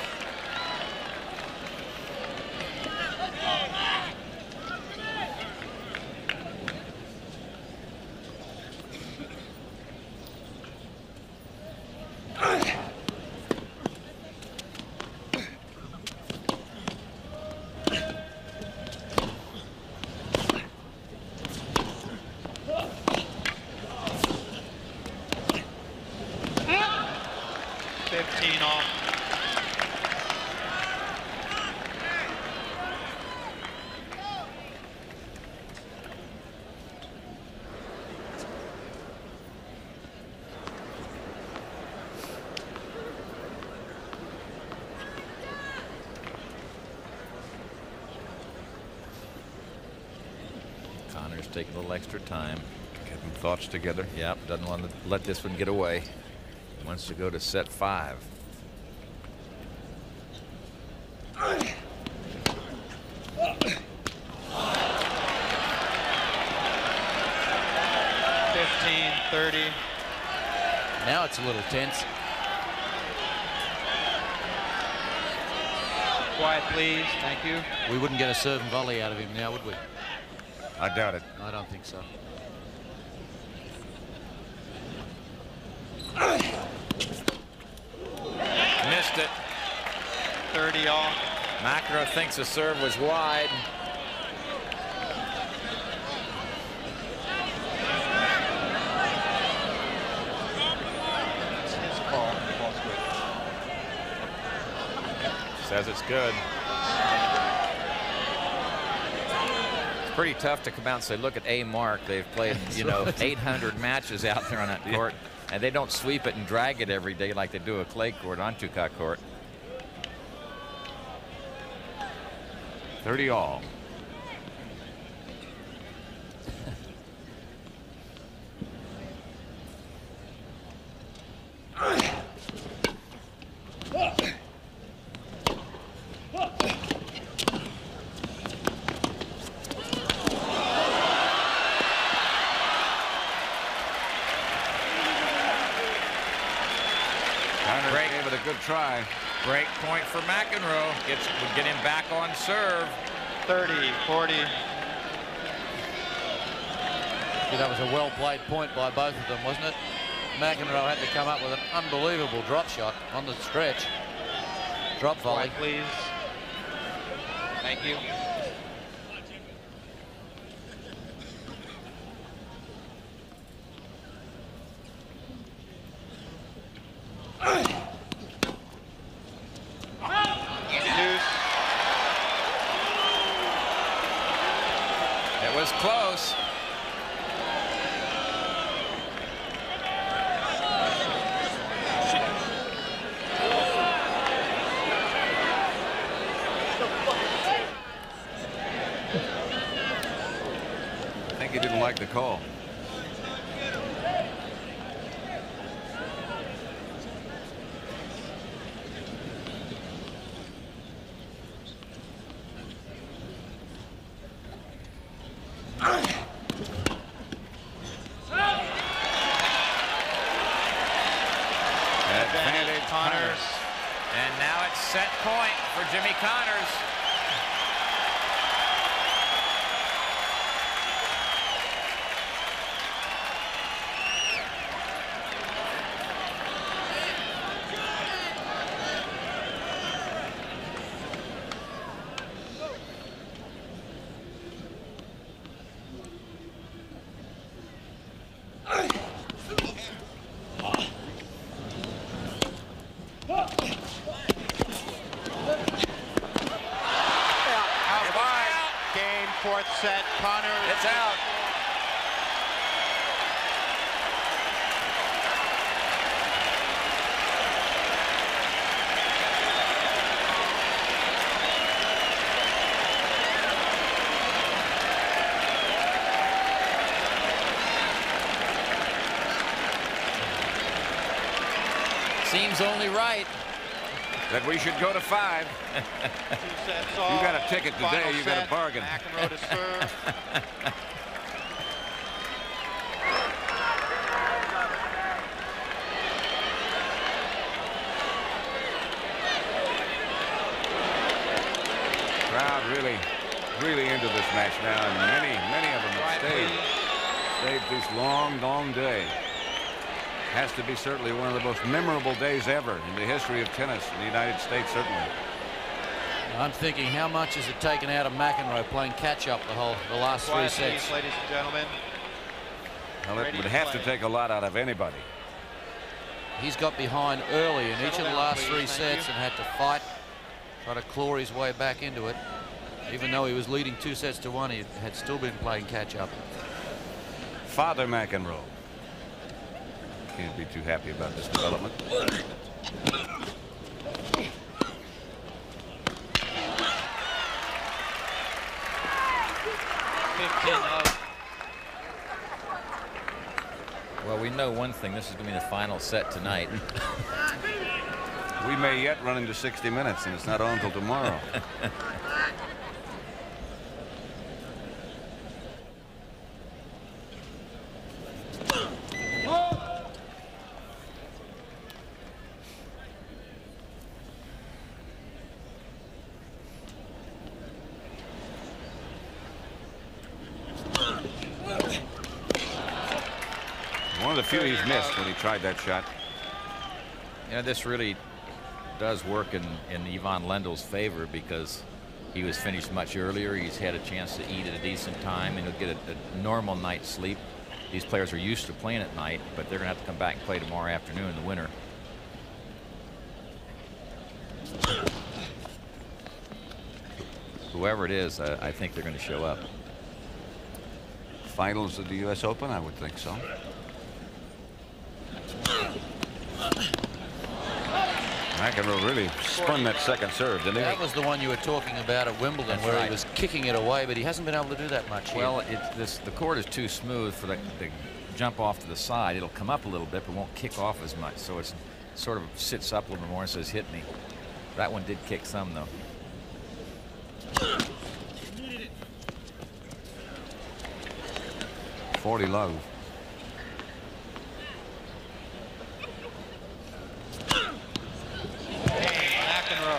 B: Taking a little extra time.
A: Getting thoughts together.
B: Yep, doesn't want to let this one get away. Wants to go to set 5.
E: Now it's a little tense.
C: Quiet, please. Thank you.
E: We wouldn't get a serve and volley out of him now, would we?
A: I doubt it.
E: I don't think so.
B: Missed it.
C: 30 all.
B: McEnroe thinks the serve was wide.
C: It's his call. The ball's good.
B: Says it's good. It's pretty tough to come out and say, look at A Mark. They've played, you know, 800 matches out there on that court, and they don't sweep it and drag it every day like they do a clay court on two-cut court.
A: 30 all.
B: Break.
A: Gave it a good try.
B: Break point for McEnroe. Would get him back on serve.
C: 30, 40.
E: Yeah, that was a well-played point by both of them, wasn't it? McEnroe had to come up with an unbelievable drop shot on the stretch. Drop volley.
C: Quiet, please. Thank you.
B: It was close.
A: I think he didn't like the call.
B: Advantage Connors. And now it's set point for Jimmy Connors.
C: Fourth set, Connors.
B: It's out. Seems only right
A: that we should go to 5. You got a ticket today. You got a bargain.
C: McEnroe to serve.
A: Crowd really into this match now, and many of them have stayed this long day. Has to be certainly one of the most memorable days ever in the history of tennis in the United States, certainly.
E: I'm thinking, how much has it taken out of McEnroe playing catch-up the last
C: Quiet,
E: 3 sets?
C: please, ladies and gentlemen.
A: Well, it would have to take a lot out of anybody.
E: He's got behind early in each of the last 3 sets and had to fight, try to claw his way back into it. Even though he was leading 2 sets to 1, he had still been playing catch-up.
A: Father McEnroe can't be too happy about this development.
C: 15 up.
B: Well, we know one thing. This is going to be the final set tonight.
A: We may yet run into 60 minutes, and it's not on until tomorrow. One of the few he's missed when he tried that shot.
B: You know, this really does work in Ivan Lendl's favor because he was finished much earlier. He's had a chance to eat at a decent time and he'll get a normal night's sleep. These players are used to playing at night, but they're going to have to come back and play tomorrow afternoon in the winter. Whoever it is, I think they're going to show up.
A: Finals of the U.S. Open, I would think so. McEnroe really spun that second serve, didn't he?
E: That was the one you were talking about at Wimbledon.
B: That's
E: where
B: right.
E: He was kicking it away, but he hasn't been able to do that much
B: Well,
E: yet.
B: the court is too smooth for the jump off to the side. It'll come up a little bit, but won't kick off as much. So it's sort of sits up a little more and says, hit me. That one did kick some, though.
A: .40 love.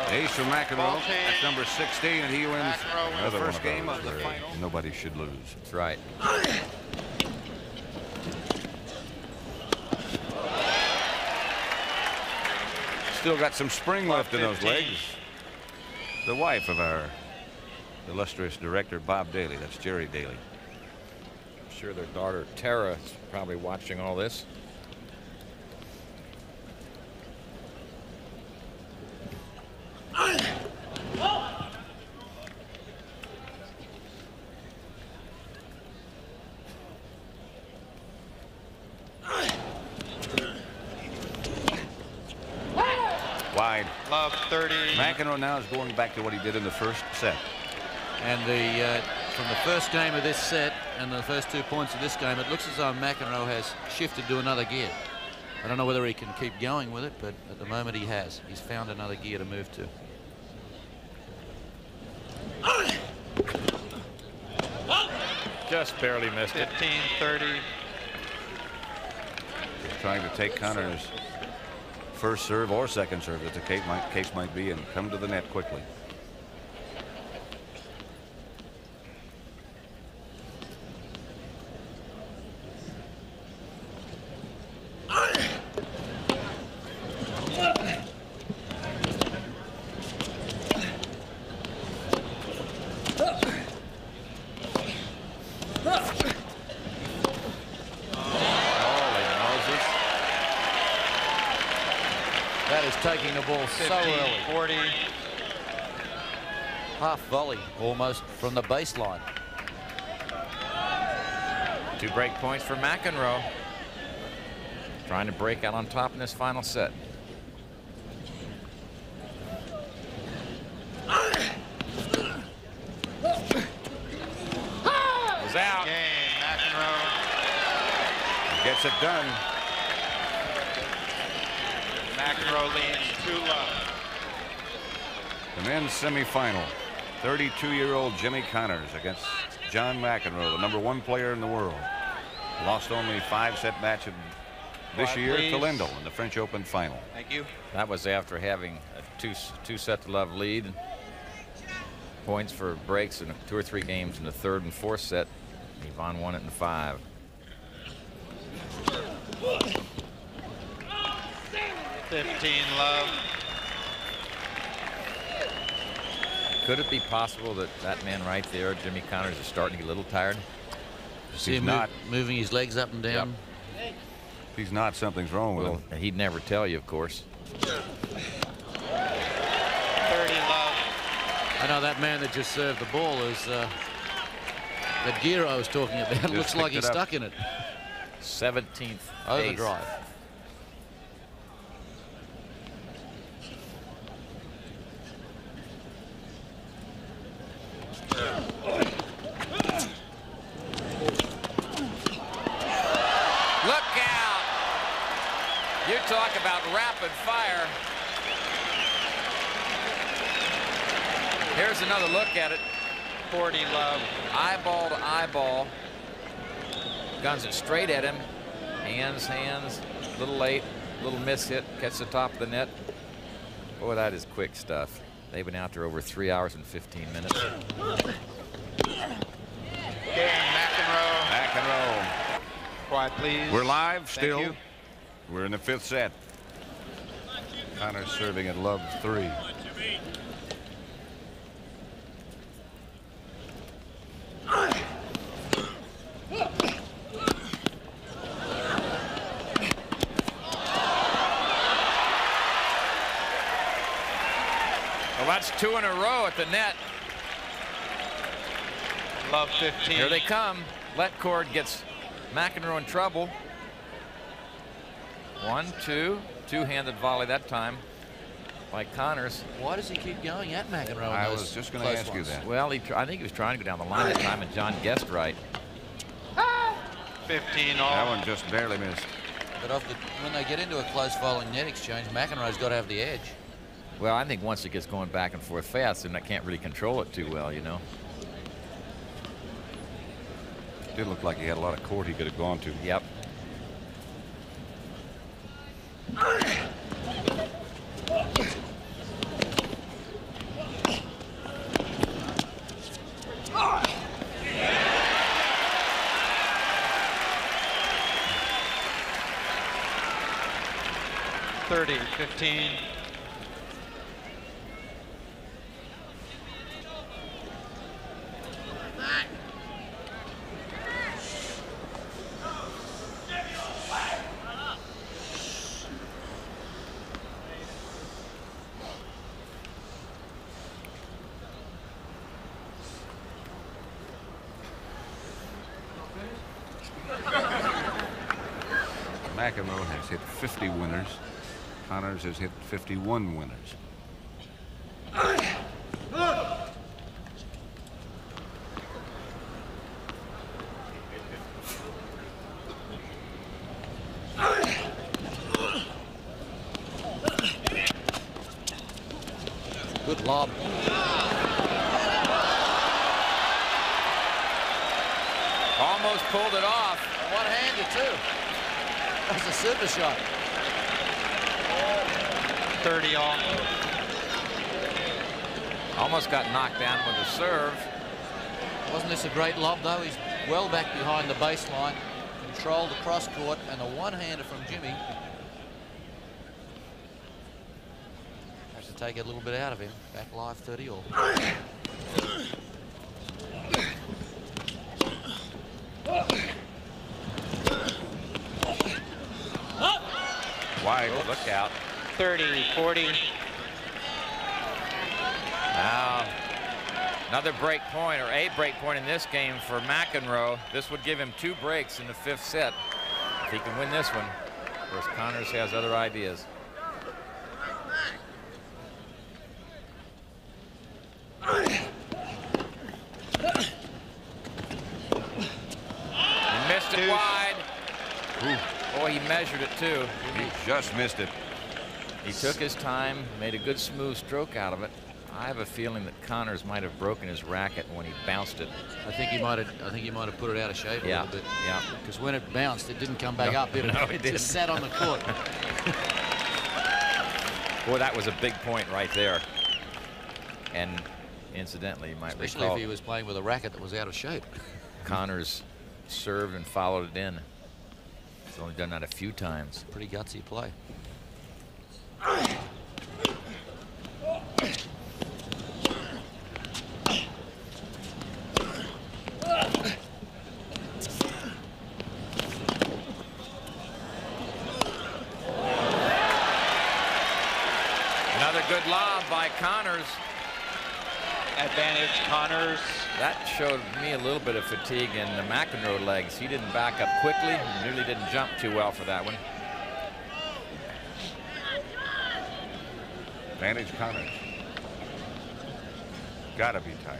A: Ace for McEnroe. That's number 16, and he wins the first game of the final. Nobody should lose.
B: That's right.
A: Still got some spring left in those legs. The wife of our illustrious director, Bob Daly. That's Jerry Daly.
B: I'm sure their daughter, Tara, is probably watching all this.
A: Wide.
C: Love 30.
A: McEnroe now is going back to what he did in the first set.
E: And from the first game of this set and the first 2 points of this game, it looks as though McEnroe has shifted to another gear. I don't know whether he can keep going with it, but at the moment he has. He's found another gear to move to.
B: Just barely missed it.
C: 15, 30.
A: Trying to take Connor's first serve or second serve, as the case might be, and come to the net quickly.
E: Taking the ball
C: 50,
E: so early.
C: 40.
E: Half volley almost from the baseline.
B: 2 break points for McEnroe. Trying to break out on top in this final set. Is out.
C: Game, McEnroe.
A: Gets it done.
C: McEnroe leads 2 love.
A: The men's semifinal. 32-year-old Jimmy Connors against John McEnroe, the #1 player in the world. Lost only 5-set match of this year to Lendl in the French Open final.
C: Thank you.
B: That was after having a 2-set-to-love lead. Points for breaks in 2 or 3 games in the 3rd and 4th set. Ivan won it in 5.
C: 15 love.
B: Could it be possible that that man right there, Jimmy Connors, is starting to get a little tired?
E: See him moving his legs up and down.
A: Yep. If he's not, something's wrong with him.
B: He'd never tell you, of course.
C: 30 love.
E: I know that man that just served the ball is the gear I was talking about. Looks like he's stuck in it.
B: 17th
E: overdrive.
B: Look out! You talk about rapid fire. Here's another look at it.
C: 40 love.
B: Eyeball to eyeball. Guns it straight at him. Hands, a little late, a little miss hit, catch the top of the net. Boy, that is quick stuff. They've been out there over 3 hours and 15 minutes.
C: Game, McEnroe.
A: 40
C: Quiet, please.
A: We're live
C: Thank
A: still.
C: you.
A: We're in the 5th set. Connors serving at love 3.
B: Well, that's 2 in a row at the net.
C: Love 15.
B: Here they come. Letcord gets McEnroe in trouble. 1, 2. Two-handed volley that time by Connors.
E: Why does he keep going at McEnroe?
A: I was just going to ask you that.
B: Well, I think he was trying to go down the line that time, and John guessed right.
C: 15 all.
A: That one just barely missed.
E: But when they get into a close following net exchange, McEnroe's got to have the edge.
B: Well, I think once it gets going back and forth fast, then I can't really control it too well, you know.
A: Did look like he had a lot of court he could have gone to.
B: Yep.
C: $30, 15.
A: McEnroe has hit 50 winners. Connors has hit 51 winners.
E: Good lob.
B: Almost pulled it off.
E: One-handed too. That's a super shot.
C: 30 all.
B: Almost got knocked down with a serve.
E: Wasn't this a great lob though? He's well back behind the baseline, controlled the cross court, and a one-hander from Jimmy. Has to take a little bit out of him. Back live 30 all.
A: Wide, look out.
C: 30, 40.
B: Now, another break point, or a break point in this game for McEnroe. This would give him 2 breaks in the 5th set. If he can win this one, of course, Connors has other ideas. He missed it wide.
A: Ooh.
B: Boy, he measured it too.
A: He just missed it.
B: He took his time, made a good smooth stroke out of it. I have a feeling that Connors might have broken his racket when he bounced it.
E: I think he might have put it out of shape a little bit.
B: Yeah.
E: Because when it bounced, it didn't come back up, did it?
B: No, it didn't.
E: Just sat on the court.
B: Boy, that was a big point right there. And incidentally, you might
E: Especially
B: recall,
E: if he was playing with a racket that was out of shape.
B: Connors served and followed it in. He's only done that a few times.
E: Pretty gutsy play.
B: Another good lob by Connors.
C: Advantage, Connors.
B: That showed me a little bit of fatigue in the McEnroe legs. He didn't back up quickly. He really didn't jump too well for that one.
A: Advantage Connors. Gotta be tired.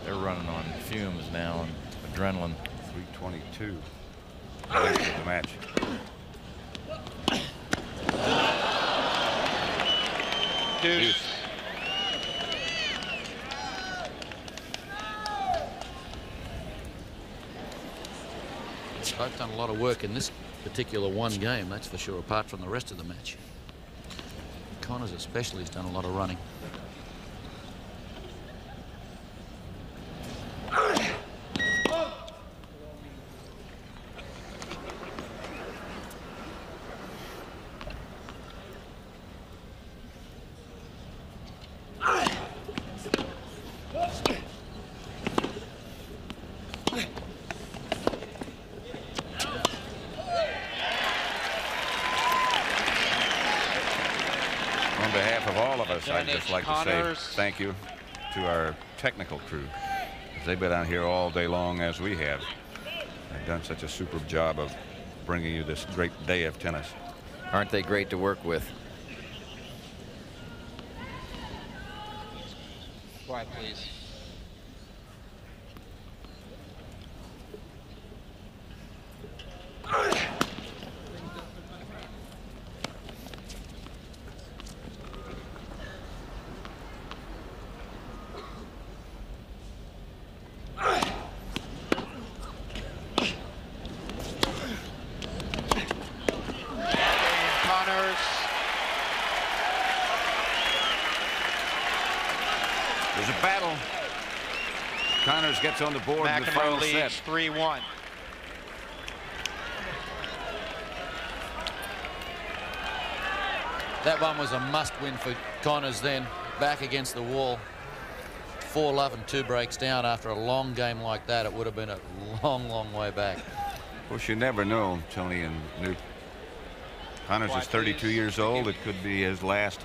B: They're running on fumes now and adrenaline.
A: 3:22 left of the match.
C: Deuce.
E: Both done a lot of work in this particular one game, that's for sure, apart from the rest of the match. Connors especially has done a lot of running.
A: us, I'd just like to say thank you to our technical crew. They've been out here all day long, as we have. They've done such a superb job of bringing you this great day of tennis.
B: Aren't they great to work with?
C: Quiet, please.
A: There's a battle. Connors gets on the board in the final set.
C: McEnroe leads 3-1.
E: That one was a must-win for Connors then. Back against the wall. 4-love and 2 breaks down. After a long game like that, it would have been a long, long way back.
A: Of course, you never know, Tony and Newt. Connors is 32 years old. It could be his last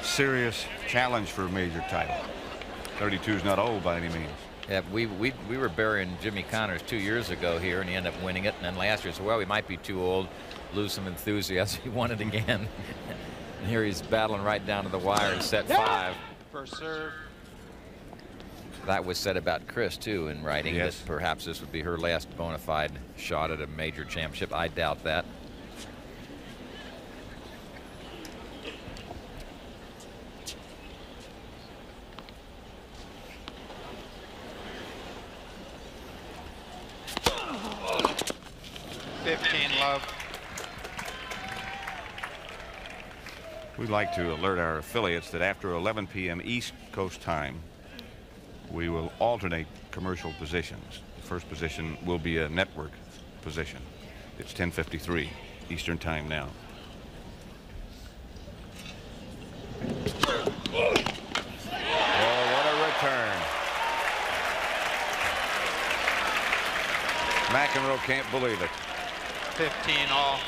A: serious challenge for a major title. 32 is not old by any means.
B: Yeah, we were burying Jimmy Connors 2 years ago here, and he ended up winning it. And then last year, so well, he might be too old, lose some enthusiasm. He won it again. And here he's battling right down to the wire in set 5.
C: First serve.
B: That was said about Chris too in writing,
A: yes,
B: that perhaps this would be her last bona fide shot at a major championship. I doubt that.
A: We'd like to alert our affiliates that after 11 p.m. East Coast time, we will alternate commercial positions. The first position will be a network position. It's 10:53 Eastern time now. Oh, what a return. McEnroe can't believe it.
C: 15-all.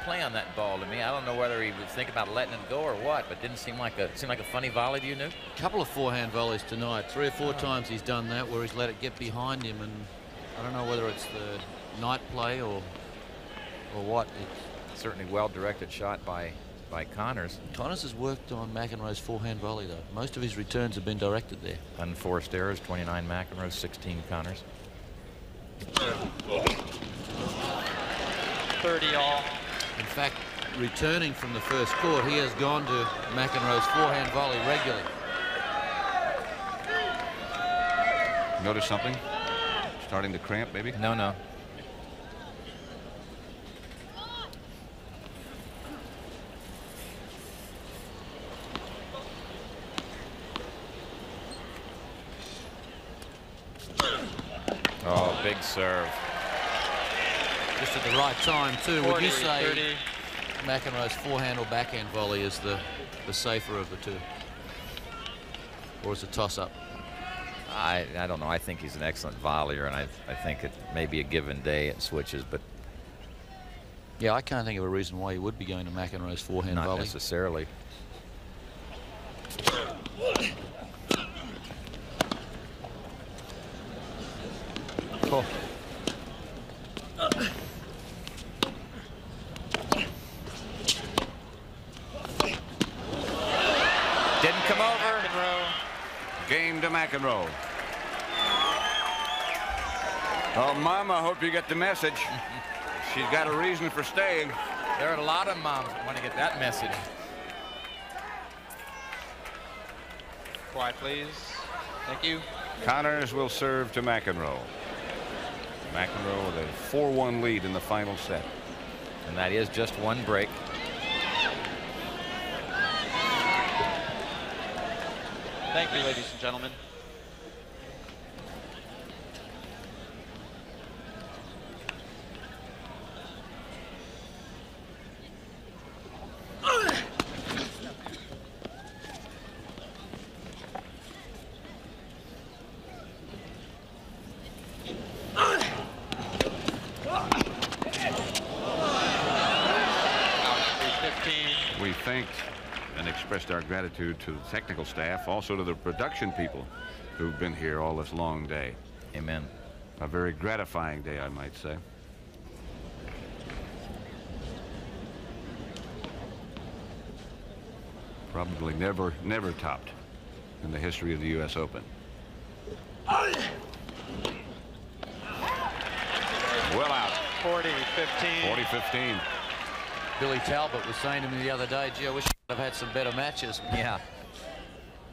B: Play on that ball to me. I don't know whether he was thinking about letting it go or what, but didn't seem like a funny volley to you, Newt?
E: A couple of forehand volleys tonight. 3 or 4 times he's done that where he's let it get behind him, and I don't know whether it's the night play or what.
B: It's certainly well-directed shot by Connors.
E: Connors has worked on McEnroe's forehand volley though. Most of his returns have been directed there.
B: Unforced errors, 29 McEnroe, 16 Connors.
C: 30-all.
E: In fact, returning from the first court, he has gone to McEnroe's forehand volley regularly.
A: Notice something? Starting to cramp, maybe?
B: No. Oh, big serve.
E: Just at the right time, too. Would you say 30. McEnroe's forehand or backhand volley is the safer of the two? Or is it a toss-up?
B: I don't know. I think he's an excellent volleyer, and I think it may be a given day it switches, but...
E: Yeah, I can't think of a reason why he would be going to McEnroe's forehand volley.
B: Not necessarily.
E: Oh.
A: Didn't come over. Game to McEnroe. Oh, Mama, I hope you get the message. She's got a reason for staying.
B: There are a lot of moms that want to get that message.
C: Quiet, please. Thank you.
A: Connors will serve to McEnroe. McEnroe with a 4-1 lead in the final set.
B: And that is just one break.
C: Thank you, ladies and gentlemen.
A: We thanked and expressed our gratitude to the technical staff, also to the production people who've been here all this long day.
B: Amen.
A: A very gratifying day, I might say. Probably never topped in the history of the U.S. Open. Well out.
C: 40-15.
A: 40-15.
E: Billy Talbot was saying to me the other day, gee, I wish I'd have had some better matches.
B: Yeah.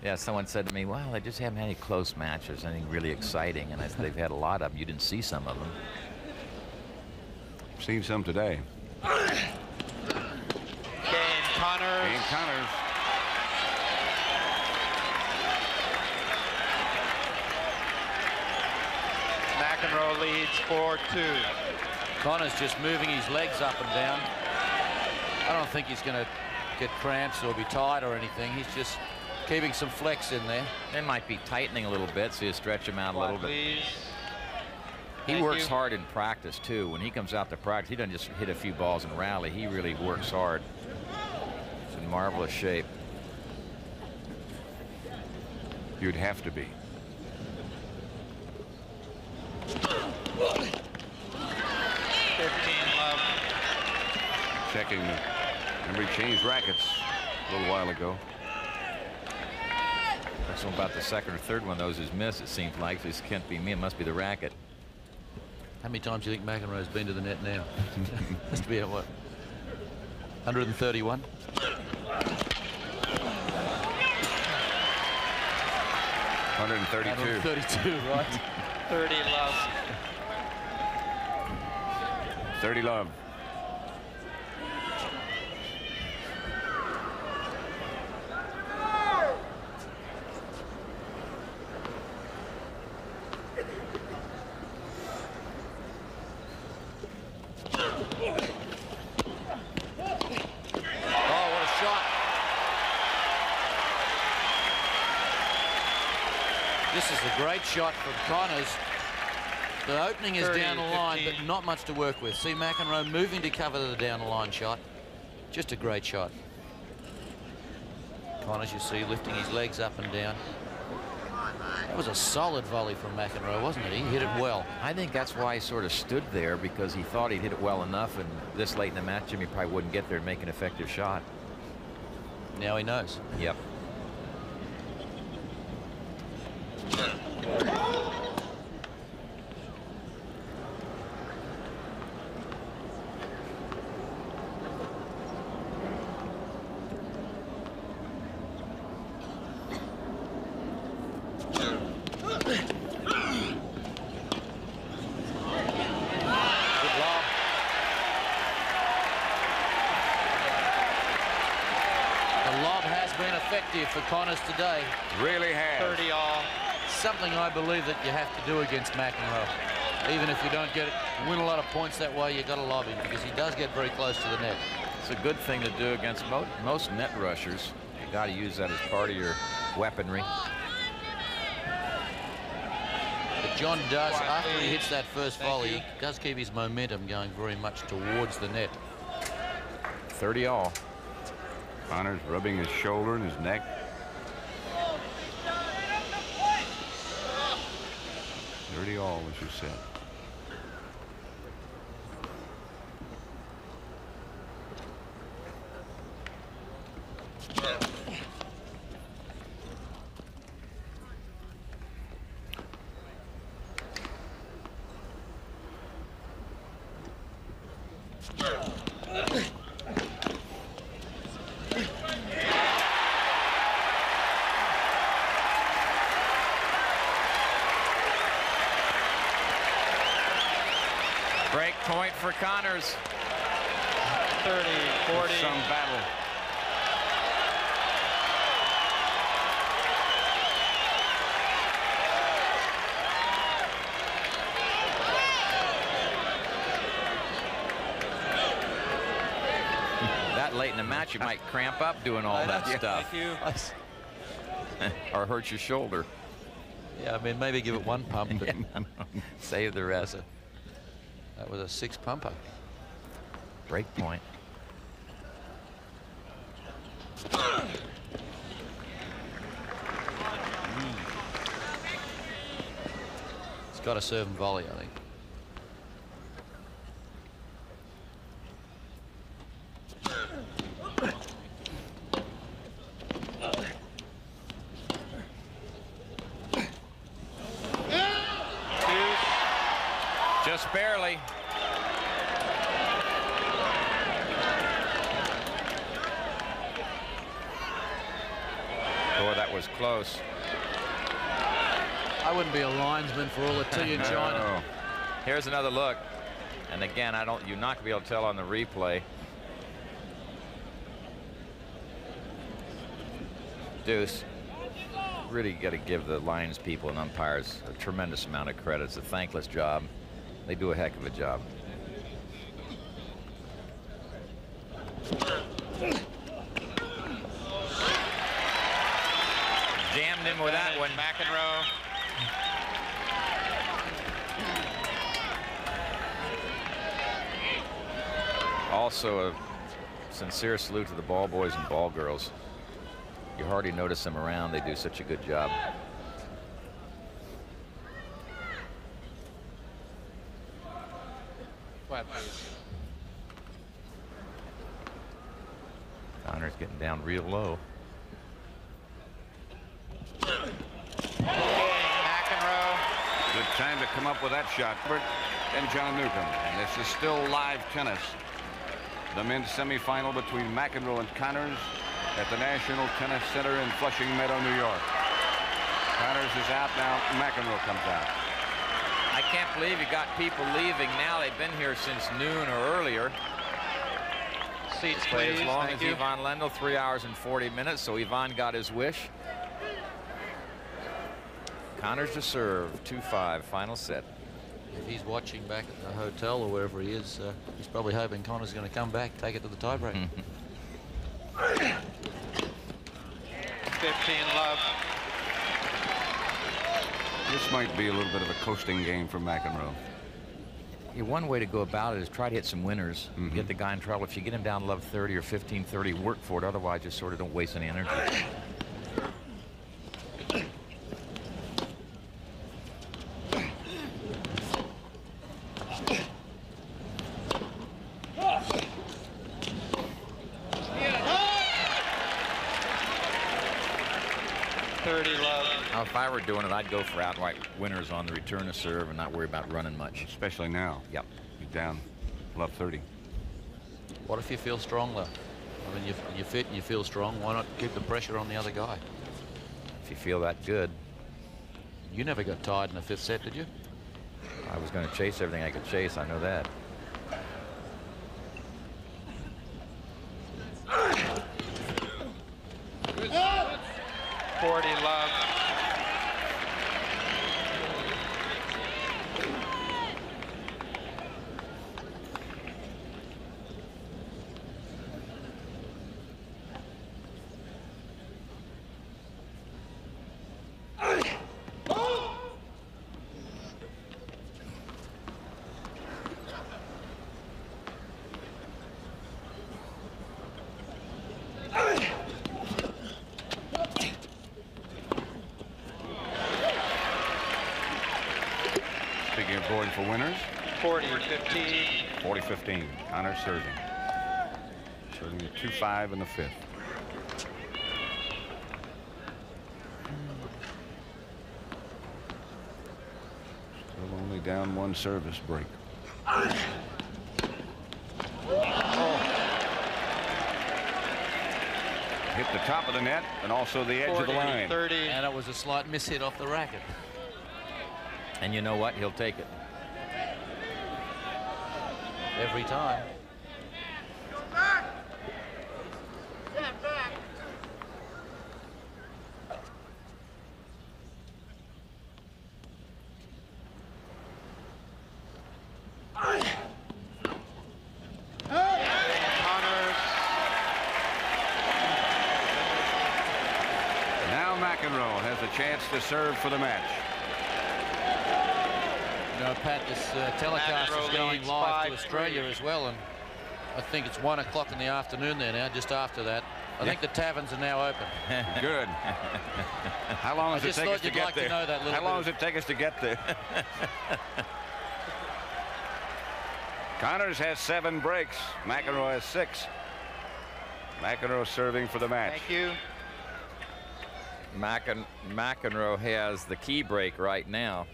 B: Yeah, someone said to me, well, they just haven't had any close matches, anything really exciting. And I said, they've had a lot of them. You didn't see some of them.
A: Seen some today.
C: Kane Connors.
A: Kane Connors.
C: McEnroe leads 4-2.
E: Connors just moving his legs up and down. I don't think he's going to get cramps or be tired or anything. He's just keeping some flex in there.
B: They might be tightening a little bit, so you stretch him out a little bit.
C: Please.
B: He works hard in practice, too. When he comes out to practice, he doesn't just hit a few balls and rally. He really works hard. It's in marvelous shape.
A: You'd have to be.
C: 15 love.
A: Checking. Remember, he changed rackets a little while ago.
B: So about the second or third one of those is missed, it seems like. This can't be me. It must be the racket.
E: How many times do you think McEnroe's been to the net now? Has to be at what? 131?
A: 132.
E: 132, right?
C: 30 love.
A: 30 love.
E: This is a great shot from Connors. The opening is down the line, but not much to work with. See McEnroe moving to cover the down the line shot. Just a great shot. Connors, you see, lifting his legs up and down. That was a solid volley from McEnroe, wasn't it? He hit it well.
B: I think that's why he sort of stood there, because he thought he'd hit it well enough, and this late in the match, Jimmy probably wouldn't get there and make an effective shot.
E: Now he knows.
B: Yep.
E: For Connors today.
A: Really has.
C: 30 all.
E: Something I believe that you have to do against McEnroe. Even if you don't win a lot of points that way, you got to love him, because he does get very close to the net.
B: It's a good thing to do against most net rushers. You got to use that as part of your weaponry.
E: But John does, after he hits that first volley, he does keep his momentum going very much towards the net.
B: 30 all.
A: Connors rubbing his shoulder and his neck. 30 all, as you said.
B: point for Connors.
C: 30, 40.
A: Some battle.
B: That late in the match, you might cramp up doing all that stuff.
C: Thank you.
B: Or hurt your shoulder.
E: Yeah, I mean, maybe give it one pump and save the rest. That was a 6-pumper.
B: Break point.
E: It's got to serve and volley, I think.
B: Just barely. Boy, that was close.
E: I wouldn't be a linesman for all the tea in China.
B: Here's another look. And again, you're not going to be able to tell on the replay. Deuce. Really got to give the lines people and umpires a tremendous amount of credit. It's a thankless job. They do a heck of a job. Jammed him with that one.
C: McEnroe.
B: Also a sincere salute to the ball boys and ball girls. You hardly notice them around. They do such a good job. Connor's getting down real low.
C: McEnroe.
A: Good time to come up with that shot. And John Newcomb. And this is still live tennis. The men's semifinal between McEnroe and Connors at the National Tennis Center in Flushing Meadow, New York. Connors is out now. McEnroe comes out.
B: I can't believe you got people leaving now. They've been here since noon or earlier.
C: Seats,
B: Play
C: please.
B: as long
C: Thank
B: as
C: you.
B: Ivan Lendl, 3 hours and 40 minutes. So Ivan got his wish. Connors to serve, 2-5, final set.
E: If he's watching back at the hotel or wherever he is, he's probably hoping Connor's going to come back, take it to the tiebreak.
C: 15 love.
A: This might be a little bit of a coasting game for McEnroe.
B: Yeah, one way to go about it is try to hit some winners, get the guy in trouble. If you get him down love 30 or 15-30, work for it. Otherwise, just sort of don't waste any energy. Now, if I were doing it, I'd go for outright winners on the return to serve and not worry about running much.
A: Especially now.
B: Yep.
A: You're down love 30.
E: What if you feel strong, though? I mean, you're fit and you feel strong. Why not keep the pressure on the other guy?
B: If you feel that good.
E: You never got tired in the 5th set, did you?
B: I was going to chase everything I could chase. I know that.
C: Love.
A: Going for winners.
C: 40-15.
A: 40-15. Connors serving. Serving at 2-5 in the 5th. Still only down one service break. Hit the top of the net and also the edge of the line.
C: 30.
E: And it was a slight mishit off the racket.
B: And you know what? He'll take it.
E: every time.
A: Now McEnroe has a chance to serve for the match.
E: You know, Pat, this telecast is going live to Australia as well, and I think it's 1 o'clock in the afternoon there now, just after that. I think the taverns are now open.
A: Good. How long does it take us to get there? How long does it take us to get there? Connors has 7 breaks. McEnroe has 6. McEnroe serving for the match.
C: Thank you.
L: McEnroe has the key break right now.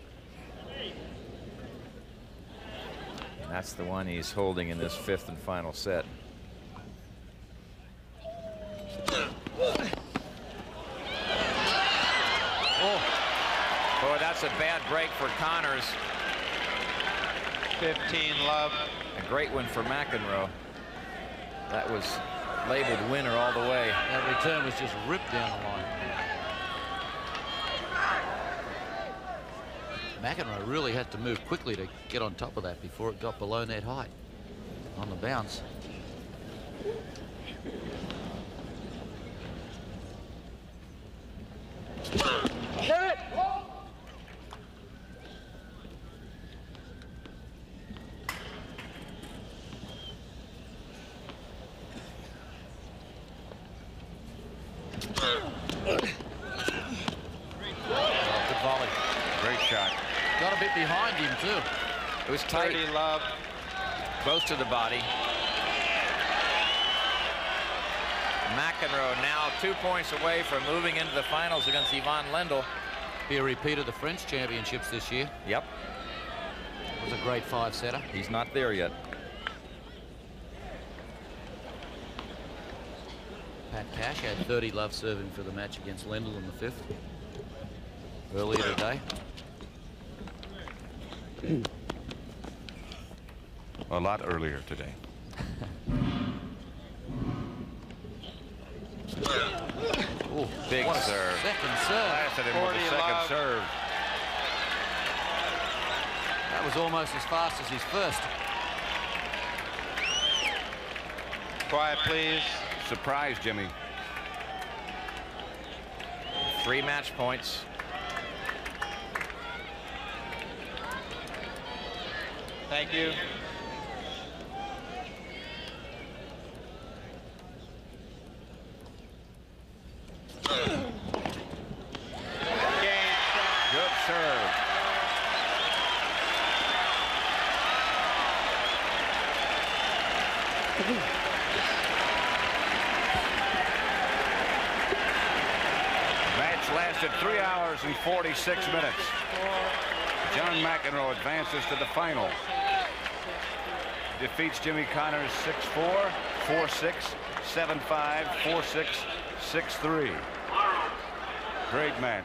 L: And that's the one he's holding in this 5th and final set. Oh, boy, that's a bad break for Connors.
C: 15 love.
L: A great one for McEnroe. That was labeled winner all the way.
E: That return was just ripped down the line. McEnroe really had to move quickly to get on top of that before it got below net height on the bounce. Good volley.
A: Great shot.
E: Got a bit behind him too.
L: It was tight.
C: 30 love.
L: Close to the body. McEnroe now 2 points away from moving into the finals against Ivan Lendl.
E: Be a repeat of the French championships this year.
L: Yep.
E: It was a great 5-setter.
L: He's not there yet.
E: Pat Cash had 30 love serving for the match against Lendl in the 5th earlier today.
A: A lot earlier today.
E: Ooh,
L: big serve.
E: Second serve.
A: Blasted him with the second serve.
E: That was almost as fast as his first.
C: Quiet, please.
A: Surprise, Jimmy.
L: 3 match points.
C: Thank you.
A: Good serve. Match lasted 3 hours and 46 minutes. John McEnroe advances to the final. Defeats Jimmy Connors 6-4, 4-6, 7-5, 4-6, 6-3. Great match.